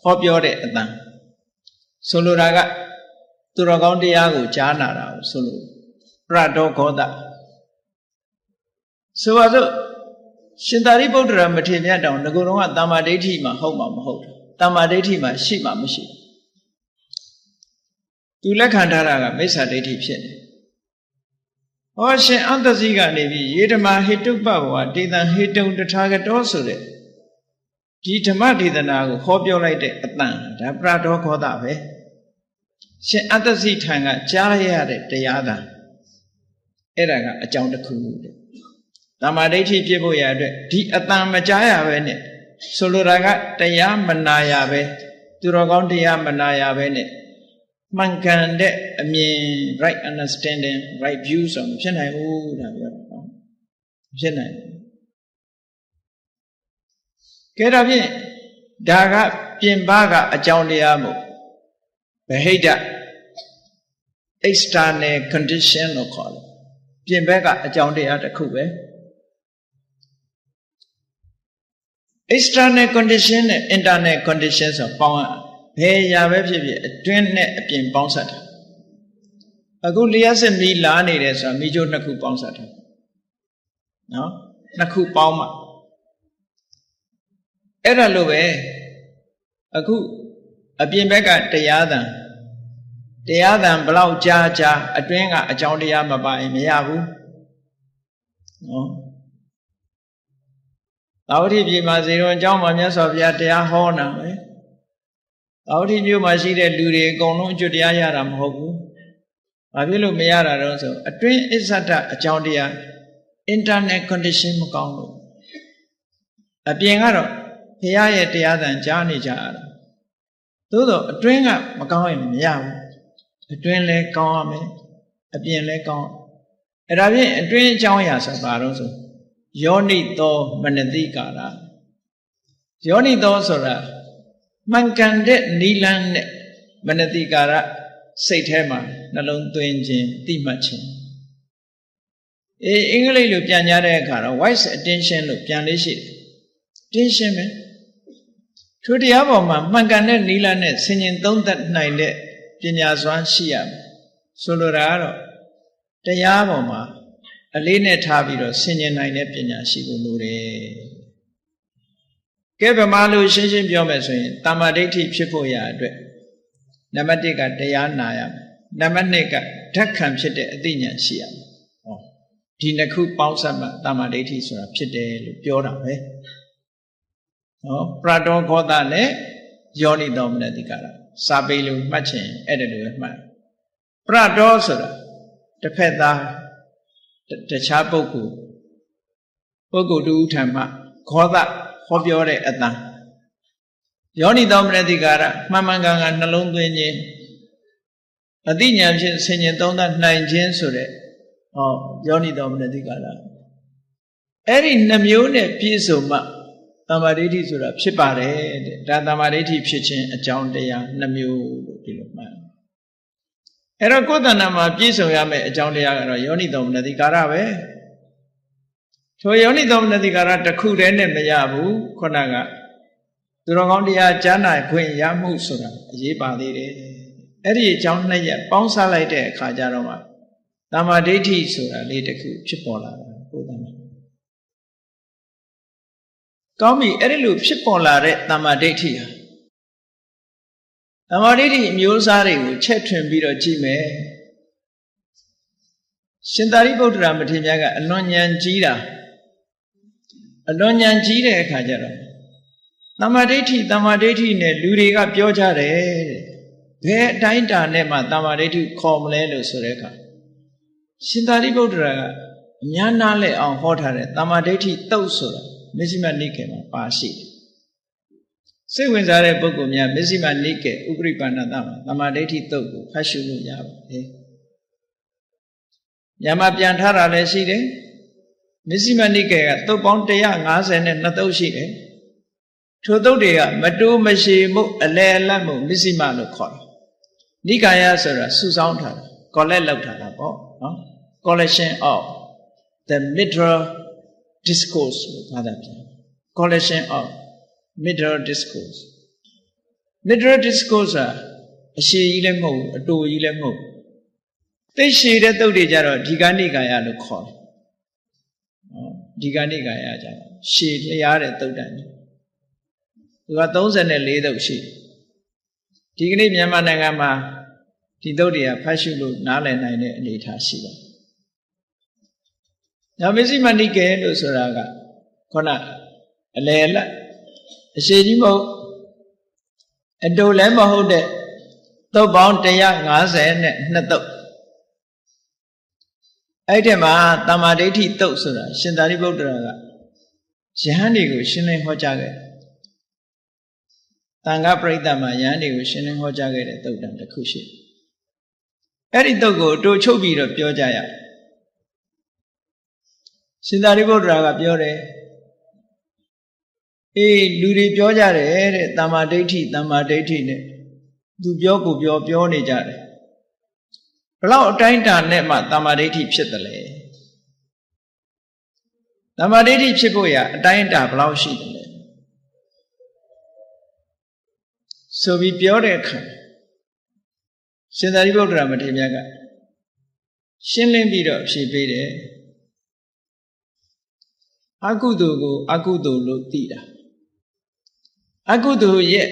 ဟောပြောတဲ့အတန်ဆိုလိုတာကသူတော်ကောင်းတရားကိုကြားနာတာကိုဆိုလိုပရတောခောတာဆိုပါစို့ရှင်သာရိပုတ္တရာမထေရမြတ်တောင်ငကိုယ်တော်ကတမ္မာဒိဋ္ဌိမှာဟုတ်မှာမဟုတ်ဘူးတမ္မာဒိဋ္ဌိမှာရှိမှာမရှိဘူးသူလက်ခံထားတာကမိစ္ဆာဒိဋ္ဌိဖြစ်နေဟောရှင်အန္တဇိကနေပြီးယေဓမဟိတုပ္ပဝါတေတံဟိတုံတထာဂတောဆိုတဲ့ဒီဓမ္မဒေသနာကိုဟောပြောလိုက်တဲ့အတန်ဒါပရတောခောတာပဲရှင်အန္တဇိထံကကြားရတဲ့တရားသာအဲ့ဒါကအကြောင်းတစ်ခုတဲ့တမ္မာဒိဋ္ဌိပြည့်ဖို့ရအတွက်ဒီအတန်မကြားရပဲနဲ့ဆိုလိုတာကတရားမနာရပဲသူတော်ကောင်းတရားမနာရပဲနဲ့မှန်ကန်တဲ့အမြင် right understanding right view ဆိုမဖြစ်နိုင်ဘူးဒါပြောတာနော်မဖြစ်နိုင်ဘူးကဲဒါဖြင့်ဒါကပြင်ပကအကြောင်းတရားမို့ဗဟိတ external condition လို့ခေါ်တယ်ပြင်ဘက်ကအကြောင်းတရားတစ်ခုပဲ external condition နဲ့ internal condition ဆိုပေါင်းဘယ်ရာပဲဖြစ်ဖြစ်အတွင်းနဲ့အပြင်ပေါင်းစပ်တာအခုလျှက်စစ်မီးလာနေတယ်ဆိုတာမီးကြိုးနှစ်ခုပေါင်းစပ်တာနော်နှစ်ခုပေါင်းမှအဲ့ဒါလိုပဲအခုအပြင်ဘက်ကတရားသံဘလောက်ကြာအတွင်းကအကြောင်းတရားမပါရင်မရဘူးနော်သာဝတိပြည်မှာဇေရွန်အကြောင်းမှာမြတ်စွာဘုရားတရားဟောတာပဲသာဝတိမြို့မှာရှိတဲ့လူတွေအကုန်လုံးအကျွတ်တရားရတာမဟုတ်ဘူးဘာဖြစ်လို့မရတာတော့ဆိုအတွင်းအစ္ဆဒအကြောင်းတရား internal condition မကောင်းလို့အပြင်ကတော့ဘုရားရဲ့တရားသံကြားနေကြရတာသို့တော့အတွင်းကမကောင်းရင်မရဘူးအတွင်းလဲကောင်းရမယ်အပြင်လဲကောင်းအဲ့ဒါဖြင့်အတွင်းအကြောင်းအရာဆိုပါတော့ဆိုယောနိသောမနတိကာရယောနိသောဆိုတာမှန်ကန်တဲ့နိလန်းနဲ့မနတိကာရစိတ်ထဲမှာနှလုံးသွင်းခြင်းသိမှတ်ခြင်းအင်္ဂလိပ်လိုပြန်ကြတဲ့အခါတော့ wise attention လို့ပြန်လေးရှိတယ် attention ပဲထိုတရားပေါ်မှာမှန်ကန်တဲ့နိလန်းနဲ့ဆင်ញင်သုံးသပ်နိုင်တဲ့ပညာစွမ်းရှိရမယ်ဆိုလိုတာကတော့တရားပေါ်မှာအလေးနဲ့ထားပြီးတော့ဆင်ញင်နိုင်တဲ့ပညာရှိဖို့လိုတယ်ကဲဗမာလိုရှင်းရှင်းပြောမယ်ဆိုရင်တမ္မာဒိဋ္ဌိဖြစ်ဖို့ရအတွက်နံပါတ်1ကတရားနာရမယ်နံပါတ်2ကဓက္ခံဖြစ်တဲ့အသိဉာဏ်ရှိရမယ်ဟောဒီနှစ်ခုပေါင်းစပ်မှတမ္မာဒိဋ္ဌိဆိုတာဖြစ်တယ်လို့ပြောတာပဲဟောပရတောခောတာနဲ့ယောနိသောမနတိကာရစာပေလိုမှတ်ချင်အဲ့ဒါလိုပဲမှတ်ပရတောဆိုတာတစ်ဖက်သားတခြားပုဂ္ဂိုလ်တူထံမှခောတာဟောပြောတဲ့အတန်ယောနိသောမနတိကာရမှန်မှန်ကန်ကန်နှလုံးသွင်းခြင်းအသိဉာဏ်ဖြင့်ဆင်ញင်သုံးသပ်နိုင်ခြင်းဆိုတဲ့ယောနိသောမနတိကာရအဲ့ဒီနှမျိုးနဲ့ပြည့်စုံမှတမ္မာဒိဋ္ဌိဆိုတာဖြစ်ပါတယ်တဲ့ဒါတမ္မာဒိဋ္ဌိဖြစ်ခြင်းအကြောင်းတရားနှမျိုးလို့ဒီလိုမှတ်အဲ့တော့ကိုယ်တဏ္ဍာမှာပြည့်စုံရမယ့်အကြောင်းတရားကတော့ယောနိသောမနတိကာရပဲထိုယောနိသောမနတိကာရတစ်ခုတည်းနဲ့မရဘူးခုနကသူတော်ကောင်းတရားကြားနာခွင့်ရမှုဆိုတာအရေးပါသေးတယ်အဲ့ဒီအကြောင်းနှစ်ရပ်ပေါင်းစားလိုက်တဲ့အခါကျတော့မှတမ္မာဒိဋ္ဌိဆိုတာလေးတစ်ခုဖြစ်ပေါ်လာတာကိုယ်တဏ္ဍာကောင်းပြီအဲ့ဒီလိုဖြစ်ပေါ်လာတဲ့တမ္မာဒိဋ္ဌိဟာတမ္မာဒိဋ္ဌိအမျိုးအစားတွေကိုချက်ထွင်ပြီးတော့ကြည့်မယ်ရှင်သာရိပုတ္တရာမထေရမြတ်ကအလွန်ဉာဏ်ကြီးတာအလွန်ဉာဏ်ကြီးတဲ့အခါကျတော့တမ္မာဒိဋ္ဌိနဲ့လူတွေကပြောကြတယ်ဘယ်အတိုင်းတာနဲ့မှတမ္မာဒိဋ္ဌိခေါ်မလဲလို့ဆိုတဲ့အခါရှင်သာရိပုတ္တရာကအများနာလဲအောင်ဟောထားတဲ့တမ္မာဒိဋ္ဌိတုတ်ဆိုတာမဇ္ဈိမနိကေမှာပါရှိတယ်စိတ်ဝင်စားတဲ့ပုဂ္ဂိုလ်များမဇ္ဈိမနိကေဥပရိပန္နတမှာတမ္မာဒိဋ္ဌိတုတ်ကိုဖတ်ရှုလို့ရပါတယ် မြန်မာပြန်ထားတာလည်းရှိတယ်မစ္စည်းမနိကေကသုတ်ပေါင်း152သုတ်ရှိတယ်ထိုသုတ်တွေကမတိုးမရှိမှုအလယ်အလတ်မှုမစ္စည်းမလို့ခေါ်တယ်နိကာယဆိုတာစုဆောင်းထားတာ collect လုပ်ထားတာပေါ့နော် collection of the middle discourse လို့ပြောတာပြန် collection of middle discourse middle discourse အရှိကြီးလည်းမဟုတ်ဘူးအတူကြီးလည်းမဟုတ်ဘူးသိရှိတဲ့သုတ်တွေကြတော့ဒီကနိကာယလို့ခေါ်တယ်ဒီကနိကာယကြတော့ရှည်လျားတဲ့သုတ်တန်သူက34သုတ်ရှိဒီကနေ့မြန်မာနိုင်ငံမှာဒီသုတ်တွေကဖတ်ရှုလို့နားလည်နိုင်တဲ့အနေအထားရှိပါတယ်။နောက်မစ္စည်းမနိကေလို့ဆိုတာကခုနအလယ်အလတ်အရှိကြီးမဟုတ်အတူလည်းမဟုတ်တဲ့သုတ်ပေါင်း152သုတ်အဲ့ဒီမှာတမ္မာဒိဋ္ဌိသုတ်ဆိုတာရှင်သာရိပုတ္တရာကယဟန်တွေကိုရှင်းလင်းဟောကြားခဲ့တန်ခါပရိသတ်မှာယဟန်တွေကိုရှင်းလင်းဟောကြားခဲ့တဲ့သုတ်တန်တစ်ခုရှိအဲ့ဒီသုတ်ကိုအတူချုပ်ပြီးတော့ပြောကြရရှင်သာရိပုတ္တရာကပြောတယ်အေးလူတွေပြောကြတယ်တဲ့တမ္မာဒိဋ္ဌိတမ္မာဒိဋ္ဌိနဲ့သူပြောကိုပြောနေကြတယ်ဘလောက်အတိုင်းတာနဲ့မှတမ္မာဒိဋ္ဌိဖြစ်တယ်လေတမ္မာဒိဋ္ဌိဖြစ်ဖို့ရအတိုင်းတာဘလောက်ရှိတယ်လဲဆိုပြီးပြောတဲ့အခါရှင်သာရိပုတ္တရာမထေရမြတ်ကရှင်းလင်းပြီးတော့ဖြေပေးတယ်အကုသိုလ်ကိုအကုသိုလ်လို့သိတာအကုသိုလ်ရဲ့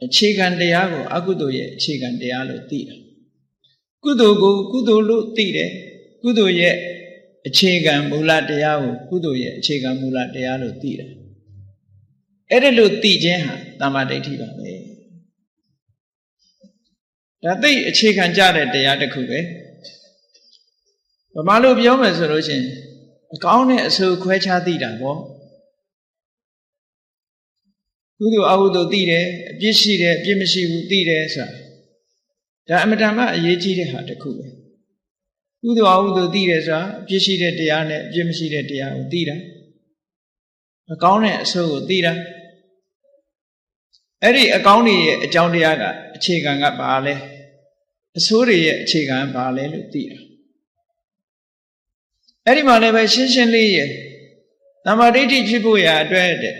အခြေခံတရားကိုအကုသိုလ်ရဲ့အခြေခံတရားလို့သိတာကုသိုလ်ကိုကုသိုလ်လို့သိတယ်ကုသိုလ်ရဲ့အခြေခံမူလတရားကိုကုသိုလ်ရဲ့အခြေခံမူလတရားလို့သိတယ်အဲ့ဒါလို့သိခြင်းဟာတမ္မာဒိဋ္ဌိပါပဲဒါသိအခြေခံကြတဲ့တရားတစ်ခုပဲဗမာလိုပြောမယ်ဆိုလို့ရှိရင်အကောင်းနဲ့အဆိုးခွဲခြားသိတာပေါ့ကုသိုလ်အကုသိုလ်သိတယ်အပြစ်ရှိတယ်အပြစ်မရှိဘူးသိတယ်ဆိုတာဒါအမတန်မှအရေးကြီးတဲ့ဟာတစ်ခုပဲကုသိုလ်အကုသိုလ်သိတယ်ဆိုတာအပြစ်ရှိတဲ့တရားနဲ့အပြစ်မရှိတဲ့တရားကိုသိတာအကောင်းနဲ့အဆိုးကိုသိတာအဲ့ဒီအကောင်းတွေရဲ့အကြောင်းတရားကအခြေခံကဘာလဲအဆိုးတွေရဲ့အခြေခံဘာလဲလို့သိတာအဲ့ဒီမှာလည်းပဲရှင်းရှင်းလေးရဲ့တမ္မာဒိဋ္ဌိဖြစ်ဖို့ရာအတွက်တဲ့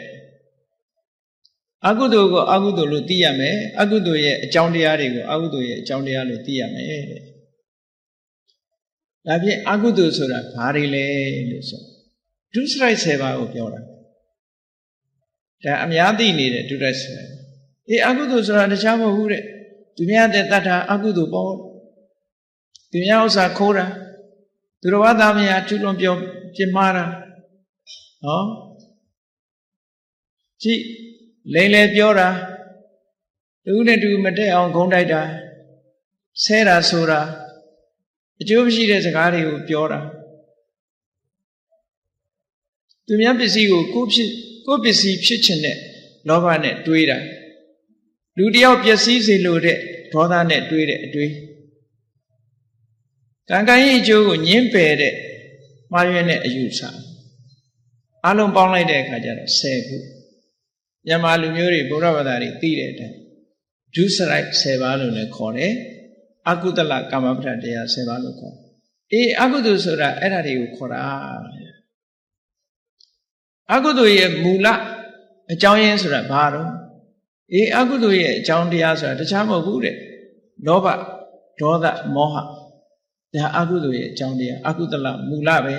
အကုသိုလ်ကိုအကုသိုလ်လို့သိရမယ်အကုသိုလ်ရဲ့အကြောင်းတရားတွေကိုအကုသိုလ်ရဲ့အကြောင်းတရားလို့သိရမယ်တဲ့ဒါဖြင့်အကုသိုလ်ဆိုတာဘာတွေလဲလို့ဆိုဒုစရိုက်10ပါးကိုပြောတာဒါအများသိနေတဲ့ဒုစရိုက်10ပါးအေးအကုသိုလ်ဆိုတာတခြားမဟုတ်ဘူးတဲ့သူများတဲ့တတ်တာအကုသိုလ်ပေါ့သူများဥစ္စာခိုးတာသူတော်ဘာသာမယာကျူးလွန်ပြောပြစ်မှားတာဟောကြည့်လိမ့်လေပြောတာတူနဲ့တူမတက်အောင်ဂုံးတိုက်တာဆဲတာဆိုတာအကျိုးမရှိတဲ့စကားတွေကိုပြောတာသူများပစ္စည်းကိုကိုယ်ပစ္စည်းဖြစ်ခြင်းနဲ့လောဘနဲ့တွေးတာလူတယောက်ပျက်စီးစေလို့တဲ့ဒေါသနဲ့တွေးတဲ့အတွေးကံကံရဲ့အကျိုးကိုညှင်းပယ်တဲ့မှားယွင်းတဲ့အယူဆအလုံးပေါင်းလိုက်တဲ့အခါကျတော့10ခုမြန်မာလူမျိုးတွေဗုဒ္ဓဘာသာတွေသိတဲ့အတိုင်းဒုစရိုက်10ပါးလို့လည်းခေါ်တယ်အကုသလကာမပဋ္ဌတရား10ပါးလို့ခေါ်တယ်အေးအကုသိုလ်ဆိုတာအဲ့ဒါတွေကိုခေါ်တာအကုသိုလ်ရဲ့မူလအကြောင်းရင်းဆိုတာဘာတော့အေးအကုသိုလ်ရဲ့အကြောင်းတရားဆိုတာတခြားမဟုတ်ဘူးတဲ့လောဘဒေါသမောဟဒါအကုသိုလ်ရဲ့အကြောင်းတရားအကုသလမူလပဲ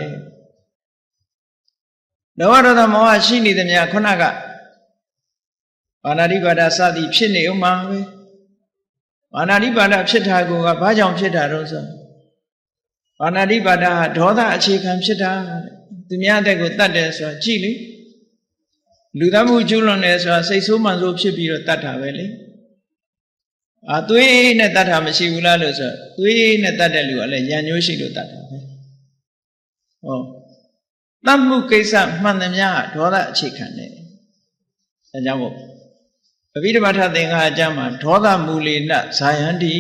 လောဘဒေါသမောဟရှိနေသမျှခုနကပါဏာတိပါဒစသည်ဖြစ်နေဥမှာပဲပါဏာတိပါဒဖြစ်တာကဘာကြောင့်ဖြစ်တာတော့ဆိုပါဏာတိပါဒဟာဒေါသအခြေခံဖြစ်တာသူများတဲ့ကိုတတ်တယ်ဆိုတာကြည့်လေလူသားမှုကျူးလွန်တယ်ဆိုတာစိတ်ဆိုးမှန်ဆိုးဖြစ်ပြီးတော့တတ်တာပဲလေသွေးနဲ့တတ်တာမရှိဘူးလားလို့ဆိုသွေးနဲ့တတ်တဲ့လူကလည်းရံညိုးရှိလို့တတ်တာပဲဟောတတ်မှုကိစ္စမှန်သမျှဒေါသအခြေခံတယ်အဲကြောင့်မို့အဘိဓမ္မာထသင်္ဃာအကျမ်းမှာဒေါသမူလေနဇာယန္တိ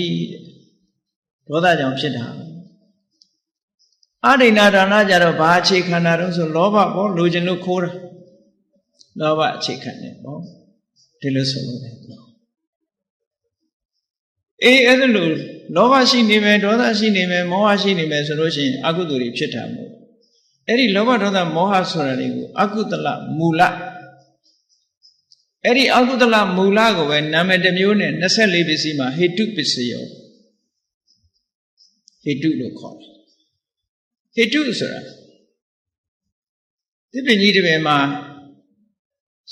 ဒေါသကြောင့်ဖြစ်တာ အာဒိဏဒါနကြတော့ဘာအခြေခံတာတော့ဆိုလောဘပေါ့လိုချင်လို့ခိုးတာလောဘအခြေခံတယ်ပေါ့ဒီလိုဆိုလို့အဲ့ဒါလို့လောဘရှိနေမယ်ဒေါသရှိနေမယ်မောဟရှိနေမယ်ဆိုလို့ရှိရင်အကုသိုလ်တွေဖြစ်တာမို့အဲ့ဒီလောဘဒေါသမောဟဆိုတာတွေကိုအကုသလမူလအဲ့ဒီအကုသလမူလကိုပဲနာမည်တစ်မျိုးနဲ့24ပစ္စည်းမှာဟေတုပစ္စယောဟေတုလို့ခေါ်တယ်ဟေတုဆိုတာသစ်ပင်ကြီးတစ်ပင်မှာ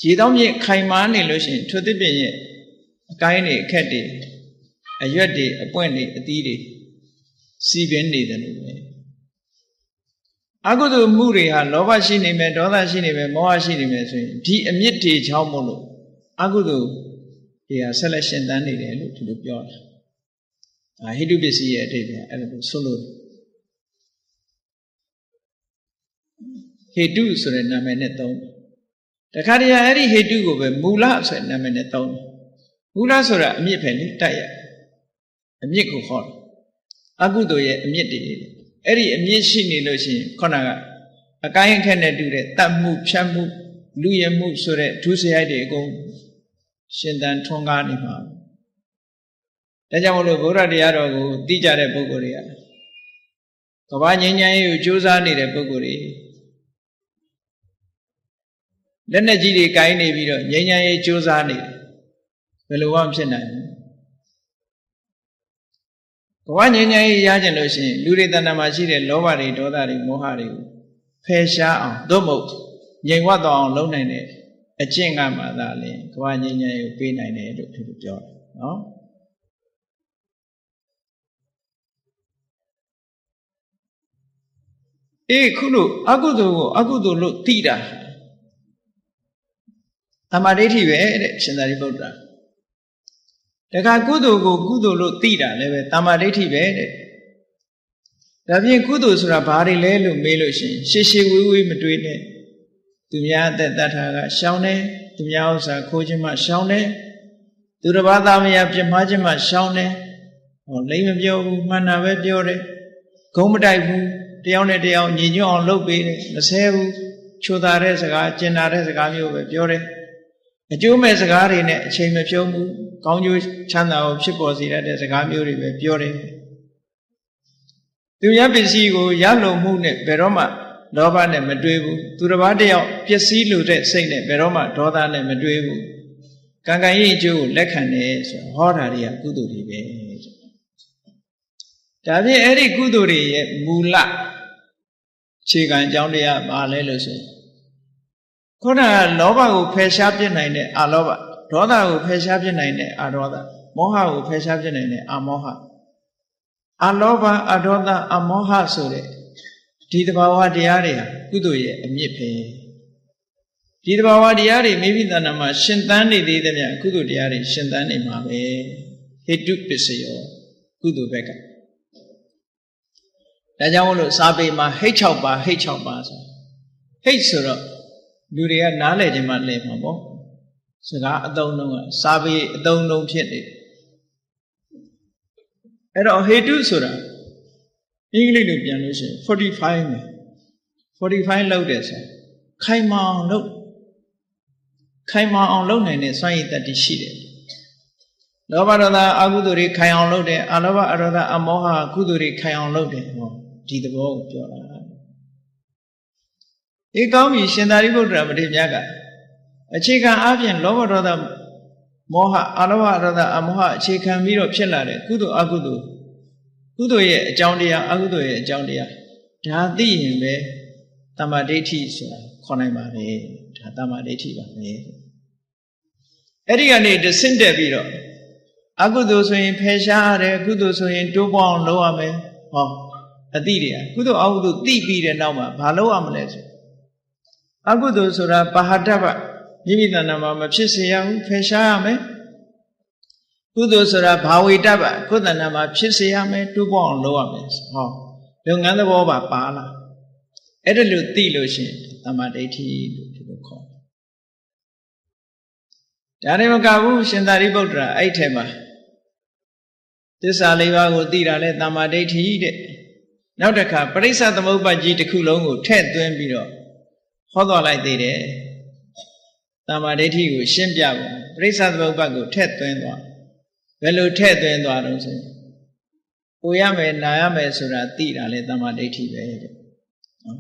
ရေတောင်းမြင့်ခိုင်မာနေလို့ရှိရင်ထိုသစ်ပင်ရဲ့အကိုင်းတွေအခက်တွေအရွက်တွေအပွင့်တွေအသီးတွေစီပင်နေတယ်လို့ပဲအကုသိုလ်မှုတွေဟာလောဘရှိနေမယ်ဒေါသရှိနေမယ်မောဟရှိနေမယ်ဆိုရင်ဒီအမြစ်တွေချောင်းမို့လို့အကုသိုလ်တွေဟာဆက်လက်ရှင်သန်နေတယ်လို့ဒီလိုပြောတာဟိတုပစ္စည်းရဲ့အဓိပ္ပာယ်အဲ့ဒါကိုဆိုလို့ဟေတုဆိုတဲ့နာမည်နဲ့သုံးတခါတည်းအဲ့ဒီဟေတုကိုပဲမူလဆိုတဲ့နာမည်နဲ့သုံးမူလဆိုတာအမြစ်ပဲလေတိုက်ရအမြစ်ကိုခေါ်တယ်အကုသိုလ်ရဲ့အမြစ်တွေအဲ့ဒီအမြစ်ရှိနေလို့ရှိရင်ခုနကအကိုင်းအခက်နဲ့တူတဲ့တတ်မှုဖြတ်မှုလူရမှုဆိုတဲ့ဒုစရိုက်တွေအကုန်ရှင်သန်ထွန်းကားနေမှာဒါကြောင့်မလို့ဗုဒ္ဓတရားတော်ကိုသိကြတဲ့ပုဂ္ဂိုလ်တွေကကမ္ဘာငြိမ်းချမ်းရေးကိုကြိုးစားနေတဲ့ပုဂ္ဂိုလ်တွေလက်နဲ့ကြီးတွေကိုင်းနေပြီးတော့ငြိမ်းချမ်းရေးကြိုးစားနေတယ်ဘယ်လိုမှဖြစ်နိုင်ဘူးကမ္ဘာငြိမ်းချမ်းရေးရကြလို့ရှိရင်လူတွေတဏ္ဍာမှာရှိတဲ့လောဘတွေဒေါသတွေမောဟတွေကိုဖယ်ရှားအောင်သို့မဟုတ်ငြိမ်ဝတ်သွားအောင်လုပ်နိုင်တဲ့အကျင့်ကမှသာလေကမ္ဘာငြိမ်းချမ်းရေးကိုပေးနိုင်တယ်လို့ဒီလိုပြောတယ်နော်ခုလို့အကုသိုလ်ကိုအကုသိုလ်လို့သိတာသမာဓိဋ္ဌိပဲတဲ့ရှင်သာရိပုတ္တရာတခါကုသိုလ်ကိုကုသိုလ်လို့သိတာလည်းပဲသမာဓိဋ္ဌိပဲတဲ့ဒါဖြင့်ကုသိုလ်ဆိုတာဘာတွေလဲလို့မေးလို့ရှိရင်ရှေရှေဝေးဝေးမတွေးနဲ့သူများအသက်တတ်တာကရှောင်တယ်သူများဥစ္စာခိုးခြင်းမှရှောင်တယ်သူတစ်ပါးသားမယားပြမှားခြင်းမှရှောင်တယ်လိမ့်မပြောဘူးမှန်တာပဲပြောတယ်ဂုံးမတိုက်ဘူးတယောက်နဲ့တယောက်ညီညွတ်အောင်လုပ်ပေးတယ်မဆဲဘူးချိုးသားတဲ့စကားကျင်နာတဲ့စကားမျိုးပဲပြောတယ်အကျိုးမဲ့စကားတွေနဲ့အချိန်မဖြုံးဘူးကောင်းကျိုးချမ်းသာကိုဖြစ်ပေါ်စေတဲ့စကားမျိုးတွေပဲပြောတယ်သူများပစ္စည်းကိုရလုံမှုနဲ့ဘယ်တော့မှလောဘနဲ့မတွေးဘူးသူတစ်ပါးတယောက်ပစ္စည်းလိုတဲ့စိတ်နဲ့ဘယ်တော့မှဒေါသနဲ့မတွေးဘူးကံကံရဲ့အကျိုးကိုလက်ခံတယ်ဆိုဟောတာတွေကကုသိုလ်တွေပဲဒါဖြင့်အဲ့ဒီကုသိုလ်တွေရဲ့မူလခြေခံအကြောင်းတရားပါလဲလို့ဆိုခုနကလောဘကိုဖယ်ရှားပြစ်နိုင်တဲ့အာလောဘဒေါသကိုဖယ်ရှားပြစ်နိုင်တဲ့အာဒေါသမောဟကိုဖယ်ရှားပြစ်နိုင်တဲ့အာမောဟအာလောဘအာဒေါသအာမောဟဆိုတဲ့ဒီသဘာဝတရားတွေဟာကုသိုလ်ရဲ့အမြစ်ပဲဒီသဘာဝတရားတွေမိမိတဏ္ဍာမှာရှင်သန်နေသေးသမျှကုသိုလ်တရားတွေရှင်သန်နေမှာပဲဟေတုပစ္စယောကုသိုလ်ဘက်ကဒါကြောင့်မလို့စာပေမှာဟိတ်6ပါဟိတ်6ပါဆိုဟိတ်ဆိုတော့လူတွေကနားလည်ခြင်းမှလဲမှာပေါ့စကားအသုံးလုံးကစာပေအသုံးလုံးဖြစ်နေအဲ့တော့ဟေတုဆိုတာအင်္ဂလိပ်လိုပြန်လို့ရှိရင်45ပဲ45လောက်တယ်ဆိုခိုင်မာအောင်လုပ်နိုင်တဲ့စွမ်းရည်တတ္တိရှိတယ်လောဘဒေါသအကုသိုလ်တွေခိုင်အောင်လုပ်တယ်အလောဘအဒေါသအမောဟကုသိုလ်တွေခိုင်အောင်လုပ်တယ်ဟောဒီသဘောကိုပြောတာကောင်းပြီရှင်သာရိပုတ္တရာမထေရမြတ်ကအခြေခံအပြင်လောဘဒေါသမောဟအလောဘဒေါသအမောဟအခြေခံပြီးတော့ဖြစ်လာတဲ့ကုသိုလ်အကုသိုလ်ကုသိုလ်ရဲ့အကြောင်းတရားအကုသိုလ်ရဲ့အကြောင်းတရားဒါသိရင်ပဲတမ္မာဒိဋ္ဌိဆိုတာခေါ်နိုင်ပါလေဒါတမ္မာဒိဋ္ဌိပါပဲအဲ့ဒီကနေတဆင့်တက်ပြီးတော့အကုသိုလ်ဆိုရင်ဖယ်ရှားရတယ်ကုသိုလ်ဆိုရင်တိုးပွားအောင်လုပ်ရမယ်ဟောအတိတွေကကုသိုလ်အကုသိုလ်သိပြီးတဲ့နောက်မှာဘာလုပ်ရမလဲဆိုအကုသိုလ်ဆိုတာပါဟတ္တပမိမိတဏ္ဍာမှာမဖြစ်စေရဘူးဖယ်ရှားရမယ်ကုသိုလ်ဆိုတာဘာဝေတ္တပကိုယ်တဏ္ဍာမှာဖြစ်စေရမယ်တိုးပွားအောင်လုပ်ရမယ်ဟောလုပ်ငန်းသဘောပါလာအဲ့ဒါလို့သိလို့ရှိရင်တမ္မာဒိဋ္ဌိလို့ဒီလိုခေါ်ဒါနဲ့မကဘူးရှင်သာရိပုတ္တရာအဲ့ထဲမှာသစ္စာ 4 ပါးကိုသိတာလဲတမ္မာဒိဋ္ဌိတဲ့ နောက်တစ်ခါပရိစ္ဆသမုပ္ပါဒ်ကြီးတစ်ခုလုံးကိုထည့်သွင်းပြီးတော့ဟောတော်လိုက်သေးတယ်တမ္မာဒိဋ္ဌိကိုရှင်းပြဖို့ပရိစ္ဆသမုပ္ပါဒ်ကိုထည့်သွင်းသွားဘယ်လိုထည့်သွင်းသွားတော့ဆိုကိုရမယ်နာရမယ်ဆိုတာသိတာလေတမ္မာဒိဋ္ဌိပဲတဲ့နော်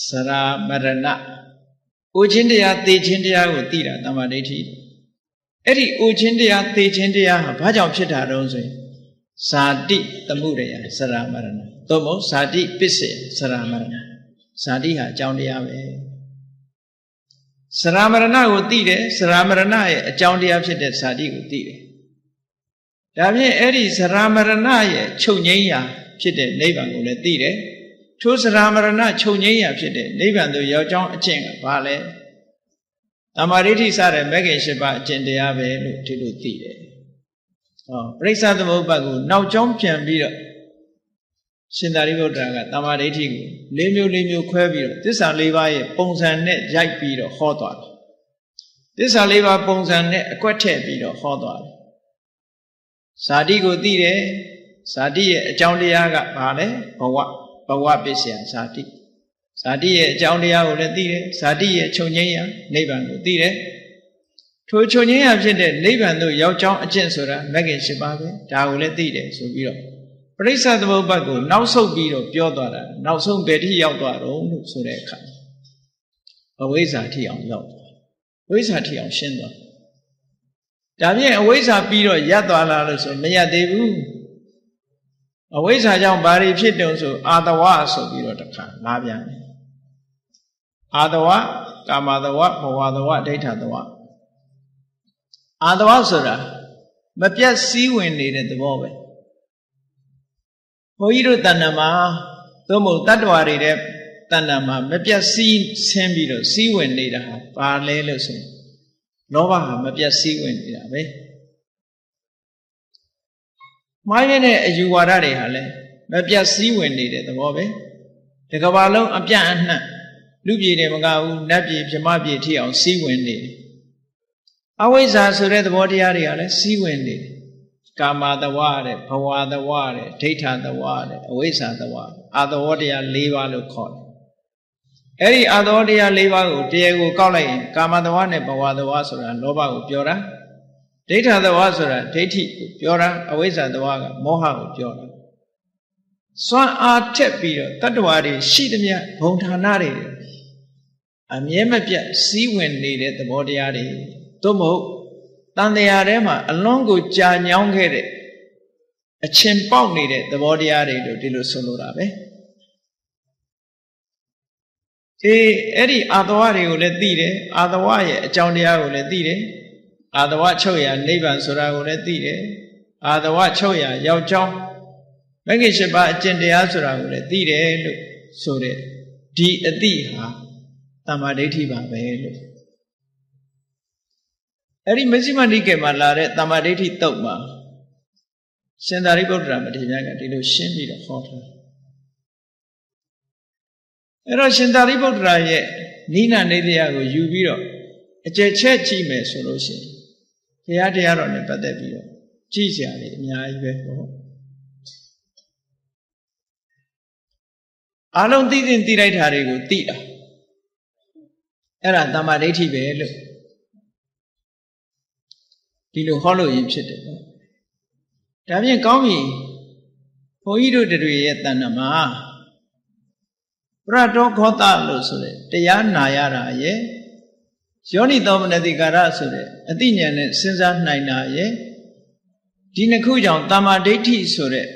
စရာမရဏအိုခြင်းတရားသိခြင်းတရားကိုသိတာတမ္မာဒိဋ္ဌိအဲ့ဒီအိုခြင်းတရားသိခြင်းတရားဟာဘာကြောင့်ဖြစ်တာတုံးဆိုရင်ဇာတိသမှုရယစရာမရဏသို့မဟုတ်ဇာတိပစ္စေစရာမရဏဇာတိဟာအကြောင်းတရားပဲစရာမရဏကိုသိတယ်စရာမရဏရဲ့အကြောင်းတရားဖြစ်တဲ့ဇာတိကိုသိတယ်ဒါဖြင့်အဲ့ဒီစရာမရဏရဲ့ချုပ်ငြိမ်းရာဖြစ်တဲ့နိဗ္ဗာန်ကိုလည်းသိတယ်ထိုစရာမရဏချုပ်ငြိမ်းရာဖြစ်တဲ့နိဗ္ဗာန်သို့ရောက်ကြောင်းအကျင့်ကဘာလဲတမ္မာဒိဋ္ဌိစတဲ့မဂ္ဂင်၈ပါးအကျင့်တရားပဲလို့ဒီလိုသိတယ်ပရိစ္ဆသမုပ္ပါဒ်ကိုနောက်ကြောင်းပြန်ပြီးတော့ရှင်သာရိပုတ္တရာကတမ္မာဒိဋ္ဌိကို၄မျိုးခွဲပြီးတော့သစ္စာ၄ပါးရဲ့ပုံစံနဲ့ရိုက်ပြီးတော့ဟောသွားတယ်သစ္စာ၄ပါးပုံစံနဲ့အကွက်ထည့်ပြီးတော့ဟောသွားတယ်ဇာတိကိုသိတယ်ဇာတိရဲ့အကြောင်းတရားကဘာလဲဘဝပစ္စယဇာတိဇာတိရဲ့အကြောင်းတရားကိုလည်းသိတယ်ဇာတိရဲ့ချုပ်ငြိမ်းရာနိဗ္ဗာန်ကိုသိတယ်ထိုချုပ်ငြိမ်းရာဖြစ်တဲ့နိဗ္ဗာန်သို့ရောက်ကြောင်းအကျင့်ဆိုတာမဂ္ဂင်၈ပါးပဲဒါကိုလည်းသိတယ်ဆိုပြီးတော့ပရိစ္ဆသမုပ္ပါဒ်ကိုနောက်ဆုတ်ပြီးတော့ပြောသွားတာနောက်ဆုံးဘယ်ထိရောက်သွားတော့လို့ဆိုတဲ့အခါအဝိဇ္ဇာထိအောင်ရောက်သွားအဝိဇ္ဇာထိအောင်ရှင်းသွားဒါဖြင့်အဝိဇ္ဇာပြီးတော့ရပ်သွားလားလို့ဆိုမရပ်သေးဘူးအဝိဇ္ဇာကြောင့်ဘာတွေဖြစ်တုံဆိုအာတဝဆိုပြီးတော့တစ်ခါလာပြန်တယ်အာတဝကာမတဝဘဝတဝဒိဋ္ဌတဝအာတဝဆိုတာမပြတ်စည်းဝင်နေတဲ့သဘောပဲဘုန်းကြီးတို့တဏ္ဍာမှာသို့မဟုတ်တတ္တဝါတွေတဲ့တဏ္ဍာမှာမပြတ်စည်းဆင်းပြီးတော့စည်းဝင်နေတာဟာဘာလဲလို့ဆိုရင်လောဘဟာမပြတ်စည်းဝင်နေတာပဲမှားရတဲ့အယူဝါဒတွေဟာလည်းမပြတ်စည်းဝင်နေတဲ့သဘောပဲဒီကမ္ဘာလုံးအပြန့်အနှံ့လူပြည်တွေမကဘူးနတ်ပြည်ဗြဟ္မပြည်ထိအောင်စည်းဝင်နေတယ်အဝိဇ္ဇာဆိုတဲ့သဘောတရားတွေကလည်းစည်းဝင်နေတယ်ကာမတဝတဲ့ဘဝတဝတဲ့ဒိဋ္ဌတဝတဲ့အဝိဇ္ဇာတဝအာတဝတရား၄ပါးလို့ခေါ်တယ်အဲ့ဒီအာတဝတရား၄ပါးကိုတရားကိုကောက်လိုက်ရင်ကာမတဝနဲ့ဘဝတဝဆိုတာလောဘကိုပြောတာဒိဋ္ဌတဝဆိုတာဒိဋ္ဌိကိုပြောတာအဝိဇ္ဇာတဝကမောဟကိုပြောတာစွမ်းအားထက်ပြီးတော့တတ္တဝါတွေရှိသမျှဘုံဌာနတွေအမြဲမပြတ်စည်းဝင်နေတဲ့သဘောတရားတွေသို့မဟုတ်တန်တရားထဲမှာအလွန်ကိုကြာညောင်းခဲ့တဲ့အချင်းပေါက်နေတဲ့သဘောတရားတွေလို့ဒီလိုဆိုလိုတာပဲအဲ့ဒီအာတဝတွေကိုလည်းသိတယ်အာတဝရဲ့အကြောင်းတရားကိုလည်းသိတယ်အာတဝချုပ်ရာနိဗ္ဗာန်ဆိုတာကိုလည်းသိတယ်အာတဝချုပ်ရာရောက်ကြောင်းမဂ္ဂင်၈ပါးအကျင့်တရားဆိုတာကိုလည်းသိတယ်လို့ဆိုတဲ့ဒီအသိဟာတမ္မာဒိဋ္ဌိပါပဲလို့အဲ့ဒီမဇ္ဈိမနိကေမှာလာတဲ့တမ္မာဒိဋ္ဌိတုတ်မှာရှင်သာရိပုတ္တရာမထေရကဒီလိုရှင်းပြီးတော့ဟောထားတယ်အဲ့တော့ရှင်သာရိပုတ္တရာရဲ့နိနာနေတရားကိုယူပြီးတော့အကျယ်ချက်ကြည့်မယ်ဆိုလို့ရှိရင်တရားတော်နဲ့ပတ်သက်ပြီးတော့ကြည့်စရာတွေအများကြီးပဲပေါ့အလုံးသိသိလိုက်တာတွေကိုသိတာအဲ့ဒါတမ္မာဒိဋ္ဌိပဲလို့ဒီလိုဟောလို့ရင်ဖြစ်တယ်ပေါ့ဒါဖြင့်ကောင်းပြီဘုန်းကြီးတို့တွေရဲ့တဏ္ဍာမှာပရတောခောတလို့ဆိုတဲ့တရားနာရတာရဲ့ယောနိသောမနတိကာရဆိုတဲ့အသိဉာဏ်နဲ့စဉ်းစားနိုင်တာရဲ့ဒီနှစ်ခုကြောင့်တမ္မာဒိဋ္ဌိဆိုတဲ့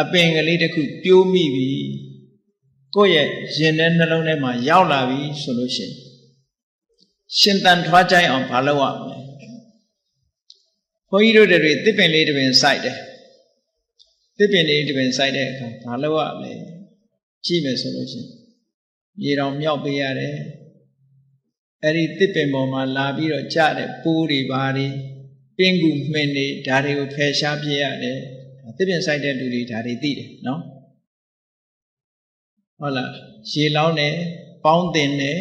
အပင်ကလေးတစ်ခုပြိုးမိပြီကိုယ့်ရဲ့ရင်ထဲနှလုံးထဲမှာရောက်လာပြီဆိုလို့ရှိရင်ရှင်သန်ထွားကြိုင်အောင်မလုပ်ရမလဲဘုန်းကြီးတို့တွေသစ်ပင်လေးတစ်ပင်စိုက်တယ်သစ်ပင်လေးတစ်ပင်စိုက်တဲ့အခါမလုပ်ရမလဲကြည့်မယ်ဆိုလို့ရှိရင်မြေတော်မြောက်ပေးရတယ်အဲ့ဒီသစ်ပင်ပေါ်မှာလာပြီးတော့ကြတဲ့ပိုးတွေဘာတွေပင်ကူမှင်တွေဒါတွေကိုဖယ်ရှားပြရတယ်သစ်ပင်စိုက်တဲ့လူတွေဒါတွေသိတယ်နော်ဟုတ်လားရေလောင်းတယ်ပေါင်းတင်တယ်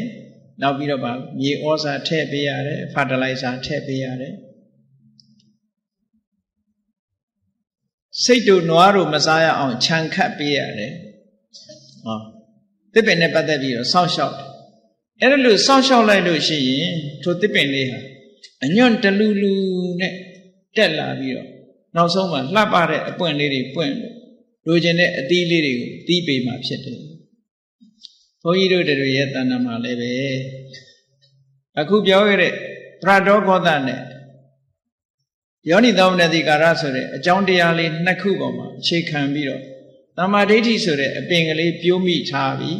နောက်ပြီးတော့ဗာမြေဩဇာထည့်ပေးရတယ်ဖာတလိုက်ဇာထည့်ပေးရတယ် စိတ်တို့နွားတို့မစားရအောင်ခြံခတ်ပေးရတယ်ဟောတစ်ပင်နဲ့ပတ်သက်ပြီးတော့စောင့်ရှောက်တယ်အဲ့ဒါလို့စောင့်ရှောက်လိုက်လို့ရှိရင်ထိုတစ်ပင်လေးဟာအညွန့်တလူလူနဲ့တက်လာပြီးတော့နောက်ဆုံးမှာလှပတဲ့အပွင့်လေးတွေပွင့်လို့လိုချင်တဲ့အသီးလေးတွေကိုတီးပေးမှဖြစ်တယ်ဘုန်းကြီးတို့တွေရဲ့တဏ္ဍာမှာလည်းပဲအခုပြောခဲ့တဲ့ပရတောကောသနဲ့ယောနိသောမနတိကာရဆိုတဲ့အကြောင်းတရားလေးနှစ်ခုပေါ်မှာအခြေခံပြီးတော့တမ္မာဒိဋ္ဌိဆိုတဲ့အပင်ကလေးပြိုးမိထားပြီ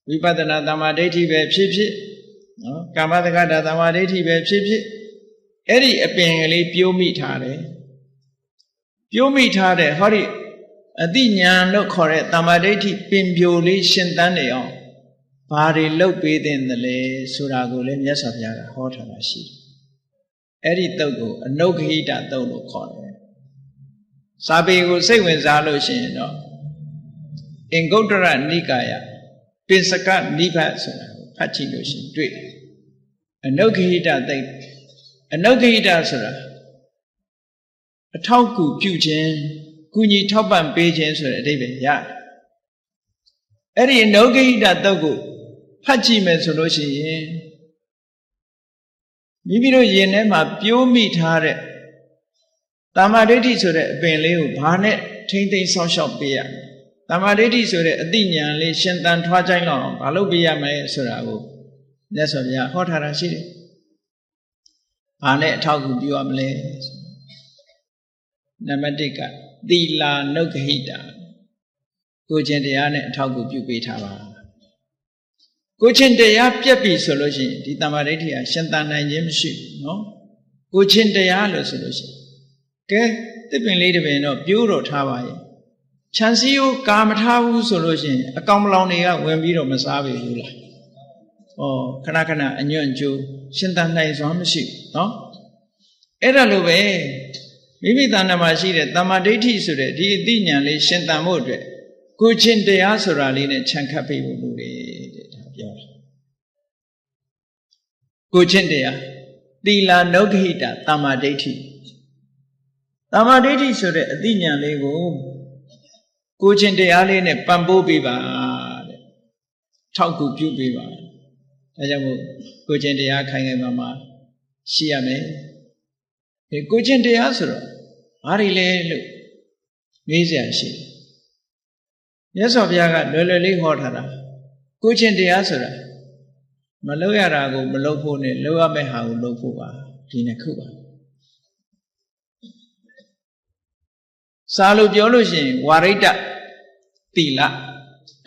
ဝိပဿနာတမ္မာဒိဋ္ဌိပဲဖြစ်ဖြစ်နော်ကာမတက္ကတာတမ္မာဒိဋ္ဌိပဲဖြစ်ဖြစ်အဲ့ဒီအပင်ကလေးပြိုးမိထားတယ်ပြိုးမိထားတဲ့ဟောဒီအတိညာလို့ခေါ်တဲ့တမ္မာဒိဋ္ဌိပင်ပြိုလေးရှင်သန်နေအောင်ဘာတွေလုပ်ပေးတဲ့သလဲဆိုတာကိုလည်းမြတ်စွာဘုရားကဟောထားတာရှိတယ်အဲ့ဒီတုတ်ကိုအနုဂဟိတတုတ်လို့ခေါ်တယ်စာပေကိုစိတ်ဝင်စားလို့ရှိရင်တော့အင်္ဂုတ္တရနိကာယပိစကနိဗ္ဗတ်ဆိုတာကိုဖတ်ကြည့်လို့ရှိရင်တွေ့တယ်အနုဂဟိတတိတ်အနုဂဟိတဆိုတာအထောက်ကူပြုခြင်းကုညီထောက်ပံ့ပေးခြင်းဆိုတဲ့အဓိပ္ပာယ်ရတယ်အဲ့ဒီအနုဂဟိတတုတ်ကိုဖတ်ကြည့်မယ်ဆိုလို့ရှိရင်မိမိတို့ရင်ထဲမှာပြိုးမိထားတဲ့တမ္မာဒိဋ္ဌိဆိုတဲ့အပင်လေးကိုဘာနဲ့ထိမ့်သိမ်းဆောက်ရှောက်ပေးရမလဲတမ္မာဒိဋ္ဌိဆိုတဲ့အသိဉာဏ်လေးရှင်သန်ထွားကြိုင်းလောက်အောင်ဘာလုပ်ပေးရမလဲဆိုတာကိုမြတ်စွာဘုရားဟောထားတာရှိတယ်ဘာနဲ့အထောက်အကူပြုရမလဲနံပါတ်1ကသီလာနုဂဟိတာကိုခြင်းတရားနဲ့အထောက်အကူပြုပေးထားပါကိုချင်းတရားပြက်ပြီဆိုလို့ရှိရင်ဒီတမ္မာဒိဋ္ဌိဟာရှင်သန်နိုင်ခြင်းမရှိဘူးနော်ကိုချင်းတရားလို့ဆိုလို့ရှိရင်ကဲတစ်ပင်လေးတစ်ပင်တော့ပြိုးတော့ထားပါရဲ့ခြံစည်းကိုကာမထားဘူးဆိုလို့ရှိရင်အကောင်မလောင်တွေကဝင်ပြီးတော့မစားပေဘူးလားခဏခဏအညွန့်ကျိုးရှင်သန်နိုင်စွာမရှိဘူးနော်အဲ့ဒါလိုပဲမိမိတဏ္ဍာမှာရှိတဲ့တမ္မာဒိဋ္ဌိဆိုတဲ့ဒီအသိဉာဏ်လေးရှင်သန်ဖို့အတွက်ကိုချင်းတရားဆိုတာလေးနဲ့ခြံခတ်ပေးဖို့လိုတယ်ပြောတာကိုချင်းတရားသီလာနုဂဟိတတမ္မာဒိဋ္ဌိတမ္မာဒိဋ္ဌိဆိုတဲ့အသိဉာဏ်လေးကိုကိုချင်းတရားလေးနဲ့ပံ့ပိုးပေးပါတဲ့ထောက်ကူပြုပေးပါဒါကြောင့်မို့ကိုချင်းတရားခိုင်ခိုင်မာမာရှိရမယ်ဒီကိုချင်းတရားဆိုတော့ဘာတွေလဲလို့မေးစရာရှိတယ်မြတ်စွာဘုရားကလွယ်လွယ်လေးဟောထားတာကိုချင်းတရားဆိုတာမလုပ်ရတာကိုမလုပ်ဖို့နဲ့လုပ်ရမယ့်ဟာကိုလုပ်ဖို့ပါဒီနှစ်ခုပါစာလို့ပြောလို့ရှိရင်ဝါရိတ္တသီလ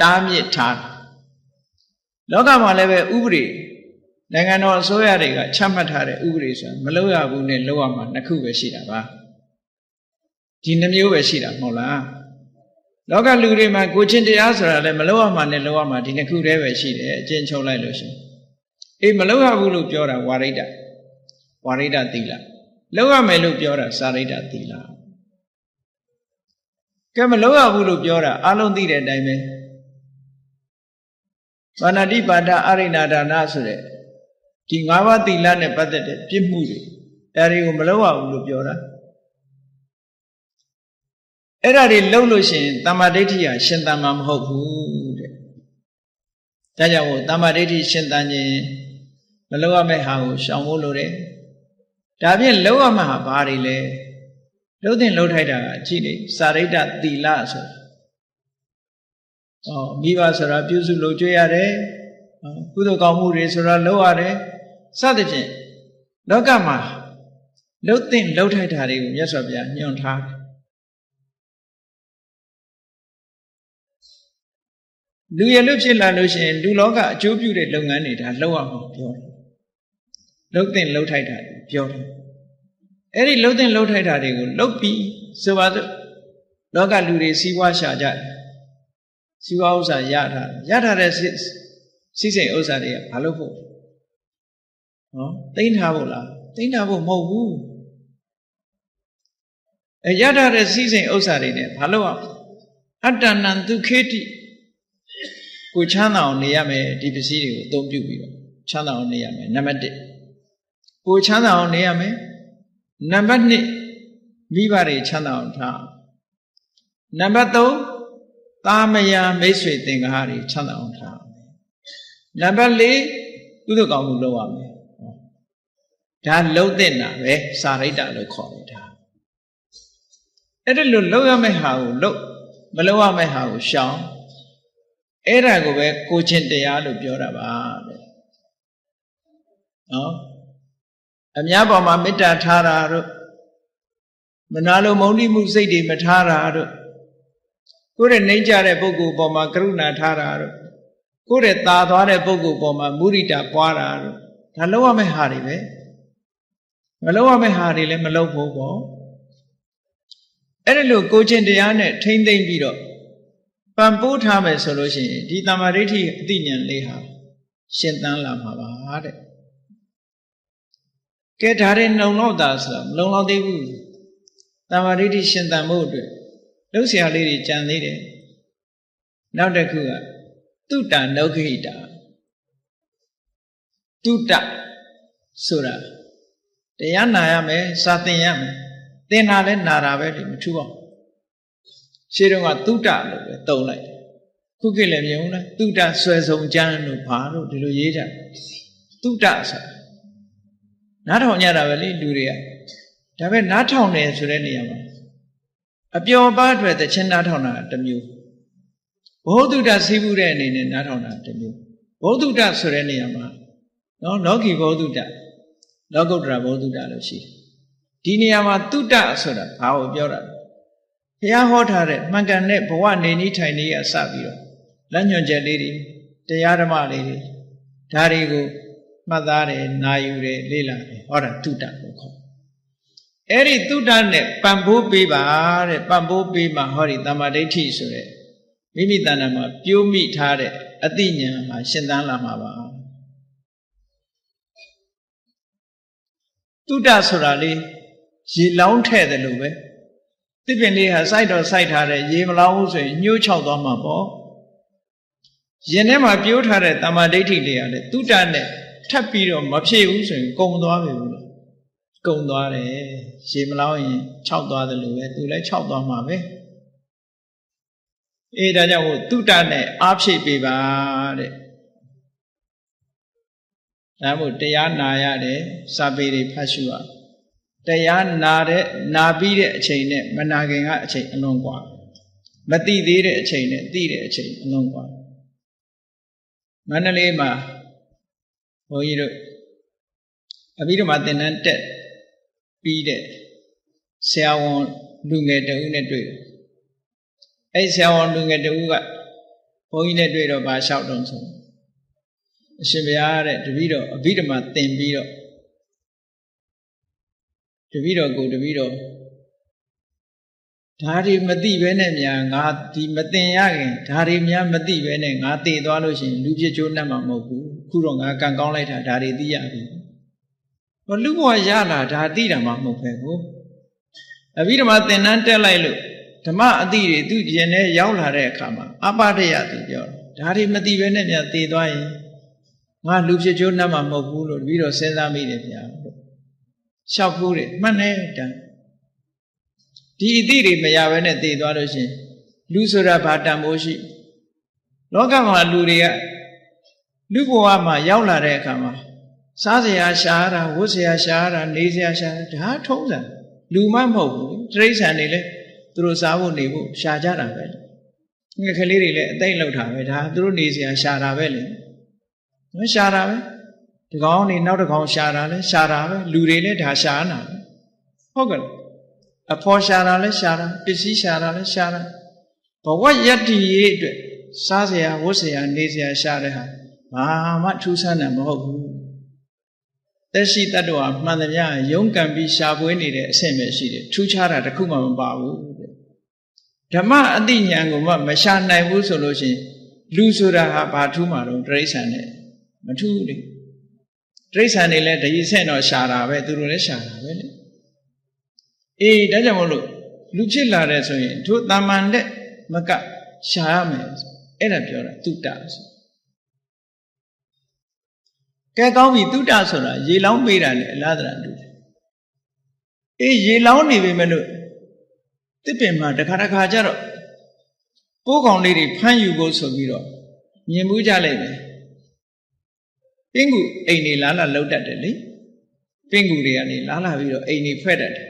တားမြစ်ထားလောကမှာလည်းပဲဥပဒေနိုင်ငံတော်အစိုးရတွေကချမှတ်ထားတဲ့ဥပဒေဆိုတာမလုပ်ရဘူးနဲ့လုပ်ရမှာနှစ်ခုပဲရှိတာပါဒီနှမျိုးပဲရှိတာမဟုတ်လားလောကလူတွေမှာကိုချင်းတရားဆိုတာလည်းမလုပ်ရမှာနဲ့လုပ်ရမှာဒီနှစ်ခုတည်းပဲရှိတယ်အကျဉ်းချုပ်လိုက်လို့ရှိရင်အေးမလုပ်ရဘူးလို့ပြောတာဝါရိတ္တသီလလုပ်ရမယ်လို့ပြောတာစာရိတ္တသီလကဲမလုပ်ရဘူးလို့ပြောတာအလုံးသိတဲ့အတိုင်းပဲပါဏာတိပါဒအရိဏဒါနဆိုတဲ့ဒီ၅ပါးသီလနဲ့ပတ်သက်တဲ့ပြစ်မှုတွေအဲဒီကိုမလုပ်ရဘူးလို့ပြောတာအဲ့ဒါတွေလုပ်လို့ရှိရင်တမ္မာဒိဋ္ဌိဟာရှင်သန်မှာမဟုတ်ဘူးတဲ့ဒါကြောင့်တမ္မာဒိဋ္ဌိရှင်သန်ခြင်းမလုပ်ရမယ့်ဟာကိုရှောင်ဖို့လိုတယ်ဒါဖြင့်လုပ်ရမှာဟာဘာတွေလဲလှုပ်တဲ့လှုပ်ထိုက်တာကကြည့်လေစာရိတ္တသီလဆိုတာမိဘဆိုတာပြုစုလုပ်ကြွရတယ်ကုသိုလ်ကောင်းမှုတွေဆိုတာလုပ်ရတယ်စသဖြင့်လောကမှာလှုပ်တဲ့လှုပ်ထိုက်တာတွေကိုမြတ်စွာဘုရားညွှန်ထားတယ်လူရလွတ်ဖြစ်လာလို့ရှိရင်လူလောကအကျိုးပြုတဲ့လုပ်ငန်းတွေဒါလုပ်ရမှာပြောတယ်လှုပ်တဲ့လှုပ်ထိုက်တာပြောတယ်အဲ့ဒီလှုပ်တဲ့လှုပ်ထိုက်တာတွေကိုလှုပ်ပြီးဆိုပါစို့လောကလူတွေစီးပွားရှာကြတယ်စီးပွားဥစ္စာရထားတဲ့စီးစိမ်ဥစ္စာတွေကဘာလို့ဖို့သိမ်းထားဖို့လားသိမ်းထားဖို့မဟုတ်ဘူးရထားတဲ့စီးစိမ်ဥစ္စာတွေနဲ့ဘာလို့အတ္တနံဒုခေတိကိုချမ်းသာအောင်နေရမယ်ဒီပစ္စည်းတွေကိုအသုံးပြုပြီးတော့ချမ်းသာအောင်နေရမယ်နံပါတ်1ကိုချမ်းသာအောင်နေရမယ်နံပါတ်2 မိဘတွေချမ်းသာအောင်ထားနံပါတ်3သားမယားမိတ်ဆွေသင်္ကားတွေချမ်းသာအောင်ထားနံပါတ်4ကုသိုလ်ကောင်းမှုလုပ်ရမယ်ဒါလုံးတဲ့နာပဲစာရိတ္တလို့ခေါ်တယ်ဒါအဲ့ဒါလို့လုပ်ရမယ့်ဟာကိုလုပ်မလုပ်ရမယ့်ဟာကိုရှောင်အဲ့ဒါကိုပဲကိုချင်းတရားလို့ပြောတာပါတဲ့နော်အများပေါ်မှာမေတ္တာထားတာတို့မနာလိုမုန်းတိမှုစိတ်တွေမထားတာတို့ကိုယ့်ရဲ့နှိမ့်ကြတဲ့ပုဂ္ဂိုလ်ပေါ်မှာကရုဏာထားတာတို့ကိုယ့်ရဲ့သာသွားတဲ့ပုဂ္ဂိုလ်ပေါ်မှာမုရိဒပွားတာတို့ဒါလုပ်ရမယ့်ဟာတွေပဲမလုပ်ရမယ့်ဟာတွေလည်းမလုပ်ဖို့ပေါ့အဲ့ဒါလို့ကိုချင်းတရားနဲ့ထိမ့်သိမ့်ပြီးတော့ပံပိုးထားမယ်ဆိုလို့ရှိရင်ဒီတမ္မာဒိဋ္ဌိအသိဉာဏ်လေးဟာရှင်သန်လာမှာပါတဲ့ကဲဒါတွေနှုံလောက်တာဆိုတော့မလုံလောက်သေးဘူးတမ္မာဒိဋ္ဌိရှင်သန်ဖို့အတွက်လှုပ်ရှားလေးတွေကြံသေးတယ်နောက်တစ်ခုကတုတ္တနုခိတာတုတ္တဆိုတာတရားနာရမယ်စာသင်ရမယ်သင်တာလဲနာတာပဲလေမထူးပါဘူးရှင်းတော့ကတုတ္တလို့ပဲတုံးလိုက်ခုခေတ်လည်းမြင်ဘူးလားတုတ္တဆွဲဆောင်ကျမ်းလို့ဘာလို့ဒီလိုရေးကြတုတ္တဆိုတာနားထောင်ကြတာပဲလေလူတွေကဒါပဲနားထောင်တယ်ဆိုတဲ့နေရာမှာအပျော်ပါးအတွက်သချင်းနားထောင်တာတစ်မျိုးဘောဓုတ္တစီးပူးတဲ့အနေနဲ့နားထောင်တာတစ်မျိုးဘောဓုတ္တဆိုတဲ့နေရာမှာနော်လောကီဘောဓုတ္တလောကုတ္တရာဘောဓုတ္တလို့ရှိတယ်ဒီနေရာမှာတုတ္တဆိုတာဘာကိုပြောတာလဲဘုရားဟောထားတဲ့မှန်ကန်တဲ့ဘဝနေနည်းထိုင်နည်းအစပြီးတော့လက်ညွှန်ချက်လေးတွေတရားဓမ္မလေးတွေဒါတွေကိုမှတ်သားတယ်နာယူတယ်လေ့လာတယ်ဟောတာတုတ္တလို့ခေါ်အဲ့ဒီတုတ္တနဲ့ပံ့ပိုးပေးပါတဲ့ပံ့ပိုးပေးမှဟောဒီတမ္မာဒိဋ္ဌိဆိုတဲ့မိမိတဏ္ဍာမှာပြိုးမိထားတဲ့အသိဉာဏ်မှာရှင်သန်လာမှာပါတုတ္တဆိုတာလေရေလောင်းထဲ့တယ်လို့ပဲသစ်ပင်လေးဟာစိုက်တော့စိုက်ထားတဲ့ရေမလောင်းဘူးဆိုရင်ညှိုးချောက်သွားမှာပေါ့ရင်ထဲမှာပြိုးထားတဲ့တမ္မာဒိဋ္ဌိလေးကလည်းတုတ္တနဲ့ထပ်ပြီးတော့မဖြည့်ဘူးဆိုရင်ကုံသွားပြီဘူးလားကုံသွားတယ်ရေမလောင်းရင်ခြောက်သွားတယ်လို့ပဲသူလည်းခြောက်သွားမှာပဲအေးဒါကြောင့်မို့တုတ္တနဲ့အားဖြည့်ပေးပါတဲ့ဒါမို့တရားနာရတယ်စာပေတွေဖတ်ရှုရတရားနာပြီးတဲ့အချိန်နဲ့မနာခင်ကအချိန်အလွန်กว่าမသိသေးတဲ့အချိန်နဲ့သိတဲ့အချိန်အလွန်กว่าမန္တလေးမှာဘုန်းကြီးတို့အဘိဓမ္မာသင်တန်းတက်ပြီးတဲ့ဆရာဝန်လူငယ်တဦးနဲ့တွေ့တယ်အဲ့ဆရာဝန်လူငယ်တဦးကဘုန်းကြီးနဲ့တွေ့တော့ဗာလျှောက်တော့ဆိုအရှင်ဘုရားတဲ့တပည့်တော်အဘိဓမ္မာသင်ပြီးတော့တပည့်တော်ကိုတပည့်တော်ဓာရီမသိပဲနဲ့များငါဒီမသင်ရခင်ဓာရီများမသိပဲနဲ့ငါတည်သွားလို့ရှိရင်လူပြစ်ချိုးနှက်မှာမဟုတ်ဘူးခုတော့ငါကံကောင်းလိုက်တာဓာရီသိရပြီဟောလူဘဝရလာဓာသိတာမှမဟုတ်ပဲကိုအဘိဓမ္မာသင်တန်းတက်လိုက်လို့ဓမ္မအသိတွေသူကျင်နဲ့ရောက်လာတဲ့အခါမှာအပဒယသူပြောဓာရီမသိပဲနဲ့များတည်သွားရင်ငါလူပြစ်ချိုးနှက်မှာမဟုတ်ဘူးလို့တပည့်တော်စဉ်းစားမိတယ်ဗျာလျှောက်ဖို့တယ်မှတ်နေတန်ဒီအသည့်တွေမရဘဲနဲ့တည်သွားလို့ရှင်လူဆိုတာဘာတန်ဖိုးရှိလောကမှာလူတွေကလူဘဝမှာရောက်လာတဲ့အခါမှာစားစရာရှားတာဝတ်စရာရှားတာနေစရာရှားတာဒါထုံးစံလူမှမဟုတ်ဘူးတိရစ္ဆာန်တွေလည်းသူတို့စားဖို့နေဖို့ရှားကြတာပဲငှက်ကလေးတွေလည်းအသိလောက်တာပဲဒါသူတို့နေစရာရှားတာပဲလေမရှားတာပဲဒီကောင်နေနောက်တစ်ကောင်ရှားတာလဲရှားတာပဲလူတွေလည်းဒါရှားနာပဲဟုတ်ကဲ့အဖော်ရှားတာလဲရှားတာပစ္စည်းရှားတာလဲရှားတာဘဝယတ္တိရေးအတွက်စားစရာဝတ်စရာနေစရာရှားတဲ့ဟာဘာမှထူးဆန်းတယ်မဟုတ်ဘူးသက်ရှိတတ္တဝါမှန်သမျှရုန်းကန်ပြီးရှားပွေးနေတဲ့အဆင့်ပဲရှိတယ်ထူးခြားတာတစ်ခုမှမပါဘူးဓမ္မအသိဉာဏ်ကိုမှမရှာနိုင်ဘူးဆိုလို့ရှိရင်လူဆိုတာဟာဘာထူးမှာတော့တိရစ္ဆာန်နဲ့မထူးလေတိရစ္ဆာန်တွေလည်းဒီဆင့်တော့ရှာတာပဲသူတို့လည်းရှာတာပဲလေအေးဒါကြောင့်မလို့လူဖြစ်လာတဲ့ဆိုရင်တို့တာမန်တဲ့မကရှာရမယ်အဲ့ဒါပြောတာတုတ္တဆိုကဲကောင်းပြီတုတ္တဆိုတာရေလောင်းပေးတာလေအလားတရာတူတယ်အေးရေလောင်းနေပြီမလို့ တစ်ပင်မှာတခါကြတော့ပိုးကောင်လေးတွေဖမ်းယူဖို့ဆိုပြီးတော့မြင်မှုကြလိုက်မယ်ပင်ကူအိမ်နေလာလောက်တတ်တယ်လေပင်ကူတွေကနေလာပြီးတော့အိမ်နေဖွဲ့တတ်တယ်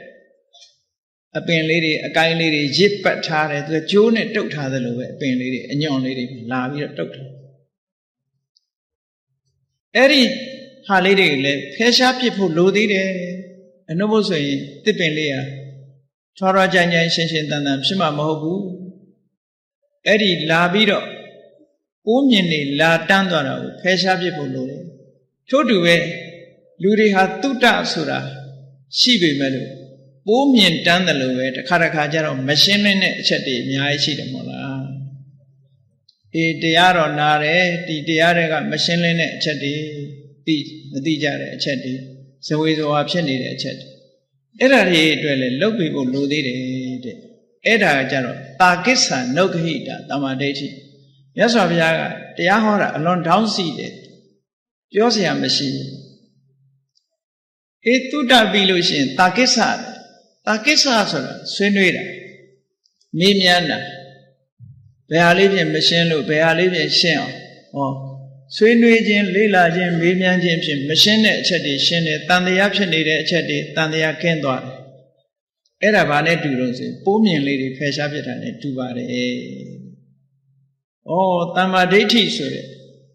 အပင်လေးတွေအကိုင်းလေးတွေရစ်ပတ်ထားတယ်သူကကြိုးနဲ့တုတ်ထားသလိုပဲအပင်လေးတွေအညွန့်လေးတွေလာပြီးတော့တုတ်ထားအဲ့ဒီဟာလေးတွေလည်းဖယ်ရှားပစ်ဖို့လိုသေးတယ်အနှုတ်ဖို့ဆိုရင်တစ်ပင်လေးဟာထွားထွားကြမ်းကြမ်းရှင်းရှင်းတန်တန်ဖြစ်မှာမဟုတ်ဘူးအဲ့ဒီလာပြီးတော့ပိုးမြင်နေလာတန်းသွားတာကိုဖယ်ရှားပစ်ဖို့လိုတယ်ထို့တူပဲလူတွေဟာတုတ္တဆိုတာရှိပေမဲ့လို့ပိုးမြင်တန်းတယ်လို့ပဲတခါကျတော့မရှင်းလင်းတဲ့အချက်တွေအများကြီးရှိတယ်မို့လားအေးတရားတော်နာတယ်ဒီတရားတွေကမရှင်းလင်းတဲ့အချက်တွေမသိကြတဲ့အချက်တွေဇဝေဇဝါဖြစ်နေတဲ့အချက်တွေအဲ့ဒါတွေအတွက်လည်းလုပ်ပြီးဖို့လိုသေးတယ်တဲ့အဲ့ဒါကကြတော့တာကိစ္ဆာနုဂဟိတာတမ္မာဒိဋ္ဌိမြတ်စွာဘုရားကတရားဟောတာအလွန်တောင်းစီတယ်ပြောစရာမရှိဘူးအေးတုတ္တပြီလို့ရှိရင်တာကိစ္ဆာဆိုတာဆွေးနွေးတာမေးမြန်းတာဘယ်ဟာလေးဖြင့်မရှင်းလို့ဘယ်ဟာလေးဖြင့်ရှင်းအောင်ဆွေးနွေးခြင်းလေ့လာခြင်းမေးမြန်းခြင်းဖြင့်မရှင်းတဲ့အချက်တွေရှင်းတယ်တန်တရားဖြစ်နေတဲ့အချက်တွေတန်တရားကင်းသွားတယ်အဲ့ဒါဘာနဲ့တူလို့ဆိုပိုးမြင်လေးတွေဖယ်ရှားပြစ်တာနဲ့တူပါတယ်တမ္မာဒိဋ္ဌိဆိုတဲ့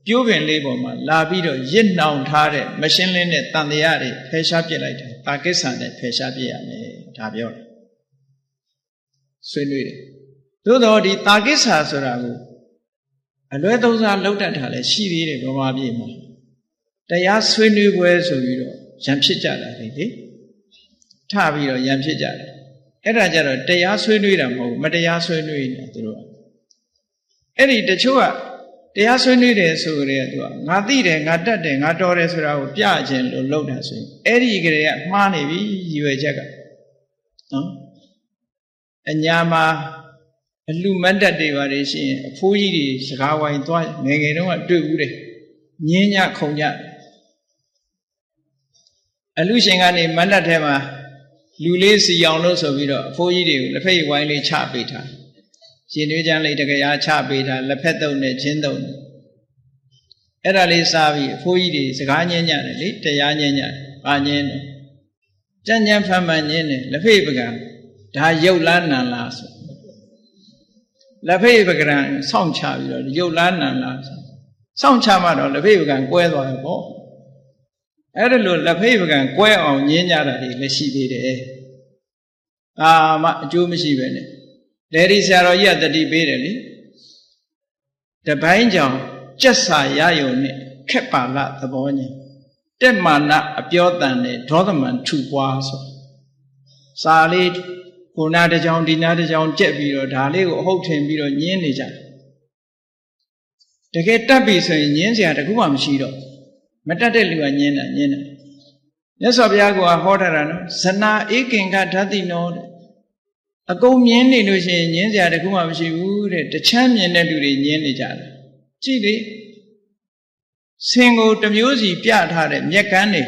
ပြိုးပင်လေးပေါ်မှာလာပြီးတော့ရစ်နှောင်ထားတဲ့မရှင်းလင်းတဲ့တန်တရားတွေဖယ်ရှားပြစ်လိုက်တယ်တာကိစ္ဆာနဲ့ဖယ်ရှားပြစ်ရမယ်ဒါပြောတယ်ဆွေးနွေးတယ်သို့တော့ဒီတာကိစ္ဆာဆိုတာကိုအလွဲသုံးစားလောက်တတ်တာလည်းရှိသေးတယ်ဗမာပြည်မှာတရားဆွေးနွေးပွဲဆိုပြီးတော့ရံဖြစ်ကြတာလေထပြီးတော့ရံဖြစ်ကြတယ်အဲ့ဒါကြတော့တရားဆွေးနွေးတာမဟုတ်မတရားဆွေးနွေးနေတာသူတို့ကအဲ့ဒီတချို့ကတရားဆွေးနွေးတယ်ဆိုကြတဲ့သူကငါသိတယ်ငါတတ်တယ်ငါတော်တယ်ဆိုတာကိုပြခြင်းလို့လုပ်တာဆိုရင်အဲ့ဒီကလေးကမှားနေပြီရည်ရွယ်ချက်ကနော်အညာမှာအလှမတ်တက်တွေပါလေရှိရင်အဖိုးကြီးတွေစကားဝိုင်းသွားငယ်ငယ်တုန်းကတွေ့ဘူးတယ်ညင်းညခုံကြအလှရှင်ကနေမတ်တက်ထဲမှာလူလေးစီအောင်လို့ဆိုပြီးတော့အဖိုးကြီးတွေကိုလက်ဖက်ရည်ဝိုင်းလေးချပေးထားရှင်တွေးချမ်းလေးတကရားချပေးထားလက်ဖက်တုံနဲ့ချင်းတုံအဲ့ဒါလေးစားပြီးအဖိုးကြီးတွေစကားညင်းကြတယ်လေတရားညင်းကြတယ်ဘာညင်းတယ်ကြမ်းကြမ်းဖန်ဖန်ညင်းတယ်လက်ဖက်ပကံဒါရုပ်လားနံလားဆိုလက်ဖက်ပကံစောင့်ချပြီးတော့ရုပ်လားနံလားဆိုစောင့်ချမှတော့လက်ဖက်ပကံကွဲသွားတယ်ပေါ့အဲ့ဒါလို့လက်ဖက်ပကံကွဲအောင်ညင်းကြတာတွေလည်းရှိသေးတယ်ဒါမှအကျိုးမရှိပဲနဲ့လေဒီဆရာတော်ကြီးကတတိပေးတယ်လေတပိုင်းကြောင့်ကြက်စာရယုံနဲ့ခက်ပါလသဘောညင်တက်မာနအပြောတန်နဲ့ဒေါသမန်ထူပွားဆိုစာလေးကိုနာတစ်ကြောင်ဒီနာတစ်ကြောင်ကြက်ပြီးတော့ဒါလေးကိုအဟုတ်ထင်ပြီးတော့ညင်းနေကြတကယ်တက်ပြီဆိုရင်ညင်းစရာတခုမှမရှိတော့မတက်တဲ့လူကညင်းတာမြတ်စွာဘုရားကဟောထားတာနော်ဇနာဧကင်္ဂဓာတိနောတဲ့အကုန်မြင်းနေလို့ရှိရင်ညင်းစရာတခုမှမရှိဘူးတဲ့တချမ်းမြင်တဲ့လူတွေညင်းနေကြတယ်ကြည့်လေဆင်ကိုတစ်မျိုးစီပြထားတဲ့မျက်ကန်းတွေ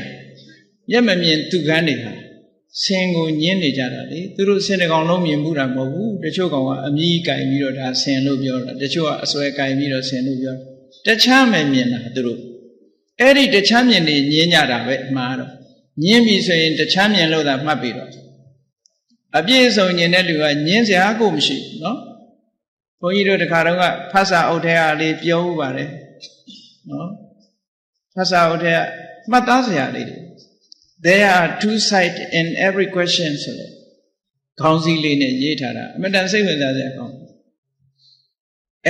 မျက်မမြင်သူကန်းတွေဟာဆင်ကိုညင်းနေကြတာလေသူတို့ဆင်တစ်ကောင်လုံးမြင်မှုတာမဟုတ်ဘူးတချို့ကောင်ကအမြည်ကင်ပြီးတော့ဒါဆင်လို့ပြောတာတချို့ကအစွဲကင်ပြီးတော့ဆင်လို့ပြောတချမ်းပဲမြင်တာသူတို့အဲ့ဒီတချမ်းမြင်နေညင်းကြတာပဲအမှားတော့ညင်းပြီဆိုရင်တချမ်းမြင်လို့သာမှတ်ပြီးတော့အပြည့်စုံညင်တဲ့လူကညင်းစရာကိုမရှိဘူးနော်ဘုန်းကြီးတို့တခါတော့ကဖတ်စာအုပ်ထဲကလေးပြောဥပါတယ်နော်ဖတ်စာအုပ်ထဲကမှတ်သားစရာလေးတွေ there are two sides in every question ဆိုတဲ့ခေါင်းစည်းလေးနဲ့ရေးထားတာအမှန်တန်စိတ်ဝင်စားစရာကောင်း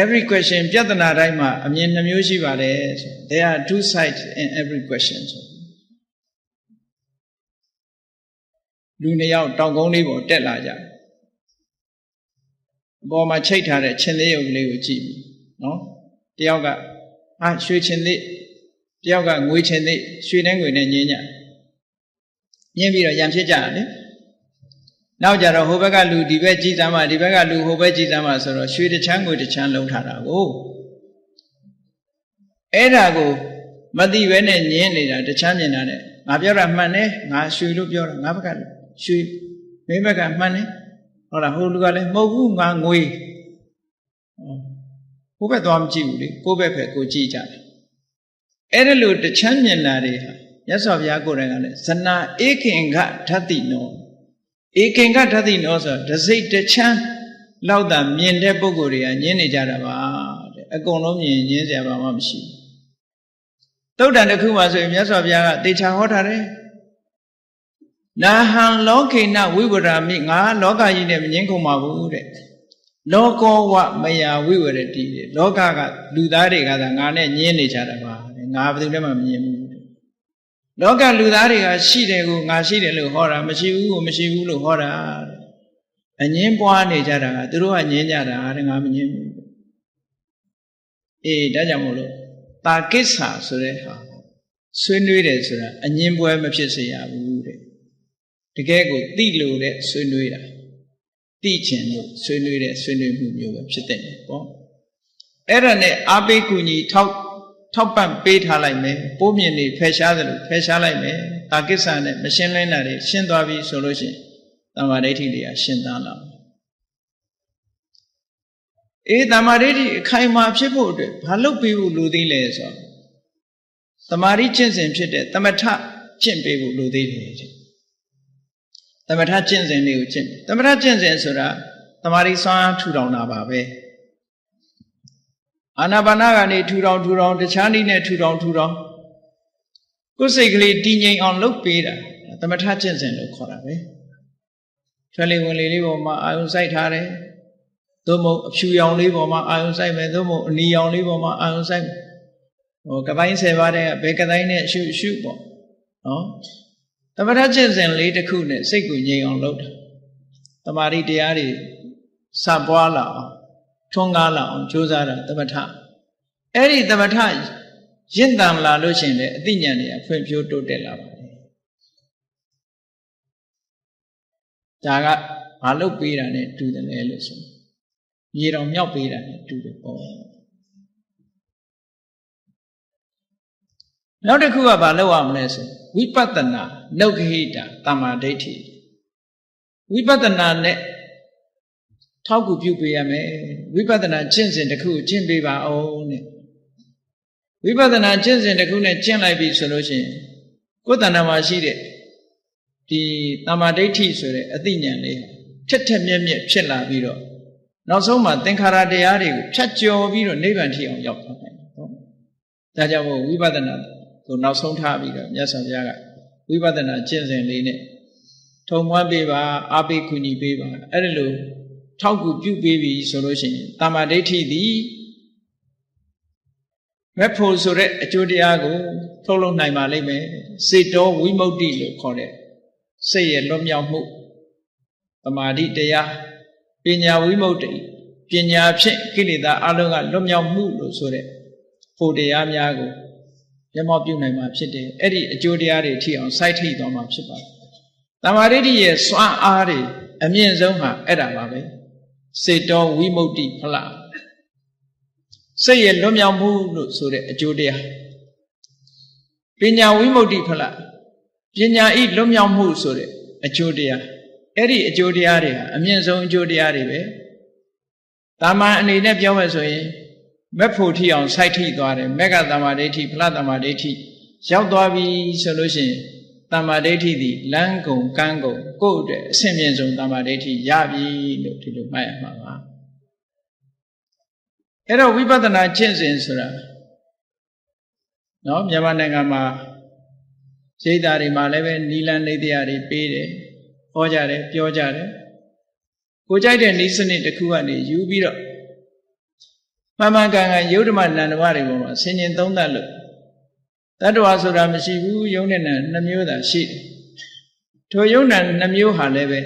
every question ပြဿနာတိုင်းမှာအမြင်နှမျိုးရှိပါတယ်ဆို there are two sides in every question ဆိုလူနှစ်ယောက်တောင်ကုန်းလေးပေါ်တက်လာကြအပေါ်မှာချိတ်ထားတဲ့ချင်းသေးရုပ်လေးကိုကြည့်ပြီနော်တယောက်ကရွှေချင်းသေးတယောက်ကငွေချင်းသေးရွှေနဲ့ငွေနဲ့ညင်းပြီးတော့ရံဖြစ်ကြတယ်လေနောက်ကြတော့ဟိုဘက်ကလူဒီဘက်ကြည်စမ်းမှဒီဘက်ကလူဟိုဘက်ကြည်စမ်းမှဆိုတော့ရွှေတစ်ချမ်းငွေတစ်ချမ်းလုံးထားတာကိုအဲ့ဒါကိုမသိဘဲနဲ့ညင်းနေတာတစ်ချမ်းမြင်တာနဲ့ငါပြောတာမှန်တယ်ငါရွှေလို့ပြောတာငါဘက်ကရွှေမင်းဘက်ကမှန်တယ် ဟုတ်လားဟိုလူကလည်းမဟုတ်ဘူးငါငွေဟိုဘက်သွားမကြည့်ဘူးလေကိုယ့်ဘက်ပဲကိုကြည့်ကြတယ်အဲ့ဒါလို့တချမ်းမြင်တာတွေဟာမြတ်စွာဘုရားကိုယ်တိုင်ကလည်းဇနာဧကင်္ဂဓတ္တိနောဧကင်္ဂဓတ္တိနောဆိုတစိတ်တချမ်းလောက်တာမြင်တဲ့ပုဂ္ဂိုလ်တွေကညင်းနေကြတာပါတဲ့အကုန်လုံးမြင်ညင်းစရာဘာမှမရှိဘူးသုတ်တန်တစ်ခုမှဆိုရင်မြတ်စွာဘုရားကတေချာဟောထားတယ်နာဟံလောကေနဝိဝရမိငါလောကကြီးနဲ့မငင်းကုန်ပါဘူးတဲ့လောကောဝမယဝိဝရတိတဲ့လောကကလူသားတွေကသာငါနဲ့ညင်းနေကြတာပါတဲ့ငါဘယ်သူမှမမြင်ဘူးတဲ့လောကလူသားတွေကရှိတယ်ကိုငါရှိတယ်လို့ဟောတာမရှိဘူးကိုမရှိဘူးလို့ဟောတာတဲ့အငင်းပွားနေကြတာကသူတို့ကညင်းကြတာတဲ့ငါမညင်းဘူးအေးဒါကြောင့်မို့လို့တာကိစ္ဆာဆိုတဲ့ဟာဆွေးနွေးတယ်ဆိုတာအငင်းပွဲမဖြစ်စေရဘူးတဲ့တကယ်ကိုတိလို့တဲ့ဆွေးနွေးတာတိချင်လို့ဆွေးနွေးတဲ့ဆွေးနွေးမှုမျိုးပဲဖြစ်တဲ့ပေါ့အဲ့ဒါနဲ့အာပိကူညီထောက်ပံ့ပေးထားလိုက်မယ်ပိုးမြင်နေဖယ်ရှားတယ်လို့ဖယ်ရှားလိုက်မယ်တာကိစ္ဆာနဲ့မရှင်းလင်းတာတွေရှင်းသွားပြီဆိုလို့ရှိရင်တမ္မာဒိဋ္ဌိတွေကရှင်းသားလာအေးတမ္မာဒိဋ္ဌိအခိုင်အမာဖြစ်ဖို့အတွက်ဘာလုပ်ပေးဖို့လိုသေးလဲဆိုတော့တမာရီကျင့်စဉ်ဖြစ်တဲ့သမထကျင့်ပေးဖို့လိုသေးတယ်သမထကျင့်စဉ်လေးကိုကျင့်သမထကျင့်စဉ်ဆိုတာတမာရီစွမ်းထူထောင်တာပါပဲအာနာပါနကနေထူထောင်တခြားနည်းနဲ့ထူထောင်ကိုယ်စိတ်ကလေးတည်ငြိမ်အောင်လုပ်ပေးတာသမထကျင့်စဉ်လို့ခေါ်တာပဲထွယ်လေးဝင်လေးပေါ်မှာအာယုံစိုက်ထားတယ်သို့မဟုတ်အဖြူရောင်လေးပေါ်မှာအာယုံစိုက်မယ်သို့မဟုတ်အနီရောင်လေးပေါ်မှာအာယုံစိုက်မယ်ကပိုင်း10ပါးတဲ့ဘယ်ကတိုင်းနဲ့ရှုပေါ့နော်သမထကျင့်စဉ်လေးတစ်ခုနဲ့စိတ်ကိုငြိမ်အောင်လုပ်တာတမာရီတရားတွေစပွားလာအောင်ထွန်းကားလာအောင်ကြိုးစားတာသမထအဲ့ဒီသမထရင့်တန်လာလို့ရှိရင်လည်းအသိဉာဏ်တွေအဖွင့်ဖြိုးတိုးတက်လာပါတယ်ဒါကဘာလို့ပေးတာနဲ့တူတယ်လဲလို့ဆိုရေတော်မြောက်ပေးတာနဲ့တူတယ်ပေါ့နောက်တစ်ခုကဘာလုပ်ရမလဲဆိုဝိပဿနာနုဂဟိတတမ္မာဒိဋ္ဌိဝိပဿနာနဲ့ထောက်ကူပြုပေးရမယ်ဝိပဿနာကျင့်စဉ်တစ်ခုကျင့်ပေးပါအောင်တဲ့ဝိပဿနာကျင့်စဉ်တစ်ခုနဲ့ကျင့်လိုက်ပြီဆိုလို့ရှိရင်ကိုယ်တဏ္ဍာမှာရှိတဲ့ဒီတမ္မာဒိဋ္ဌိဆိုတဲ့အသိဉာဏ်လေးထက်မြက်ဖြစ်လာပြီးတော့နောက်ဆုံးမှာသင်္ခါရတရားတွေကိုဖြတ်ကျော်ပြီးတော့နိဗ္ဗာန်ထိအောင်ရောက်သွားတယ်နော်ဒါကြောင့်မို့ဝိပဿနာကိုနောက်ဆုံးထားပြီးတော့မြတ်စွာဘုရားကဝိပဿနာကျင့်စဉ်လေးနဲ့ထုံမွမ်းပေးပါအားပေးကူညီပေးပါအဲ့ဒါလို့ထောက်ကူပြုပေးပြီဆိုလို့ရှိရင်တမ္မာဒိဋ္ဌိသည်မဲ့ဖို့ဆိုတဲ့အကျိုးတရားကိုထုတ်လုပ်နိုင်ပါလိမ့်မယ်စေတောဝိမု ക്തി လို့ခေါ်တဲ့စိတ်ရဲ့လွတ်မြောက်မှုတမာတိတရားပညာဝိမု ക്തി ပညာဖြင့်ကိလေသာအလုံးကလွတ်မြောက်မှုလို့ဆိုတဲ့ဖို့တရားများကိုမျက်မှောက်ပြုနိုင်မှာဖြစ်တယ်အဲ့ဒီအကျိုးတရားတွေထိအောင်စိုက်ထိသွားမှာဖြစ်ပါတယ်တမာတိရဲ့စွမ်းအားတွေအမြင့်ဆုံးဟာအဲ့ဒါပါပဲစေတောဝိမု ക്തി ဖလားစိတ်ရဲ့လွတ်မြောက်မှုလို့ဆိုတဲ့အကျိုးတရားပညာဝိမု ക്തി ဖလားပညာဤလွတ်မြောက်မှုဆိုတဲ့အကျိုးတရားအဲ့ဒီအကျိုးတရားတွေဟာအမြင့်ဆုံးအကျိုးတရားတွေပဲတာမန်အနေနဲ့ပြောမယ်ဆိုရင်မက်ဖို့ထီအောင်စိုက်ထိသွားတယ်မက်ကတမ္မာဒိဋ္ဌိဖလားတမ္မာဒိဋ္ဌိရောက်သွားပြီဆိုလို့ရှိရင်တမ္မာဒိဋ္ဌိသည်လမ်းကုန်ကမ်းကုန်ကိုယ့်အတွက်အဆင့်မြင့်ဆုံးတမ္မာဒိဋ္ဌိရပြီလို့ဒီလိုမှတ်ရမှာပါအဲ့တော့ဝိပဿနာကျင့်စဉ်ဆိုတာနော်မြန်မာနိုင်ငံမှာစိတ်ဓာတ်တွေမှာလည်းပဲနီလန်နေတရားတွေပေးတယ်ဟောကြတယ်ပြောကြတယ်ကိုကြိုက်တဲ့ဤစနစ်တစ်ခုကနေယူပြီးတော့မှန်မှန်ကန်ကန်ယုဒ္ဓမနန္ဒဝတွေပေါ်မှာဆင်ញင်သုံးသပ်လို့တတ္တဝါဆိုတာမရှိဘူးယုံနဲ့နှမျိုးသာရှိတယ်ထိုယုံနဲ့နှမျိုးဟာလည်းပဲ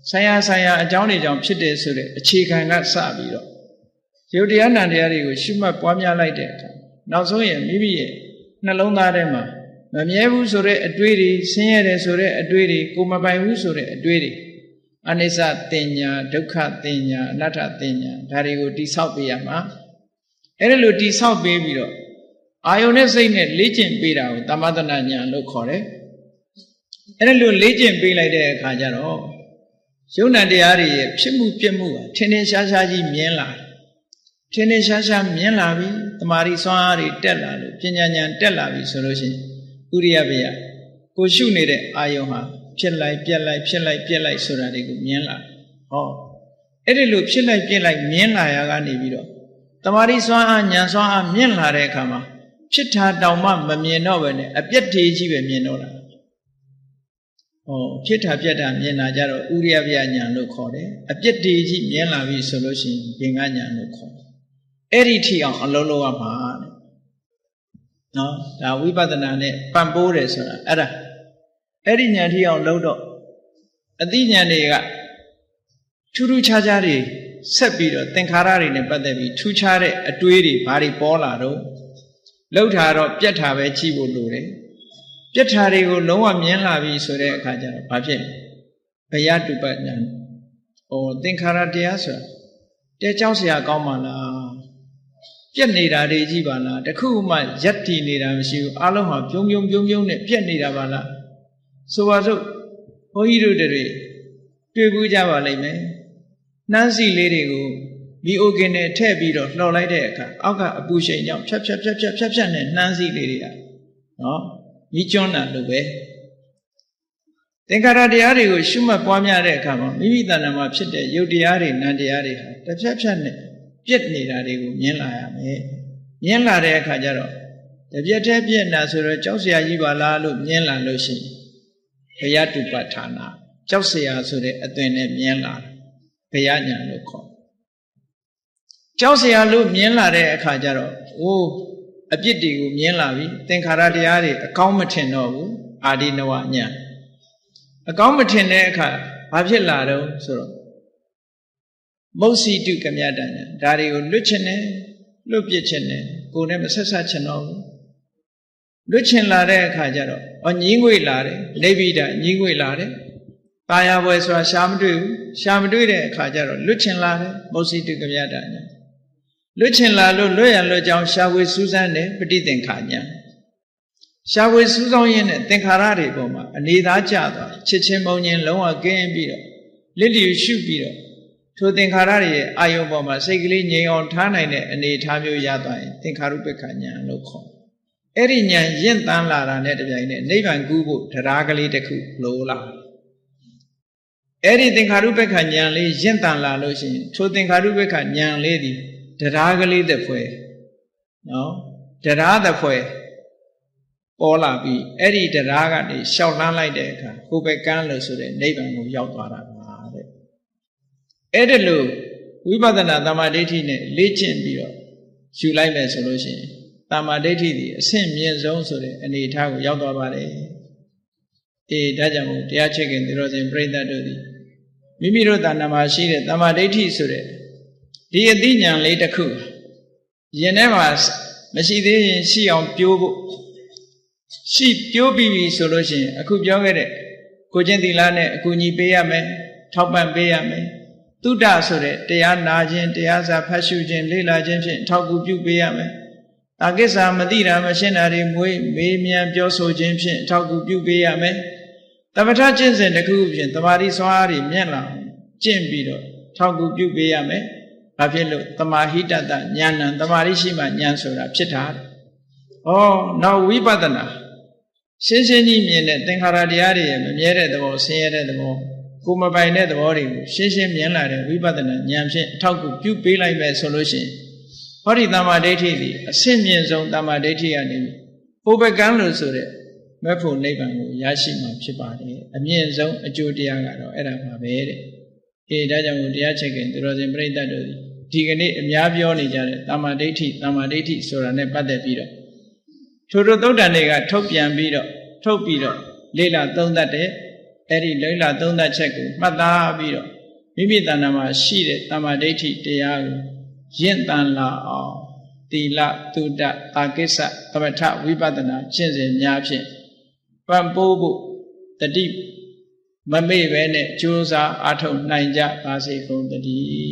ဆိုင်ရာအကြောင်းတွေကြောင့်ဖြစ်တယ်ဆိုတဲ့အခြေခံကစပြီးတော့ယုတ်တရားနံတရားတွေကိုရှုမှတ်ပွားများလိုက်တဲ့အခါနောက်ဆုံးရဲ့မိမိရဲ့နှလုံးသားထဲမှာမမြဲဘူးဆိုတဲ့အတွေးတွေဆင်းရဲတယ်ဆိုတဲ့အတွေးတွေကိုမပိုင်ဘူးဆိုတဲ့အတွေးတွေအနိစ္စတင်ညာဒုက္ခတင်ညာအနတ္တတင်ညာဒါတွေကိုတိဆောက်ပေးရမှာအဲ့ဒါလို့တိဆောက်ပေးပြီးတော့အာယုန်နဲ့စိတ်နဲ့လေ့ကျင့်ပေးတာကိုသမထနာဉာဏ်လို့ခေါ်တယ်အဲ့ဒါလို့လေ့ကျင့်ပေးလိုက်တဲ့အခါကျတော့ ယုံနာတရားတွေရဲ့ဖြစ်မှုပြက်မှုဟာထင်ထင်ရှားရှားကြီးမြင်လာထင်ထင်ရှားရှားမြင်လာပြီတမာရီစွမ်းအားတွေတက်လာလို့ပညာဉာဏ်တက်လာပြီဆိုလို့ရှိရင်ဥရိယဘေယကိုရှုနေတဲ့အာယုံဟာဖြစ်လိုက်ပြက်လိုက်ဖြစ်လိုက်ပြက်လိုက်ဆိုတာတွေကိုမြင်လာဟောအဲ့ဒီလိုဖြစ်လိုက်ပြက်လိုက်မြင်လာရကနေပြီးတော့တမာရီစွမ်းအားဉာဏ်စွမ်းအားမြင်လာတဲ့အခါမှာဖြစ်တာတောင်မှမမြင်တော့ပဲနဲ့အပြက်တွေကြီးပဲမြင်တော့တာဖြစ်တာပြက်တာမြင်လာကြတော့ဥရိယဘေယဉာဏ်လို့ခေါ်တယ်အပြက်တွေကြီးမြင်လာပြီဆိုလို့ရှိရင်ဘင်္ဂဉာဏ်လို့ခေါ်တယ်အဲ့ဒီထိအောင်အလုံးလုံးရမှာတဲ့နော်ဒါဝိပဿနာနဲ့ပံ့ပိုးတယ်ဆိုတာအဲ့ဒီဉာဏ်ထိအောင်လုံးတော့အသိဉာဏ်တွေကထူးထူးခြားခြားတွေဆက်ပြီးတော့သင်္ခါရတွေနဲ့ပတ်သက်ပြီးထူးခြားတဲ့အတွေးတွေဘာတွေပေါ်လာတော့လှုပ်တာတော့ပြက်တာပဲကြည့်ဖို့လိုတယ်ပြက်တာတွေကိုလုံးဝမြင်လာပြီဆိုတဲ့အခါကျတော့ဘာဖြစ်လဲဘယတုပ္ပဉာဏ်သင်္ခါရတရားဆိုတာတဲကြောက်เสียကောင်းပါလားပြက်နေတာတွေကြည့်ပါလားတခုမှရက်တည်နေတာမရှိဘူးအလုံးဟာပြုံးနဲ့ပြက်နေတာပါလားဆိုပါစို့ဘုန်းကြီးတို့တွေတွေ့ဘူးကြပါလိမ့်မယ်နှမ်းစီလေးတွေကိုမီအိုကင်နဲ့ထည့်ပြီးတော့လှော်လိုက်တဲ့အခါအောက်ကအပူရှိန်ကြောင့်ဖြတ်နဲ့နှမ်းစီလေးတွေကနော်ညီကျွန်းတာလို့ပဲသင်္ခါရတရားတွေကိုရှုမှတ်ပွားများတဲ့အခါမှာမိမိတဏ္ဍာမှာဖြစ်တဲ့ယုတ်တရားတွေနာမ်တရားတွေဟာတစ်ဖြတ်နဲ့ပြက်နေတာတွေကိုမြင်လာရမယ်မြင်လာတဲ့အခါကျတော့တပြက်တည်းပြက်နေတာဆိုတော့ကြောက်စရာကြီးပါလားလို့မြင်လာလို့ရှိရင်ဘယတုပ္ပဌာနာကြောက်စရာဆိုတဲ့အသွင်နဲ့မြင်လာဘယဉာဏ်လို့ခေါ်ကြောက်စရာလို့မြင်လာတဲ့အခါကျတော့အပြစ်တွေကိုမြင်လာပြီသင်္ခါရတရားတွေအကောင်းမထင်တော့ဘူးအာဒီနဝဉာဏ်အကောင်းမထင်တဲ့အခါဘာဖြစ်လာတော့ဆိုတော့မုတ်စီတုကမြတဉာဏ်ဒါတွေကိုလွတ်ချင်တယ်လွတ်ပြစ်ချင်တယ်ကိုယ်နဲ့မဆက်ဆက်ချင်တော့ဘူးလွတ်ချင်လာတဲ့အခါကျတော့ညင်းငွေလာတယ်နေဗိဒညင်းငွေလာတယ်တာယာပွဲဆိုတာရှားမတွေ့ဘူးရှားမတွေ့တဲ့အခါကျတော့လွတ်ချင်လာတယ်မုတ်စီတုကမြတဉာဏ်လွတ်ချင်လာလို့လွတ်ရလွတ်ကြောင်းရှားဝေစူးစမ်းတယ်ပဋိသင်္ခာဉာဏ်ရှားဝေစူးစောင်းရင်းနဲ့သင်္ခါရတွေပေါ်မှာအနေသားကျသွားချစ်ချင်းမုန်းခြင်းလုံးဝကင်းပြီးတော့လစ်လျူရှုပြီးတော့ထိုသင်္ခါရတွေရဲ့အာယုံပေါ်မှာစိတ်ကလေးငြိမ်အောင်ထားနိုင်တဲ့အနေအထားမျိုးရသွားရင်သင်္ခါရုပ္ပခဉာဏ်လို့ခေါ်အဲ့ဒီဉာဏ်ရင့်တန်းလာတာနဲ့တပြိုင်နက်နိဗ္ဗာန်ကူးဖို့တရားကလေးတစ်ခုလိုလာအဲ့ဒီသင်္ခါရုပ္ပခဉာဏ်လေးရင့်တန်းလာလို့ရှိရင်ထိုသင်္ခါရုပ္ပခဉာဏ်လေးဒီတရားကလေးတစ်ဖွဲနော်တရားတစ်ဖွဲပေါ်လာပြီးအဲ့ဒီတရားကနေရှောက်လန်းလိုက်တဲ့အခါဟိုဘက်ကန်းလို့ဆိုတဲ့နိဗ္ဗာန်ကိုရောက်သွားတာပါတဲ့အဲ့ဒါလို့ဝိပဿနာသမာဓိဋ္ဌိနဲ့လေ့ကျင့်ပြီးတော့ယူလိုက်မယ်ဆိုလို့ရှိရင်သမာဓိဋ္ဌိဒီအဆင့်မြင့်ဆုံးဆိုတဲ့အနေအထားကိုရောက်သွားပါတယ်ဒါကြောင့်မို့တရားချစ်ခင်သူတော်စင်ပြိဿတို့သည်မိမိတို့တဏ္ဍာမှာရှိတဲ့သမာဓိဋ္ဌိဆိုတဲ့ဒီအသိဉာဏ်လေးတစ်ခုရင်ထဲမှာမရှိသေးရင်ရှိအောင်ပြိုးဖို့ရှိပြိုးပြီးပြီဆိုလို့ရှိရင်အခုပြောခဲ့တဲ့ကိုကျင့်သီလနဲ့အကူအညီပေးရမယ်ထောက်ပံ့ပေးရမယ်သုဒ္ဓဆိုတဲ့တရားနာခြင်းတရားစာဖတ်ရှုခြင်းလေ့လာခြင်းဖြင့်ထောက်ကူပြုပေးရမယ်တာကိစ္စမသိတာမရှင်းတာတွေမေးမြန်းပြောဆိုခြင်းဖြင့်ထောက်ကူပြုပေးရမယ်သမထကျင့်စဉ်တစ်ခုဖြင့်တမာတိစွမ်းအားတွေမြင့်လာကျင့်ပြီးတော့ထောက်ကူပြုပေးရမယ်ဘာဖြစ်လို့တမာဟိတတဉာဏ်တမာရိရှိမှဉာဏ်ဆိုတာဖြစ်တာနောက်ဝိပဿနာရှင်းရှင်းကြီးမြင်တဲ့သင်္ခါရတရားတွေရဲ့မမြဲတဲ့သဘောဆင်းရဲတဲ့သဘောကိုမပိုင်တဲ့သဘောတွေကိုရှင်းရှင်းမြင်လာတဲ့ဝိပဿနာဉာဏ်ဖြင့်အထောက်အကူပြုပေးလိုက်မယ်ဆိုလို့ရှိရင်ဟောဒီတမ္မာဒိဋ္ဌိဒီအဆင့်မြင့်ဆုံးတမ္မာဒိဋ္ဌိကနေဟိုဘကန်းလို့ဆိုတဲ့မက်ဖို့နိဗ္ဗာန်ကိုရရှိမှာဖြစ်ပါတယ်အမြင့်ဆုံးအကျိုးတရားကတော့အဲ့ဒါပါပဲတဲ့ဒါကြောင့်မို့တရားချစ်ခင်သူတော်စင်ပြိဿတို့ဒီကနေ့အများပြောနေကြတဲ့တမ္မာဒိဋ္ဌိဆိုတာနဲ့ပတ်သက်ပြီးတော့ထိုတို့သုတ်တန်တွေကထုတ်ပြန်ပြီးတော့ထုတ်ပြီးတော့လေ့လာသုံးသပ်တဲ့အဲ့ဒီလေ့လာသုံးသပ်ချက်ကိုမှတ်သားပြီးတော့မိမိတဏ္ဍာမှာရှိတဲ့တမ္မာဒိဋ္ဌိတရားကိုရင့်တန်လာအောင်သီလသုဒ္ဓတာကိစ္စသမထဝိပဿနာကျင့်စဉ်များဖြင့်ပံ့ပိုးဖို့တတိမမေ့ပဲနဲ့ကြိုးစားအားထုတ်နိုင်ကြပါစေကုန်သတည်း